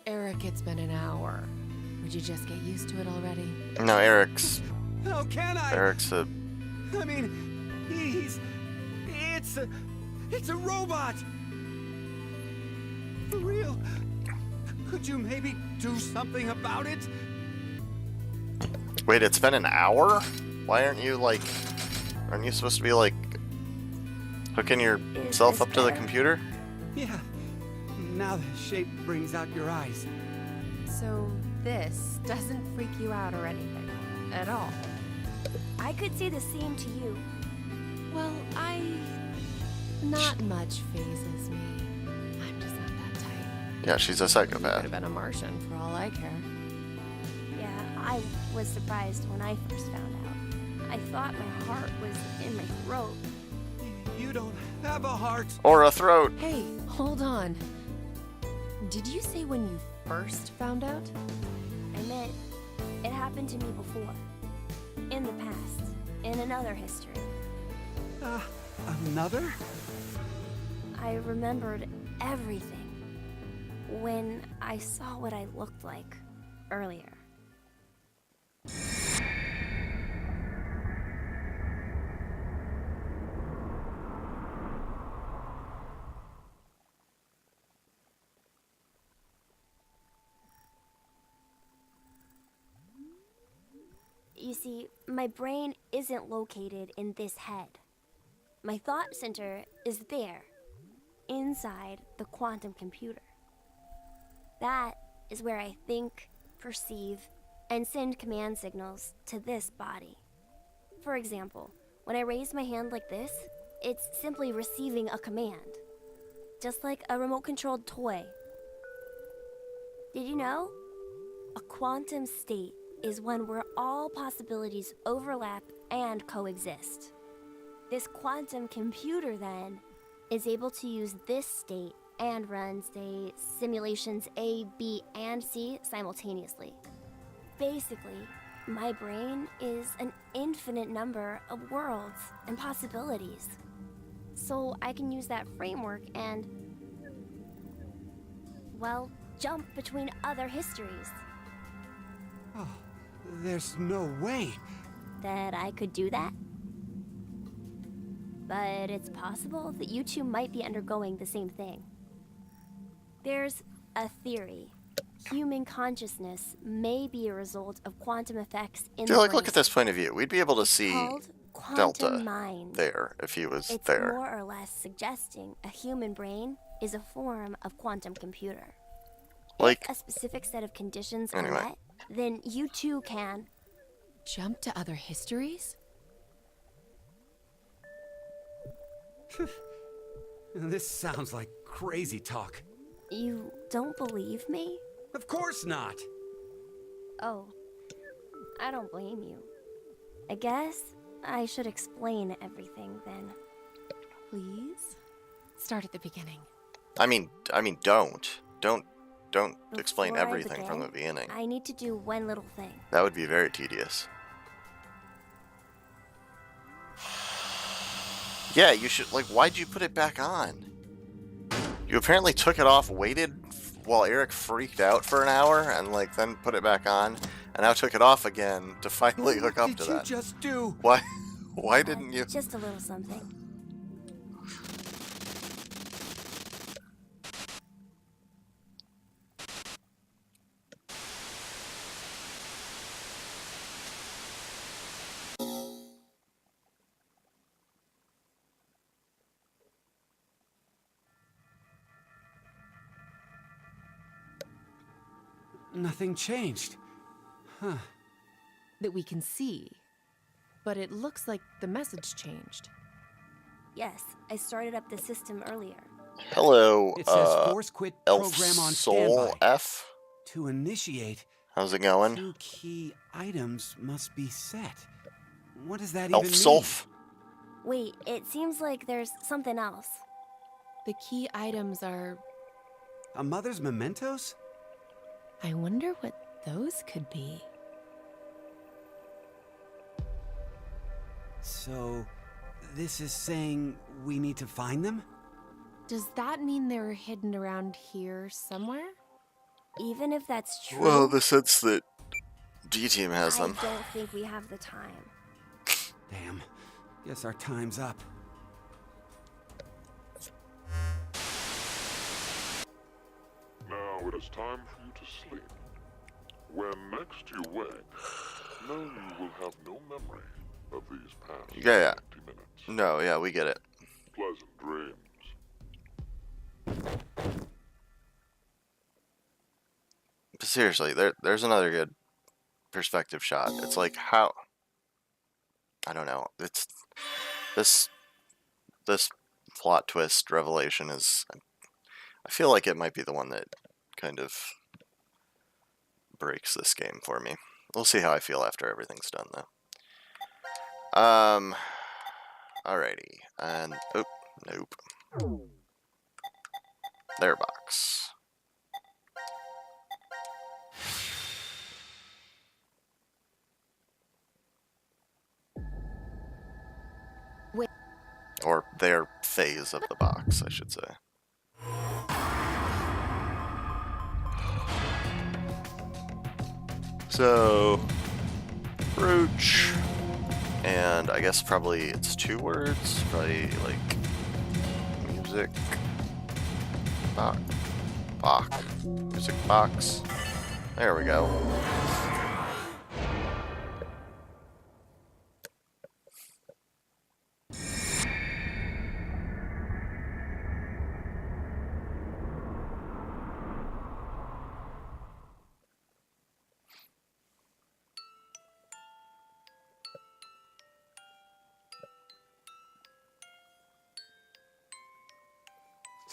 Eric, it's been an hour. Would you just get used to it already? No, Eric's... How can I? Eric's a... I mean, It's a robot! For real? Could you maybe do something about it? Wait, it's been an hour? Why aren't you supposed to be like hooking yourself up to the computer? Yeah. Now the shape brings out your eyes. So this doesn't freak you out or anything at all? I could say the same to you. Well, not much phases me. I'm just not that type. Yeah, she's a You could psychopath. have been a Martian for all I care. Yeah, I was surprised when I first found out. I thought my heart was in my throat. You don't have a heart. Or a throat. Hey, hold on. Did you say when you first found out? I meant it happened to me before. In the past. In another history. Another? I remembered everything when I saw what I looked like earlier. You see, my brain isn't located in this head. My thought center is there, inside the quantum computer. That is where I think, perceive, and send command signals to this body. For example, when I raise my hand like this, it's simply receiving a command. Just like a remote-controlled toy. Did you know? A quantum state is one where all possibilities overlap and coexist. This quantum computer, then, is able to use this state and run, say, simulations A, B, and C simultaneously. Basically, my brain is an infinite number of worlds and possibilities. So I can use that framework and, well, jump between other histories. Oh, there's no way that I could do that. But it's possible that you two might be undergoing the same thing. There's a theory. Human consciousness may be a result of quantum effects in the Look at this point of view. We'd be able to see Delta mind. there if he was It's there. more or less suggesting a human brain is a form of quantum computer. Like, if a specific set of conditions are anyway. met, then you too can jump to other histories? This sounds like crazy talk. You don't believe me? Of course not. Oh, I don't blame you. I guess I should explain everything then. Please? Start at the beginning. I mean, don't explain Before I everything from the begin, beginning. I need to do one little thing. That would be very tedious. Yeah, you should, why'd you put it back on? You apparently took it off, waited while Eric freaked out for an hour, and, then put it back on, and now took it off again to finally hook up to that. What did you just do? Why didn't you? Just a little something. Nothing changed. Huh. That we can see. But it looks like the message changed. Yes, I started up the system earlier. Hello, It says force quit Elf program on Soul standby. F. To initiate, How's it going? 2 key items must be set. What does that Elf even mean? Solf. Wait, it seems like there's something else. The key items are... A mother's mementos? I wonder what those could be. So, this is saying we need to find them? Does that mean they're hidden around here somewhere? Even if that's true, Well, the sense that D-Team has I them. don't think we have the time. Damn. Guess our time's up. Now it is time for you to sleep. When next you wake, know you will have no memory of these past Yeah. 90 minutes. No, yeah, we get it. Pleasant dreams. But seriously, there's another good perspective shot. It's like how I don't know. It's this plot twist revelation is I feel like it might be the one that kind of breaks this game for me. We'll see how I feel after everything's done though. Alrighty. And oh, nope. Their box. Wait. Or their phase of the box, I should say. So, brooch, and I guess probably it's 2 words, probably like music box, music box. There we go.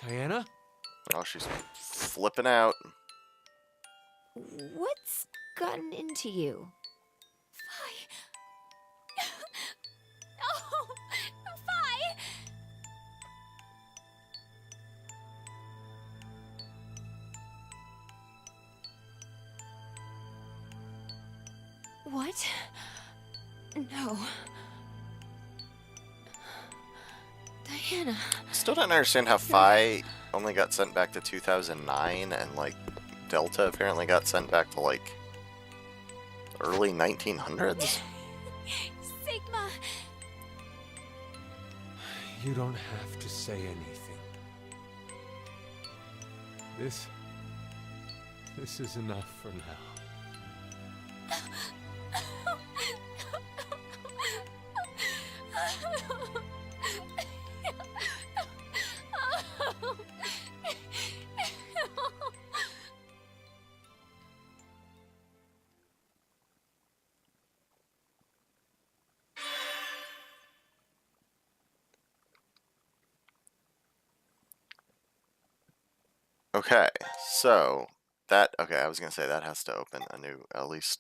Diana? Oh, she's flipping out. What's gotten into you? Oh, Fi! What? No. Diana. Still don't understand how Phi only got sent back to 2009 and like Delta apparently got sent back to like early 1900s. Sigma! You don't have to say anything. This is enough for now. Okay, so that, okay, I was gonna say that has to open a new, at least,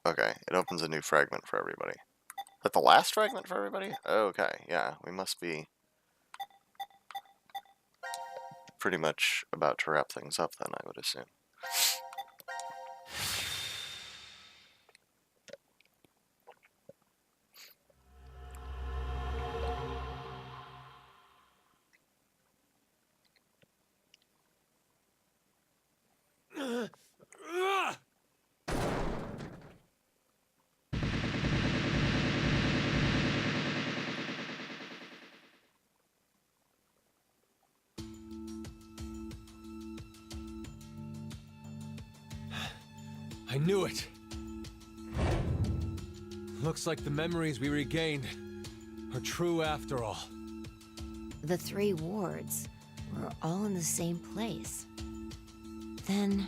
okay, it opens a new fragment for everybody. Is that the last fragment for everybody? Okay, yeah, we must be pretty much about to wrap things up then, I would assume. I knew it! Looks like the memories we regained are true after all. The 3 wards were all in the same place. Then...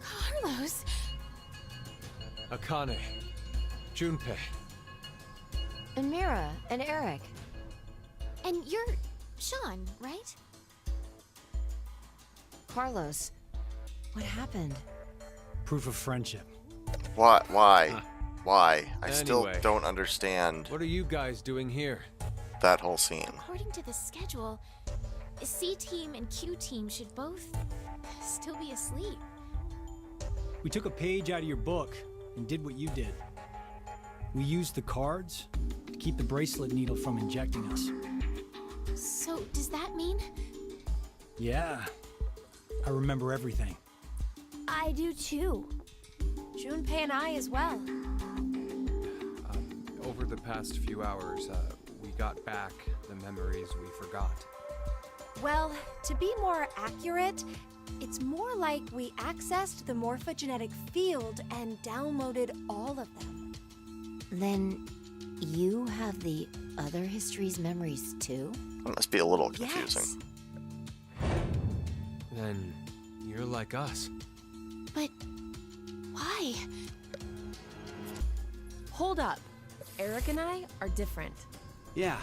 Carlos! Akane, Junpei. And Mira, and Eric. And you're Sean, right? Carlos, what happened? Proof of friendship. What? Why? Why? I Anyway, still don't understand What are you guys doing here? that whole scene. According to the schedule, C-Team and Q-Team should both still be asleep. We took a page out of your book and did what you did. We used the cards to keep the bracelet needle from injecting us. So, does that mean? Yeah. I remember everything. I do too. Junpei and I as well. the past few hours, we got back the memories we forgot. Well, to be more accurate, it's more like we accessed the morphogenetic field and downloaded all of them. Then you have the other history's memories too? That must be a little confusing. Then you're like us. But why? Hold up. Eric and I are different. Yeah.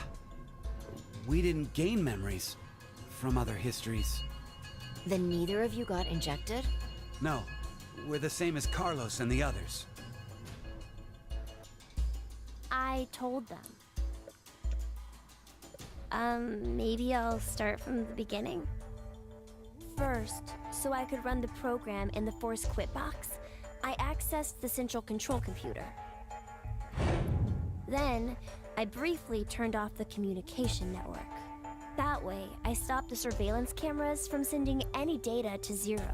We didn't gain memories from other histories. Then neither of you got injected? No. We're the same as Carlos and the others. I told them. Maybe I'll start from the beginning. First, so I could run the program in the Force Quit box, I accessed the central control computer. Then, I briefly turned off the communication network. That way, I stopped the surveillance cameras from sending any data to Zero.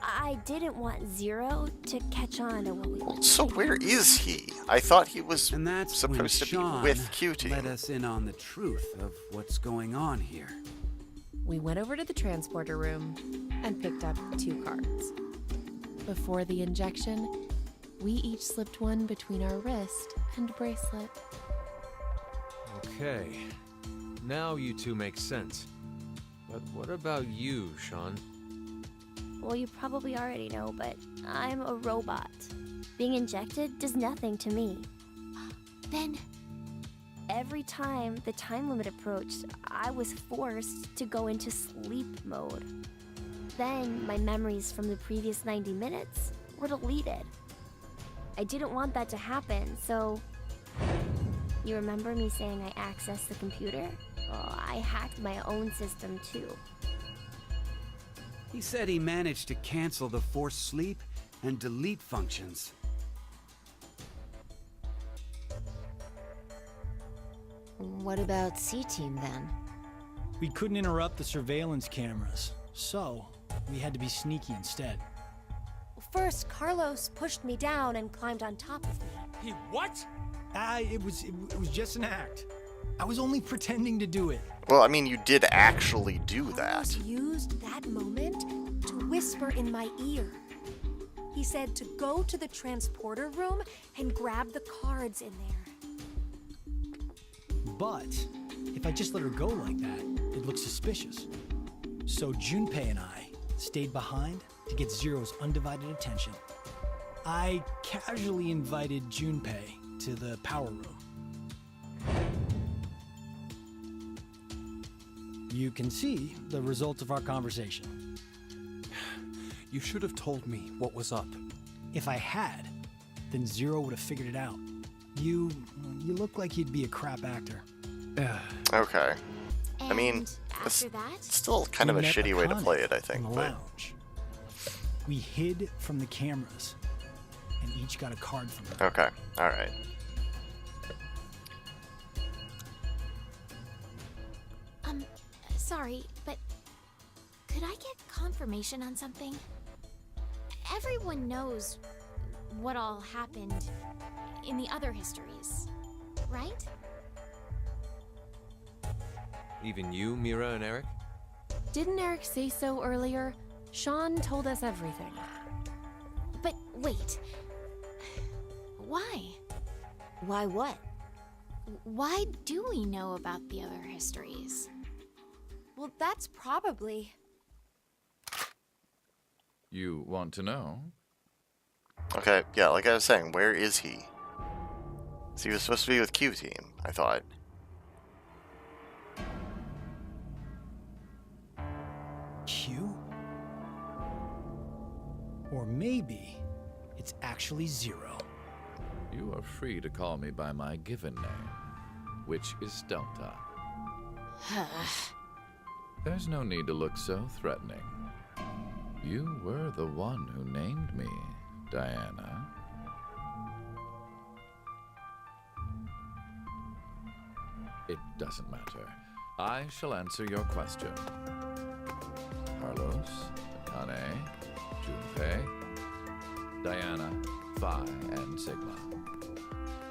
I didn't want Zero to catch on to what we were So where is he? I thought he was supposed to Sean be with Cutie. let us in on the truth of what's going on here. We went over to the transporter room and picked up 2 cards. Before the injection, we each slipped one between our wrist and bracelet. Okay. Now you two make sense. But what about you, Sean? Well, you probably already know, but I'm a robot. Being injected does nothing to me. Then, every time the time limit approached, I was forced to go into sleep mode. Then my memories from the previous 90 minutes were deleted. I didn't want that to happen, so... You remember me saying I accessed the computer? Well, I hacked my own system too. He said he managed to cancel the force sleep and delete functions. What about C-Team then? We couldn't interrupt the surveillance cameras, so we had to be sneaky instead. First, Carlos pushed me down and climbed on top of me. He what? It was just an act. I was only pretending to do it. Well, I mean, you did actually do that. Carlos used that moment to whisper in my ear. He said to go to the transporter room and grab the cards in there. But if I just let her go like that, it looks suspicious. So Junpei and I stayed behind to get Zero's undivided attention. I casually invited Junpei to the power room. You can see the result of our conversation. You should have told me what was up. If I had, then Zero would have figured it out. You look like you'd be a crap actor. Okay. I mean, and it's after that, still kind of a We met shitty way to Akane play it, I in think. the But lounge. We hid from the cameras and each got a card from her. okay, all right. sorry, but could I get confirmation on something? Everyone knows what all happened in the other histories, right? Even you, Mira and Eric? Didn't Eric say so earlier? Sean told us everything. But wait. Why? Why what? Why do we know about the other histories? Well, that's probably... You want to know? Okay, yeah, like I was saying, where is he? So he was supposed to be with Q Team, I thought. Q? Or maybe it's actually Zero. You are free to call me by my given name, which is Delta. There's no need to look so threatening. You were the one who named me, Diana. It doesn't matter. I shall answer your question. Carlos, Akane, Junpei, Diana, Phi, and Sigma.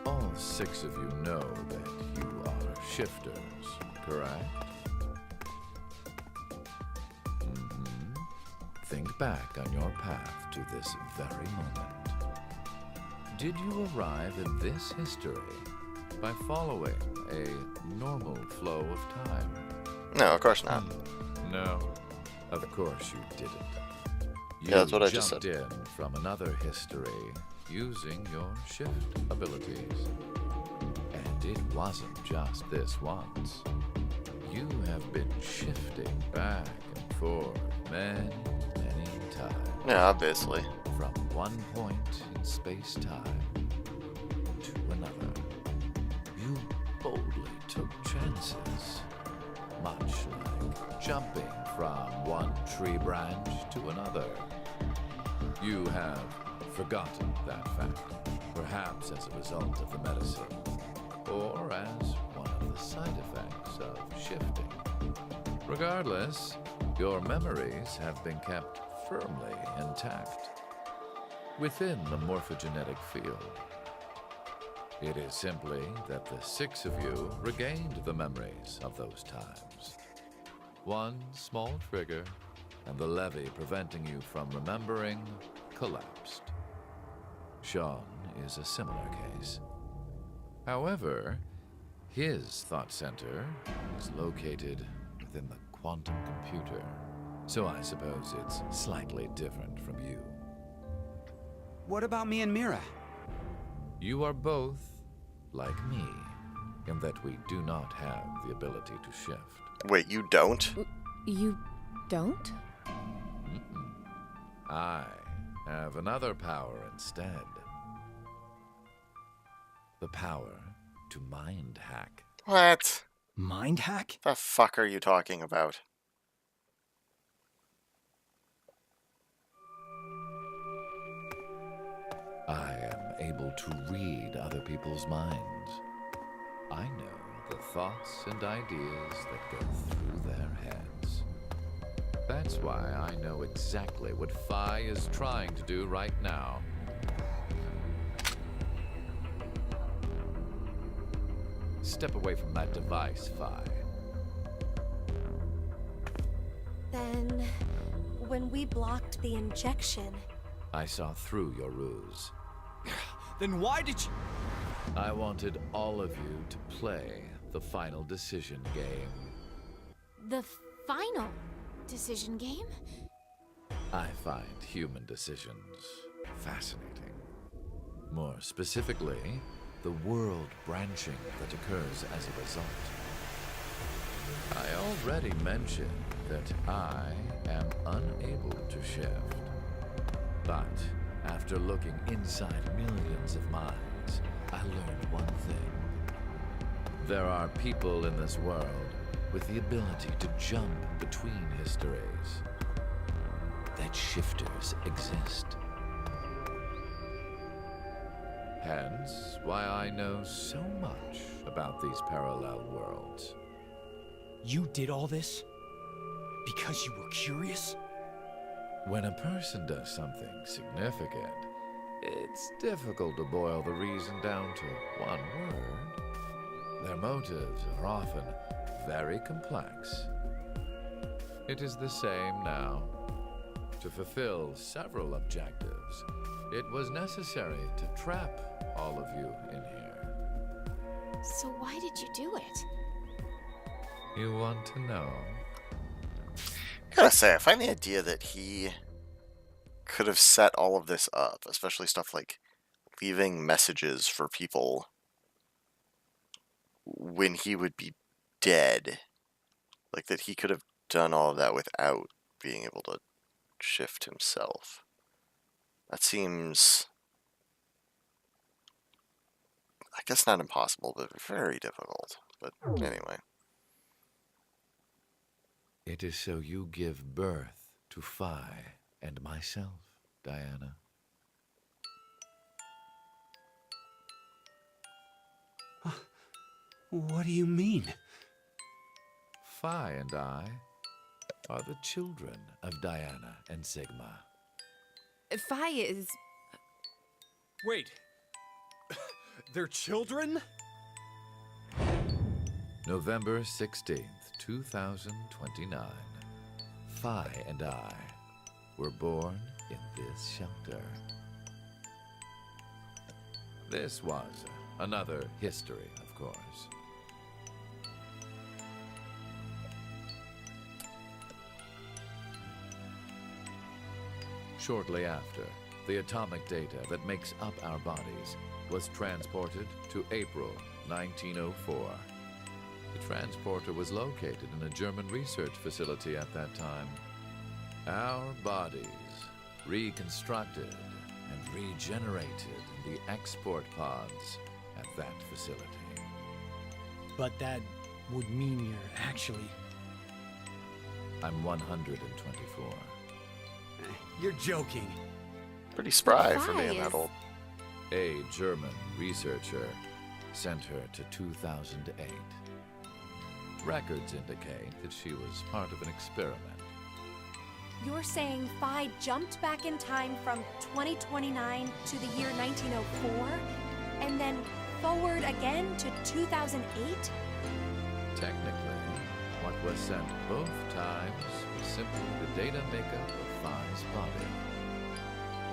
All 6 of you know that you are shifters, correct? Think back on your path to this very moment. Did you arrive in this history by following a normal flow of time? No, of course not. No, of course you didn't. You Yeah, that's what I just jumped in from another history using your shift abilities. And it wasn't just this once. You have been shifting back and forth many times. Yeah, obviously. From one point in space-time to another. You boldly took chances. Much like jumping from one tree branch to another. You have forgotten that fact, perhaps as a result of the medicine, or as one of the side effects of shifting. Regardless, your memories have been kept firmly intact within the morphogenetic field. It is simply that the 6 of you regained the memories of those times. One small trigger, and the levee preventing you from remembering collapsed. Sean is a similar case. However, his thought center is located within the quantum computer, so I suppose it's slightly different from you. What about me and Mira? You are both like me, in that we do not have the ability to shift. Wait, you don't? You don't? I have another power instead. The power to mind hack. What? Mind hack? The fuck are you talking about? I am able to read other people's minds. I know the thoughts and ideas that go through their heads. That's why I know exactly what Phi is trying to do right now. Step away from that device, Phi. Then, when we blocked the injection, I saw through your ruse. Then why did you... I wanted all of you to play the final decision game. The final decision game? I find human decisions fascinating. More specifically, the world branching that occurs as a result. I already mentioned that I am unable to shift. But after looking inside millions of minds, I learned one thing. There are people in this world with the ability to jump between histories. That shifters exist. Hence, why I know so much about these parallel worlds. You did all this? Because you were curious? When a person does something significant, it's difficult to boil the reason down to one word. Their motives are often very complex. It is the same now. To fulfill several objectives, it was necessary to trap all of you in here. So why did you do it? You want to know? Gotta say, I find the idea that he could have set all of this up, especially stuff like leaving messages for people when he would be dead. Like that he could have done all of that without being able to shift himself. That seems, I guess, not impossible, but very difficult. But anyway. It is so you give birth to Phi and myself, Diana. What do you mean? Phi and I are the children of Diana and Sigma. Phi is... Wait. They're children? November 16th, 2029. Phi and I were born in this shelter. This was another history, of course. Shortly after, the atomic data that makes up our bodies was transported to April 1904. The transporter was located in a German research facility at that time. Our bodies reconstructed and regenerated in the export pods at that facility. But that would mean you're actually... I'm 124. You're joking. Pretty spry for being that old. A German researcher sent her to 2008. Records indicate that she was part of an experiment. You're saying Phi jumped back in time from 2029 to the year 1904, and then forward again to 2008? Technically, what was sent both times was simply the data makeup of Phi's body.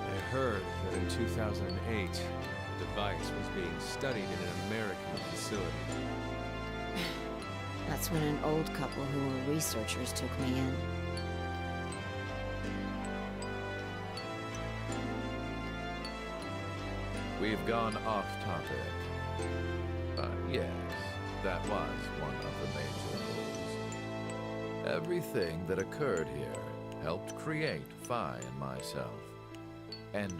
I heard that in 2008, the device was being studied in an American facility. That's when an old couple who were researchers took me in. We've gone off topic. Yes, that was one of the major rules. Everything that occurred here helped create Phi and myself. And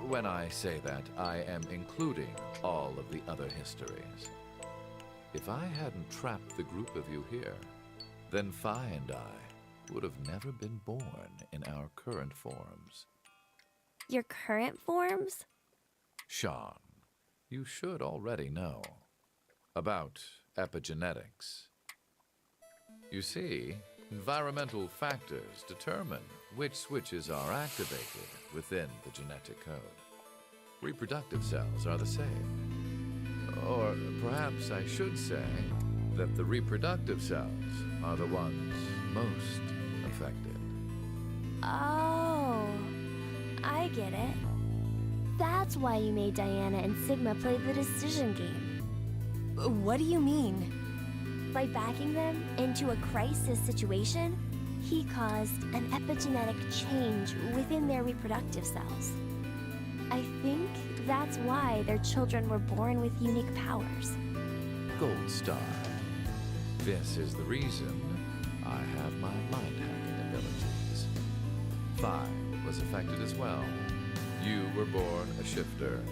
when I say that, I am including all of the other histories. If I hadn't trapped the group of you here, then Phi and I would have never been born in our current forms. Your current forms? Sean, you should already know about epigenetics. You see, environmental factors determine which switches are activated within the genetic code. Reproductive cells are the same. Or perhaps I should say that the reproductive cells are the ones most affected. Oh, I get it. That's why you made Diana and Sigma play the decision game. What do you mean? By backing them into a crisis situation, he caused an epigenetic change within their reproductive cells. I think that's why their children were born with unique powers. Gold Star. This is the reason I have my mind-hacking abilities. Phi was affected as well. You were born a shifter.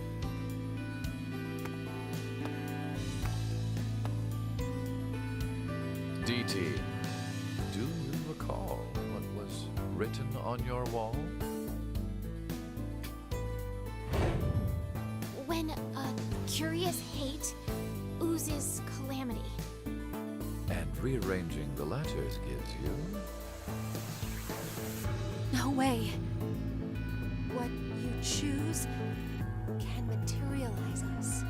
DT, do you recall what was written on your wall? When a curious hate oozes calamity. And rearranging the letters gives you... No way. What you choose can materialize us.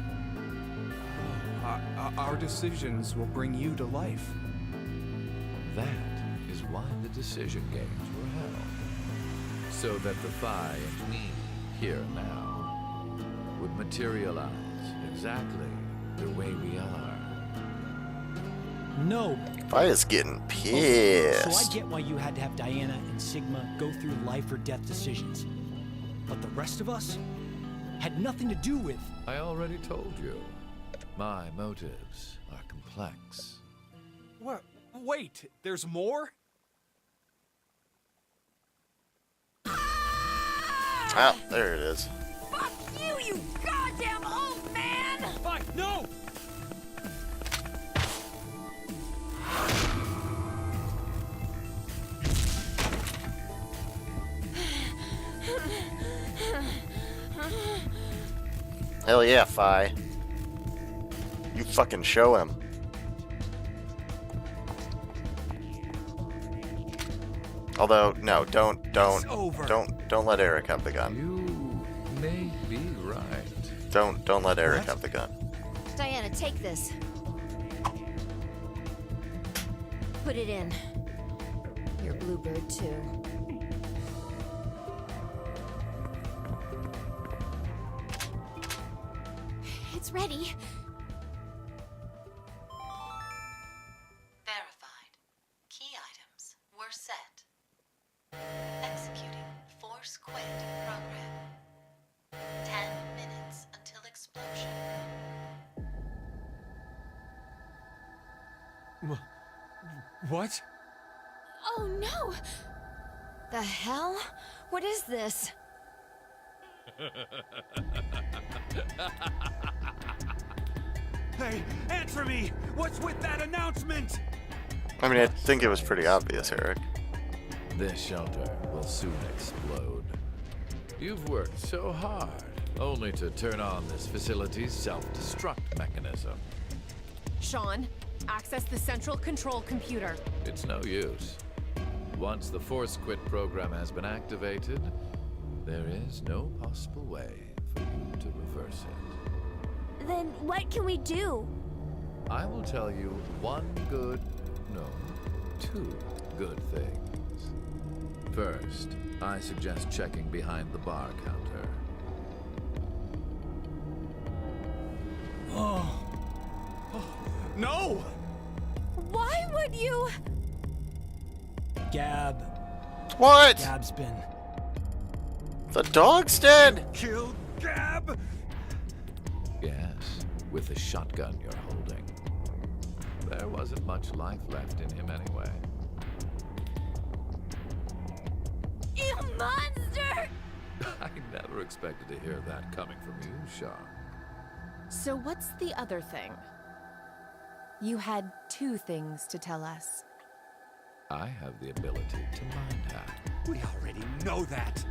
Our decisions will bring you to life. That is why the decision games were held. So that the Phi and me, here and now, would materialize exactly the way we are. No. Phi is getting So I pissed. get why you had to have Diana and Sigma go through life or death decisions. But the rest of us had nothing to do with... I already told you. My motives are complex. What? Wait, there's more? Ah, there it is. Fuck you, you goddamn old man! Fuck, no! Hell yeah, Phi. You fucking show him. Although, no, don't let Eric have the gun. You may be right. Don't let Eric have the gun. Diana, take this. Put it in. Your bluebird, too. It's ready. Verified. Key items were set. Executing Force Quit program. 10 minutes until explosion. What? Oh no! The hell? What is this? Hey, answer me! What's with that announcement? I mean, I think it was pretty obvious, Eric. This shelter will soon explode. You've worked so hard, only to turn on this facility's self-destruct mechanism. Sean, access the central control computer. It's no use. Once the Force Quit program has been activated, there is no possible way for you to reverse it. Then what can we do? I will tell you two good things. First, I suggest checking behind the bar counter. No! Why would you? Gab. What? Gab's been. The dog's dead! Kill Gab? Yes, with the shotgun you're holding. There wasn't much life left in him anyway. You monster! I never expected to hear that coming from you, Sean. So what's the other thing? You had two things to tell us. I have the ability to mind hack, We already know that.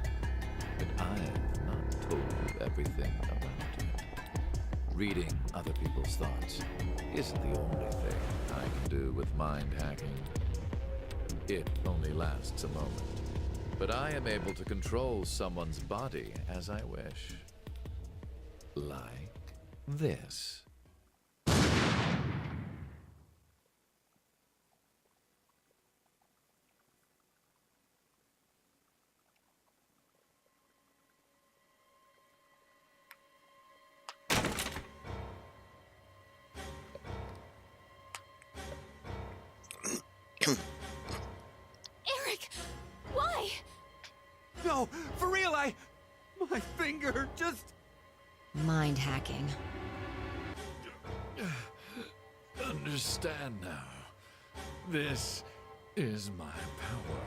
but I have not told you everything about it. Reading other people's thoughts isn't the only thing I can do with mind hacking. It only lasts a moment, but I am able to control someone's body as I wish. Like this. Eric! Why? No, for real, my finger just... Mind hacking. Understand now. This is my power.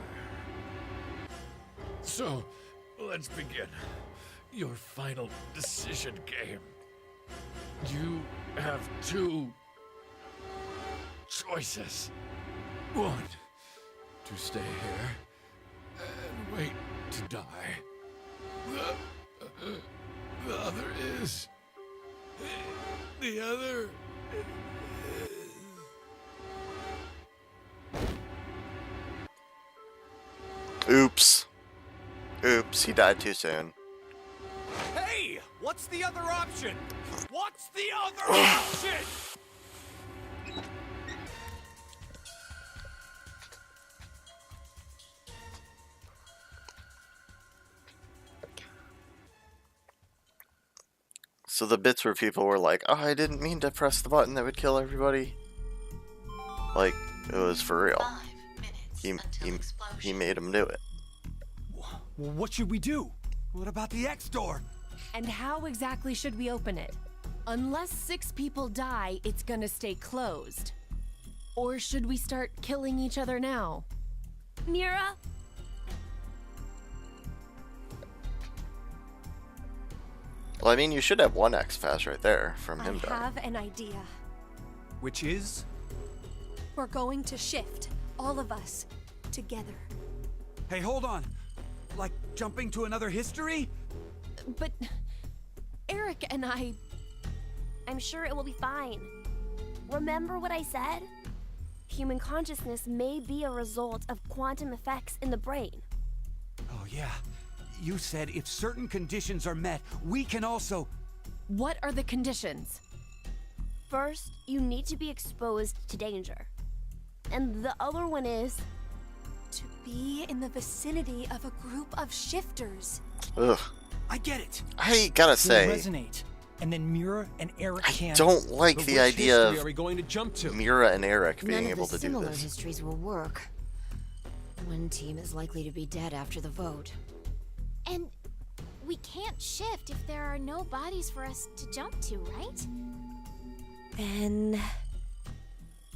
So, let's begin. Your final decision game. You have two choices. One, to stay here and wait to die. The other is... The other... Oops. Oops, he died too soon. Hey! What's the other option? What's the other option? So the bits where people were like, oh, I didn't mean to press the button that would kill everybody. Like, it was for real. He made him do it. Well, what should we do? What about the X door? And how exactly should we open it? Unless 6 people die, it's gonna stay closed. Or should we start killing each other now? Mira? Well, I mean, you should have one X-Fast right there from him I dying. have an idea. Which is? We're going to shift, all of us, together. Hey, hold on. Like jumping to another history? But Eric and I'm sure it will be fine. Remember what I said? Human consciousness may be a result of quantum effects in the brain. Oh, yeah. You said if certain conditions are met, we can also... What are the conditions? First, you need to be exposed to danger. And the other one is... to be in the vicinity of a group of shifters. Ugh. I get it. I gotta say, We'll resonate, and then Mira and Eric can. don't like But the which idea history of are we going to jump to? Mira and Eric None being of able the to do similar this. histories will work. One team is likely to be dead after the vote. And we can't shift if there are no bodies for us to jump to, right? Then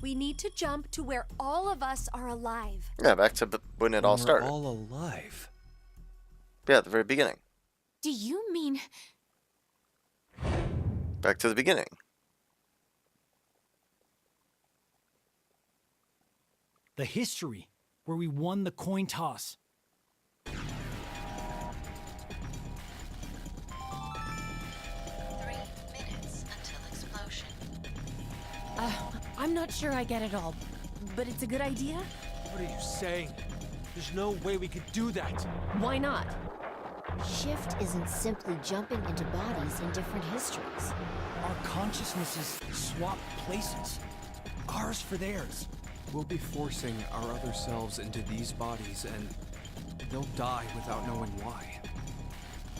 we need to jump to where all of us are alive. Yeah, back to when it all We're started. all alive. Yeah, at the very beginning. Do you mean... Back to the beginning. The history where we won the coin toss. 3 minutes until explosion. I'm not sure I get it all, but it's a good idea? What are you saying? There's no way we could do that. Why not? Shift isn't simply jumping into bodies in different histories. Our consciousnesses swap places. Ours for theirs. We'll be forcing our other selves into these bodies, and they'll die without knowing why.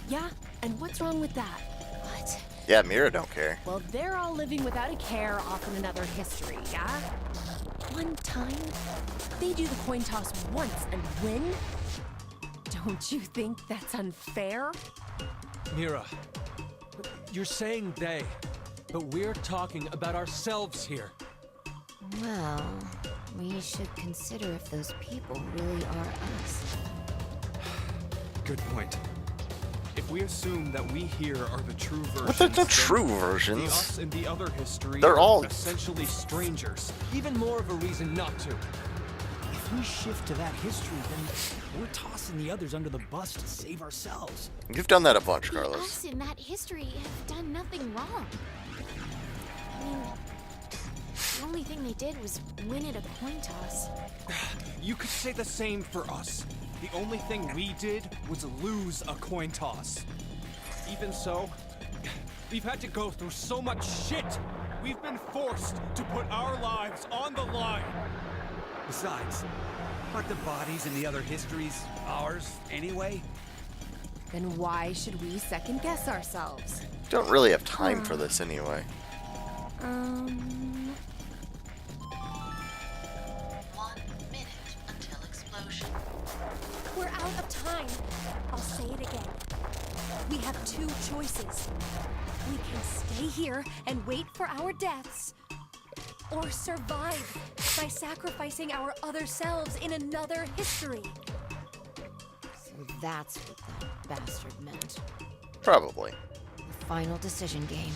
Yeah, and what's wrong with that? What? Yeah, Mira don't care. Well, they're all living without a care off in another history, yeah? One time, they do the coin toss once and win? Don't you think that's unfair? Mira, you're saying they, but we're talking about ourselves here. Well, we should consider if those people really are us. Good point. If we assume that we here are the true versions, What the then true the versions? us in the other history They're are all- essentially strangers. Even more of a reason not to. If we shift to that history, then we're tossing the others under the bus to save ourselves. You've done that a bunch, The Carlos. us in that history have done nothing wrong. I mean, the only thing they did was win at a coin toss. You could say the same for us. The only thing we did was lose a coin toss. Even so, we've had to go through so much shit. We've been forced to put our lives on the line. Besides, aren't the bodies in the other histories ours anyway? Then why should we second guess ourselves? Don't really have time for this anyway. 1 minute until explosion. We're out of time. I'll say it again. We have two choices. We can stay here and wait for our deaths, or survive by sacrificing our other selves in another history. So that's what that bastard meant. Probably. The final decision game.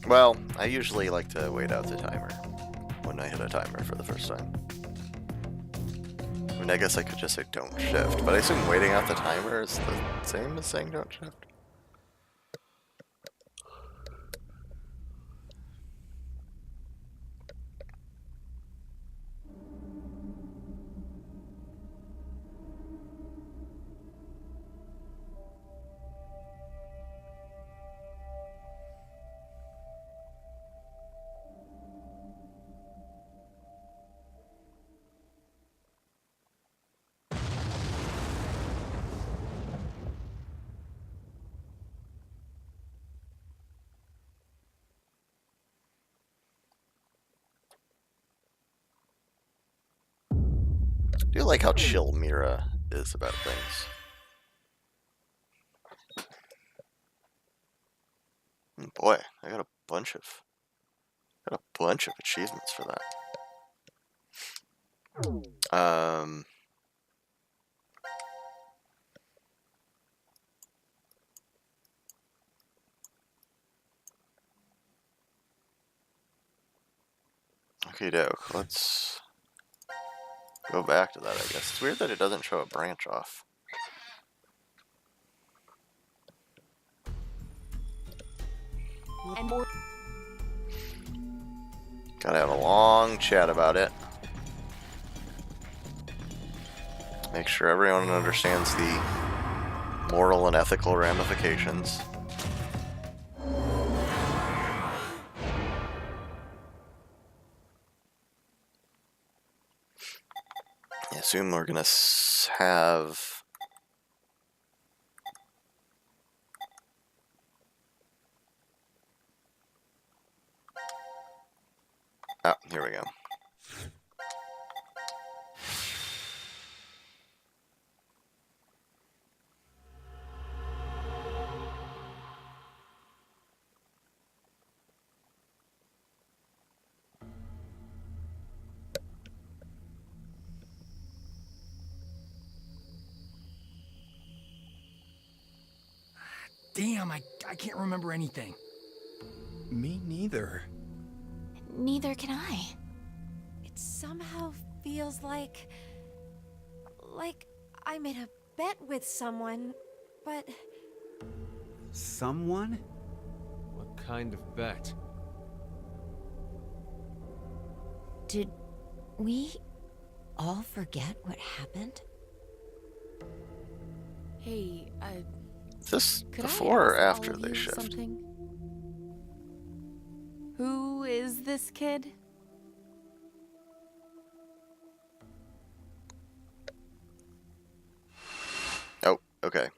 Well, I usually like to wait out the timer when I hit a timer for the first time. I mean, I guess I could just say don't shift, but I assume waiting out the timer is the same as saying don't shift. I do like how chill Mira is about things. Boy, I got a bunch of achievements for that. Okay, doke. Let's go back to that, I guess. It's weird that it doesn't show a branch off. and more. Gotta have a long chat about it. Make sure everyone understands the moral and ethical ramifications. I assume we're gonna have... Oh, here we go. Damn, I can't remember anything. Me neither. Neither can I. It somehow feels like I made a bet with someone, but Someone? What kind of bet? Did we all forget what happened? Hey, This could I before or ask after all of they you shift? something? Who is this kid? Oh, okay.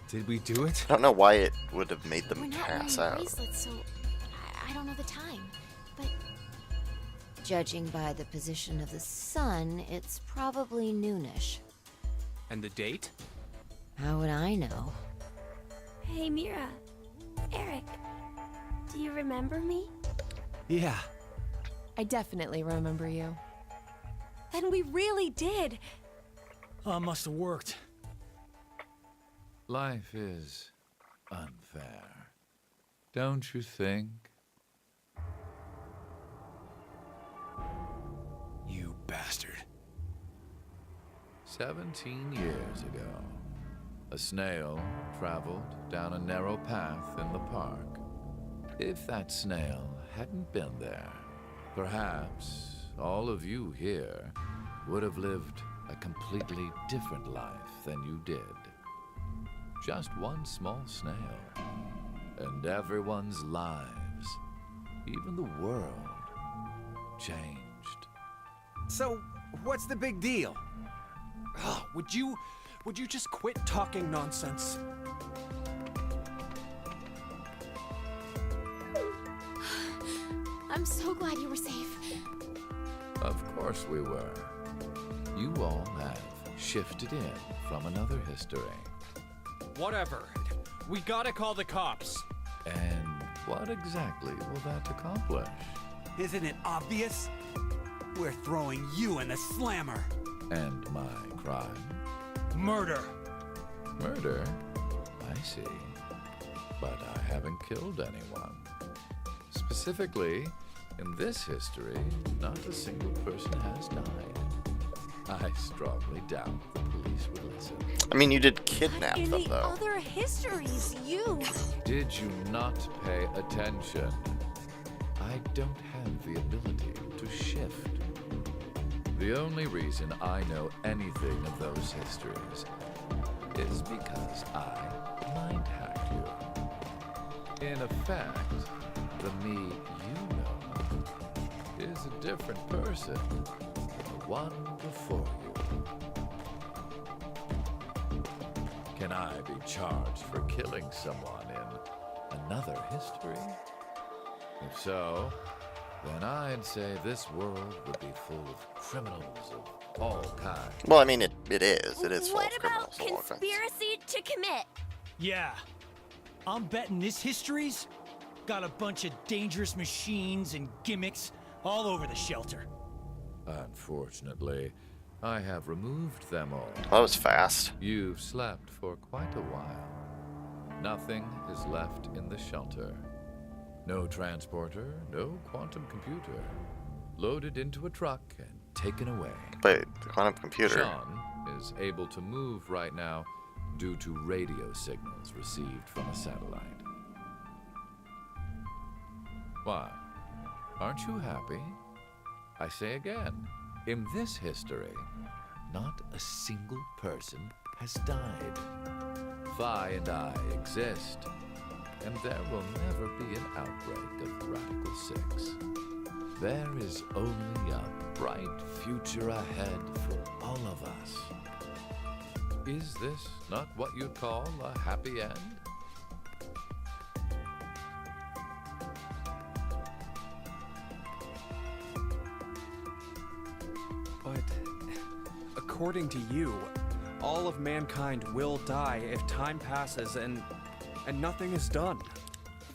Did we do it? I don't know why it would have made We're them not pass wearing out. bracelets, so I don't know the time. But Judging by the position of the sun, it's probably noonish. And the date? How would I know? Hey, Mira. Eric. Do you remember me? Yeah. I definitely remember you. then we really did. Must have worked. Life is unfair. Don't you think? You bastard. 17 years ago, a snail traveled down a narrow path in the park. If that snail hadn't been there, perhaps all of you here would have lived a completely different life than you did. Just one small snail, and everyone's lives, even the world, changed. So, what's the big deal? Ugh, would you just quit talking nonsense? I'm so glad you were safe. Of course we were. You all have shifted in from another history. Whatever. We gotta call the cops. And what exactly will that accomplish? Isn't it obvious? We're throwing you in the slammer. And my crime? Murder. Murder? I see. But I haven't killed anyone. Specifically, in this history, not a single person has died. I strongly doubt the police would listen. I mean, you did kidnap In them, the though. other histories, you. Did you not pay attention? I don't have the ability to shift. The only reason I know anything of those histories is because I mind hacked you. In effect, the me you know is a different person than the one before you. Can I be charged for killing someone in another history? If so, then I'd say this world would be full of criminals of all kinds. Well, I mean, it is. It is full What of about criminals of all kinds. conspiracy to commit? Yeah. I'm betting this history's got a bunch of dangerous machines and gimmicks all over the shelter. Unfortunately, I have removed them all. That was fast. You've slept for quite a while. Nothing is left in the shelter. No transporter, no quantum computer. Loaded into a truck and taken away. Wait, the quantum computer? Sean is able to move right now due to radio signals received from a satellite. Why? Aren't you happy? I say again, in this history, not a single person has died. Phi and I exist, and there will never be an outbreak of Radical 6. There is only a bright future ahead for all of us. Is this not what you'd call a happy end? But according to you, all of mankind will die if time passes and nothing is done.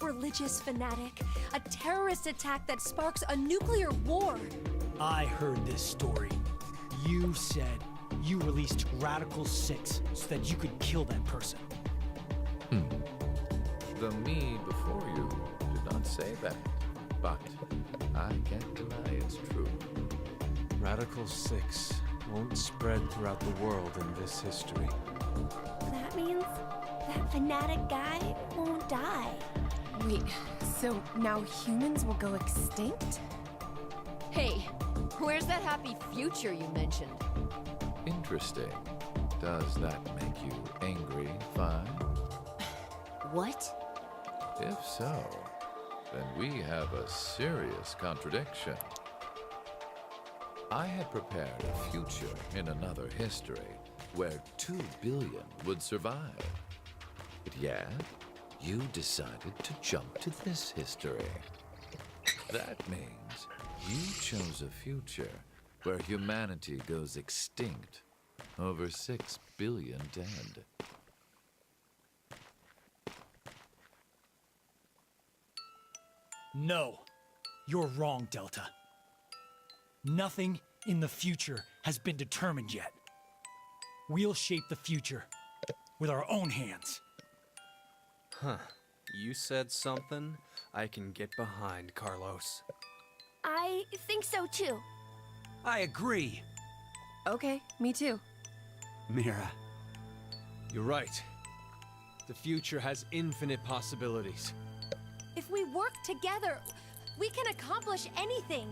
Religious fanatic, a terrorist attack that sparks a nuclear war. I heard this story. You said you released Radical 6 so that you could kill that person. The me before you did not say that, but I can't deny it's true. Radical 6 won't spread throughout the world in this history. That means that fanatic guy won't die. Wait, so now humans will go extinct? Hey, where's that happy future you mentioned? Interesting. Does that make you angry, Phi? What? If so, then we have a serious contradiction. I had prepared a future in another history where 2 billion would survive. But yet, you decided to jump to this history. That means you chose a future where humanity goes extinct, over 6 billion dead. No, you're wrong, Delta. Nothing in the future has been determined yet. We'll shape the future with our own hands. Huh. You said something I can get behind, Carlos. I think so too. I agree. Okay, me too. Mira. You're right. The future has infinite possibilities. If we work together, we can accomplish anything.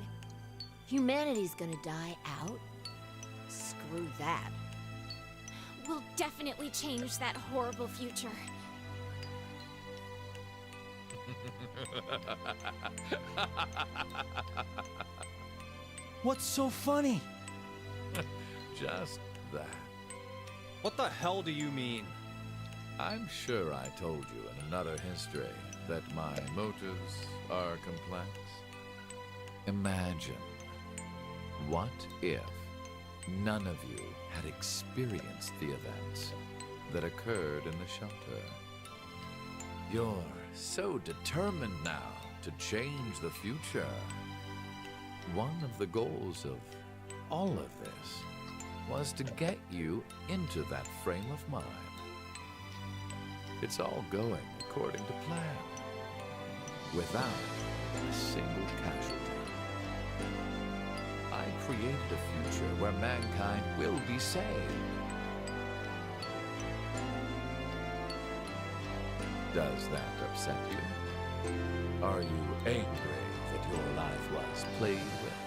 Humanity's gonna die out? Screw that. We'll definitely change that horrible future. What's so funny? Just that. What the hell do you mean? I'm sure I told you in another history that my motives are complex. Imagine, what if none of you had experienced the events that occurred in the shelter? You're so determined now to change the future. One of the goals of all of this was to get you into that frame of mind. It's all going according to plan, without a single casualty. I created a future where mankind will be saved. Does that upset you? Are you angry that your life was played with?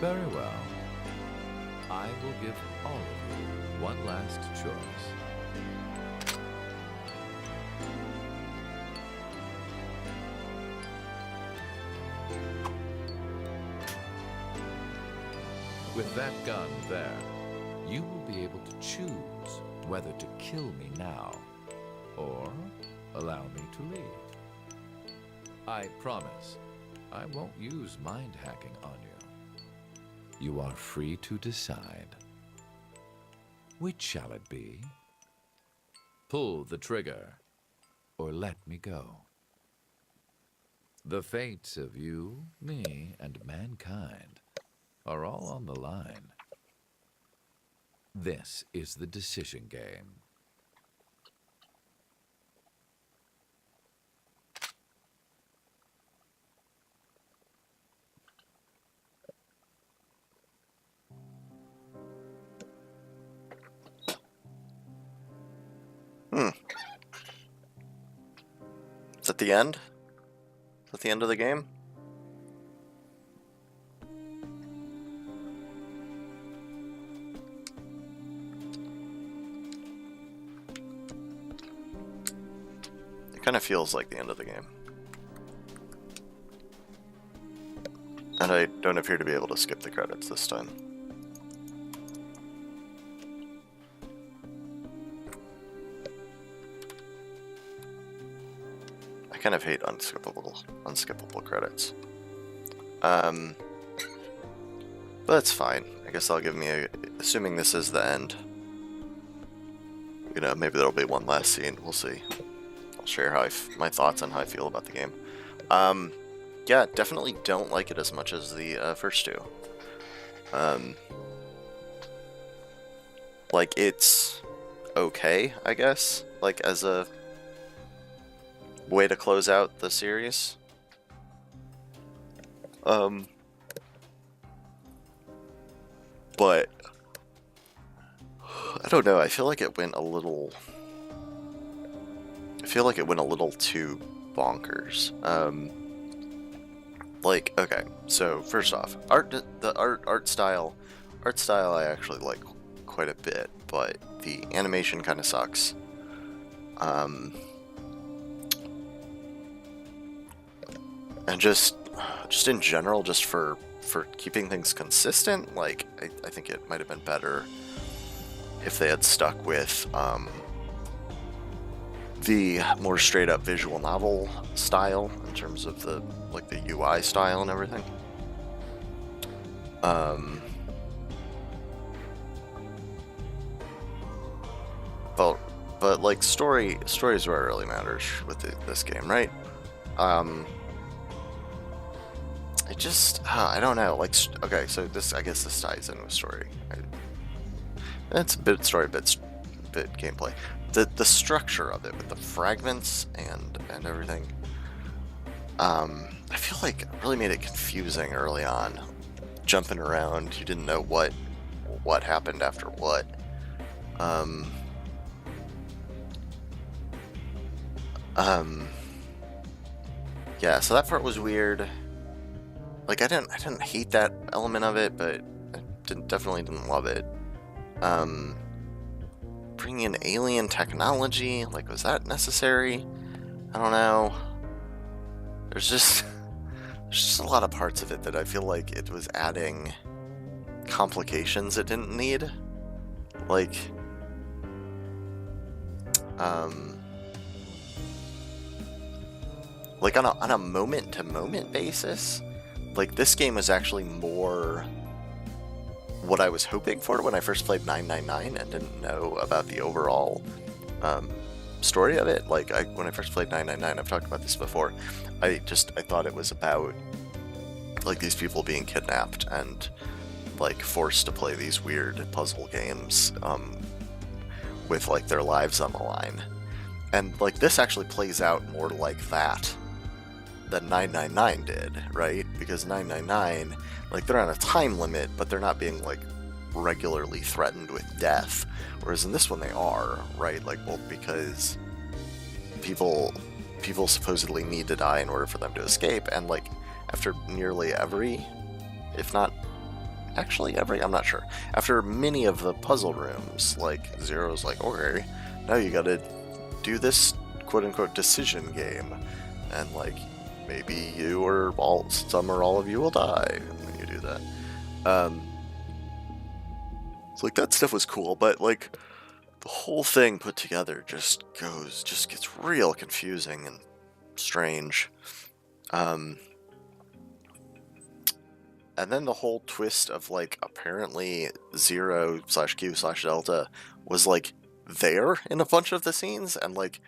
Very well. I will give all of you one last choice. With that gun there, you will be able to choose whether to kill me now or allow me to leave. I promise I won't use mind hacking on you. You are free to decide. Which shall it be? Pull the trigger, or let me go. The fates of you, me, and mankind are all on the line. This is the decision game. Is that the end? Is that the end of the game? It kind of feels like the end of the game. And I don't appear to be able to skip the credits this time. I kind of hate unskippable credits. But that's fine. I guess that'll give me a, assuming this is the end. You know, maybe there'll be one last scene. We'll see. I'll share how my thoughts on how I feel about the game. Yeah, definitely don't like it as much as the first two. Like, it's okay, I guess, like as a way to close out the series. But I don't know, I feel like it went a little too bonkers. Like, okay, so first off, the art style I actually like quite a bit, but the animation kind of sucks. And just in general, just for keeping things consistent, like, I think it might have been better if they had stuck with the more straight up visual novel style in terms of the UI style and everything. But like story is where it really matters with this game, right? It just I don't know, like, okay, so I guess this ties in with story. It's a bit story, bit gameplay. The structure of it with the fragments and everything, I feel like it really made it confusing early on. Jumping around, you didn't know what happened after what. Yeah, so that part was weird. Like, I didn't hate that element of it, but I definitely didn't love it. Bringing in alien technology, like, was that necessary? I don't know. There's just a lot of parts of it that I feel like it was adding complications it didn't need. Like, like on a moment-to-moment basis, like, this game was actually more what I was hoping for when I first played 999 and didn't know about the overall story of it. Like, when I first played 999, I've talked about this before, I thought it was about, like, these people being kidnapped and, like, forced to play these weird puzzle games with, like, their lives on the line. And, like, this actually plays out more like that than 999 did, right? Because 999, like, they're on a time limit, but they're not being, like, regularly threatened with death. Whereas in this one they are, right? Like, well, because people supposedly need to die in order for them to escape, and, like, after nearly every, if not actually every, I'm not sure, after many of the puzzle rooms, like, Zero's like, okay, now you gotta do this quote-unquote decision game, and, like, maybe you or some or all of you will die when you do that. So, like, that stuff was cool, but, like, the whole thing put together just gets real confusing and strange. And then the whole twist of, like, apparently Zero/Q/Delta was, like, there in a bunch of the scenes, and like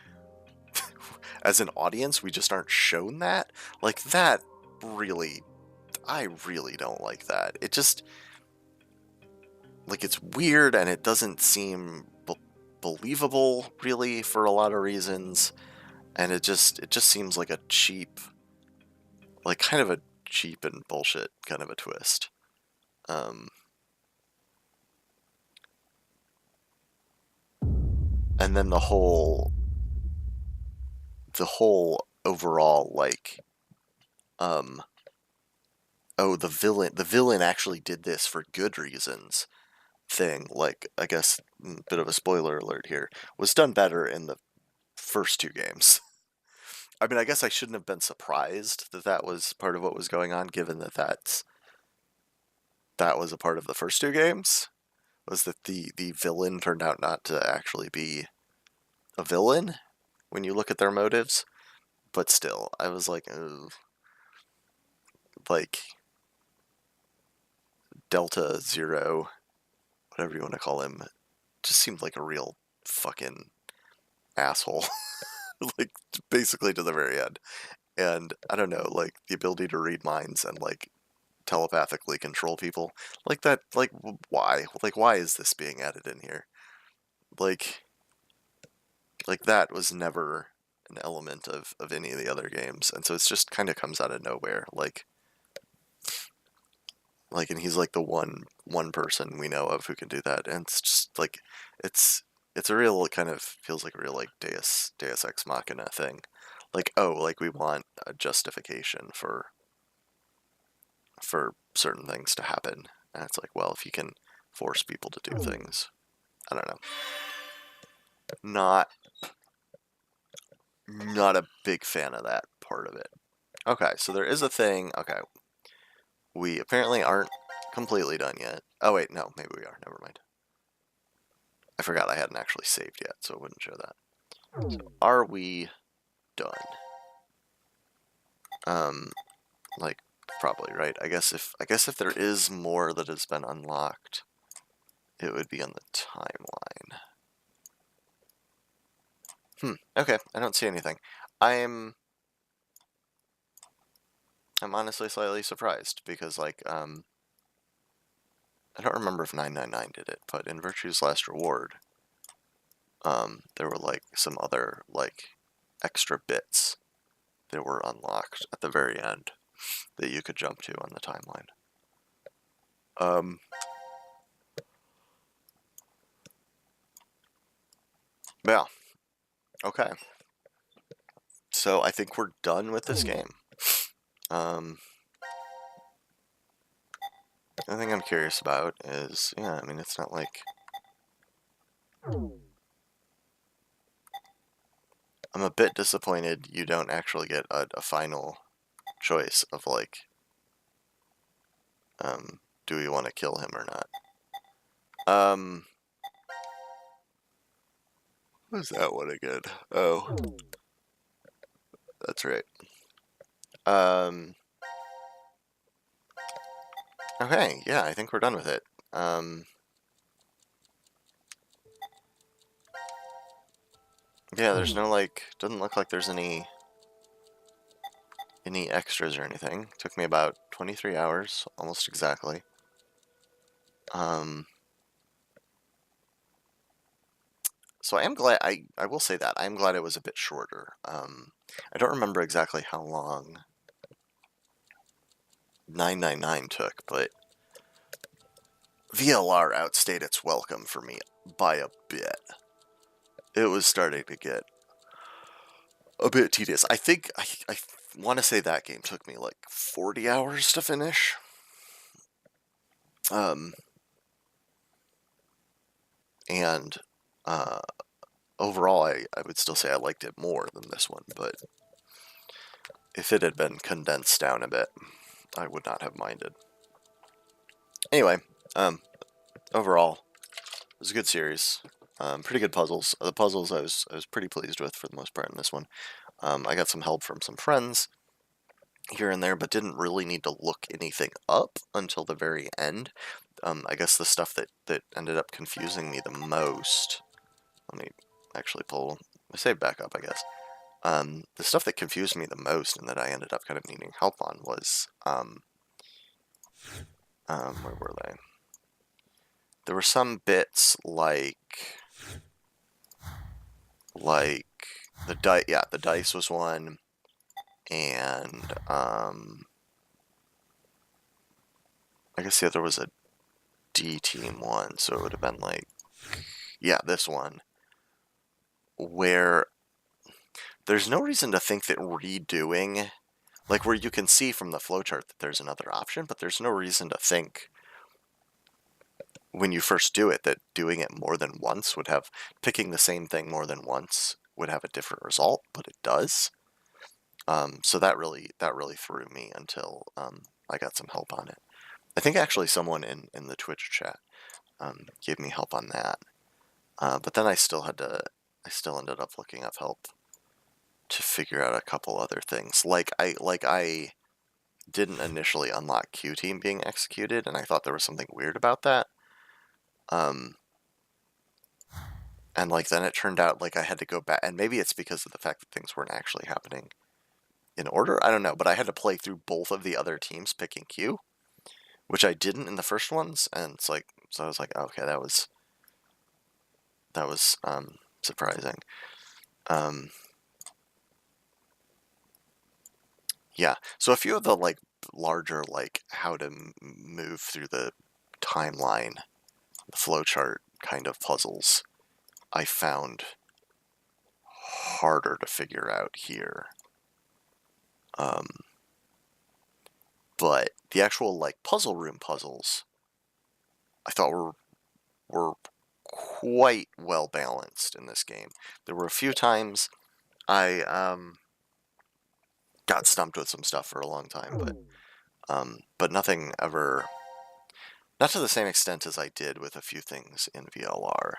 as an audience we just aren't shown that. Like that really, I really don't like that. It just, like, it's weird and it doesn't seem believable really for a lot of reasons, and it just seems like a cheap, like kind of a cheap and bullshit kind of a twist. And then the whole overall, like, oh, the villain actually did this for good reasons thing, like, I guess, bit of a spoiler alert here, was done better in the first two games. I mean, I guess I shouldn't have been surprised that that was part of what was going on, given that that was a part of the first two games, was that the villain turned out not to actually be a villain when you look at their motives. But still, I was like, ugh. Like, Delta Zero, whatever you want to call him, just seemed like a real fucking asshole. Like, basically to the very end. And, I don't know, like, the ability to read minds and, like, telepathically control people. Like, that, like, why? Like, why is this being added in here? Like that was never an element of any of the other games. And so it's just kind of comes out of nowhere. Like, and he's like the one person we know of who can do that. And it's just, like, it's a real kind of, feels like a real, like, Deus Ex Machina thing. Like, oh, like, we want a justification for certain things to happen. And it's like, well, if you can force people to do things, I don't know. Not a big fan of that part of it. Okay, so there is a thing. Okay, we apparently aren't completely done yet. Oh wait, no, maybe we are. Never mind. I forgot I hadn't actually saved yet, so it wouldn't show that. So are we done? Like, probably, right? I guess if there is more that has been unlocked, it would be on the timeline. Okay, I don't see anything. I'm honestly slightly surprised, because, like, I don't remember if 999 did it, but in Virtue's Last Reward, there were, like, some other, like, extra bits that were unlocked at the very end that you could jump to on the timeline. Yeah. Okay. So I think we're done with this game. The thing I'm curious about is, yeah, I mean, it's not like... I'm a bit disappointed you don't actually get a final choice of, like, do we want to kill him or not? What was that one again? Oh. That's right. Okay, yeah, I think we're done with it. Yeah, there's no, like, doesn't look like there's any extras or anything. Took me about 23 hours, almost exactly. So I am glad, I will say that, I am glad it was a bit shorter. I don't remember exactly how long 999 took, but VLR outstayed its welcome for me by a bit. It was starting to get a bit tedious. I think, I want to say that game took me like 40 hours to finish. And overall, I would still say I liked it more than this one, but if it had been condensed down a bit, I would not have minded. Anyway, overall, it was a good series. Pretty good puzzles. The puzzles I was pretty pleased with for the most part in this one. I got some help from some friends here and there, but didn't really need to look anything up until the very end. I guess the stuff that ended up confusing me the most. let me actually pull my save back up, I guess. The stuff that confused me the most and that I ended up kind of needing help on was, where were they? There were some bits like the dice was one, and I guess the other was a D team one, so it would have been like, yeah, this one, where there's no reason to think that redoing, like where you can see from the flowchart that there's another option, but there's no reason to think when you first do it that doing it more than once would have, picking the same thing more than once would have a different result, but it does. So that really threw me until I got some help on it. I think actually someone in the Twitch chat gave me help on that. But then I still ended up looking up help to figure out a couple other things. Like I didn't initially unlock Q Team being executed, and I thought there was something weird about that. And like then it turned out like I had to go back, and maybe it's because of the fact that things weren't actually happening in order. I don't know, but I had to play through both of the other teams picking Q, which I didn't in the first ones, and it's like, so I was like, okay, that was surprising. Yeah, so a few of the like larger like how to move through the timeline, the flowchart kind of puzzles, I found harder to figure out here. But the actual like puzzle room puzzles, I thought were quite well balanced in this game. There were a few times I got stumped with some stuff for a long time, but nothing ever, not to the same extent as I did with a few things in VLR.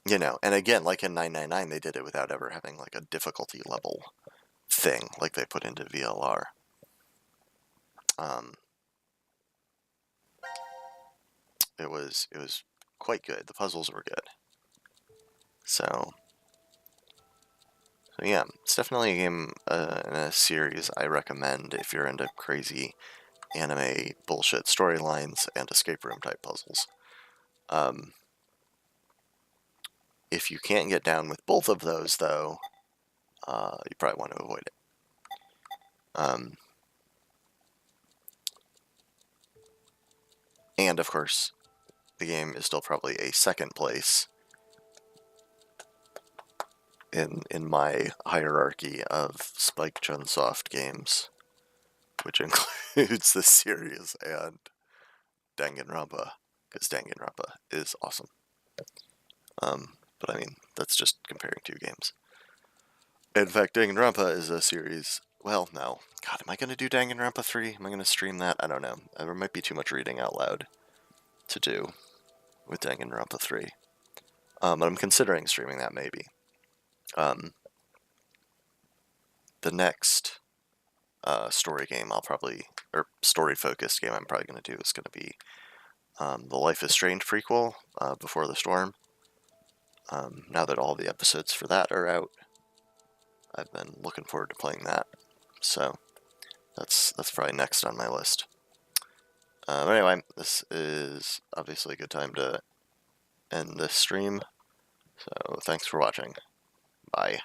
You know, and again, like in 999, they did it without ever having like a difficulty level thing like they put into VLR. It was quite good. The puzzles were good. So yeah, it's definitely a game in a series I recommend if you're into crazy anime bullshit storylines and escape room type puzzles. If you can't get down with both of those, though, you probably want to avoid it. And, of course, the game is still probably a second place in my hierarchy of Spike Chunsoft games, which includes this series and Danganronpa, because Danganronpa is awesome. But I mean, that's just comparing two games. In fact, Danganronpa is a series. Well, no. God, am I going to do Danganronpa 3? Am I going to stream that? I don't know. There might be too much reading out loud to do with Danganronpa 3. But I'm considering streaming that maybe. The next story game story-focused game I'm probably going to do is going to be the Life is Strange prequel, Before the Storm. Now that all the episodes for that are out, I've been looking forward to playing that. So that's probably next on my list. But anyway, this is obviously a good time to end this stream. So thanks for watching. Bye.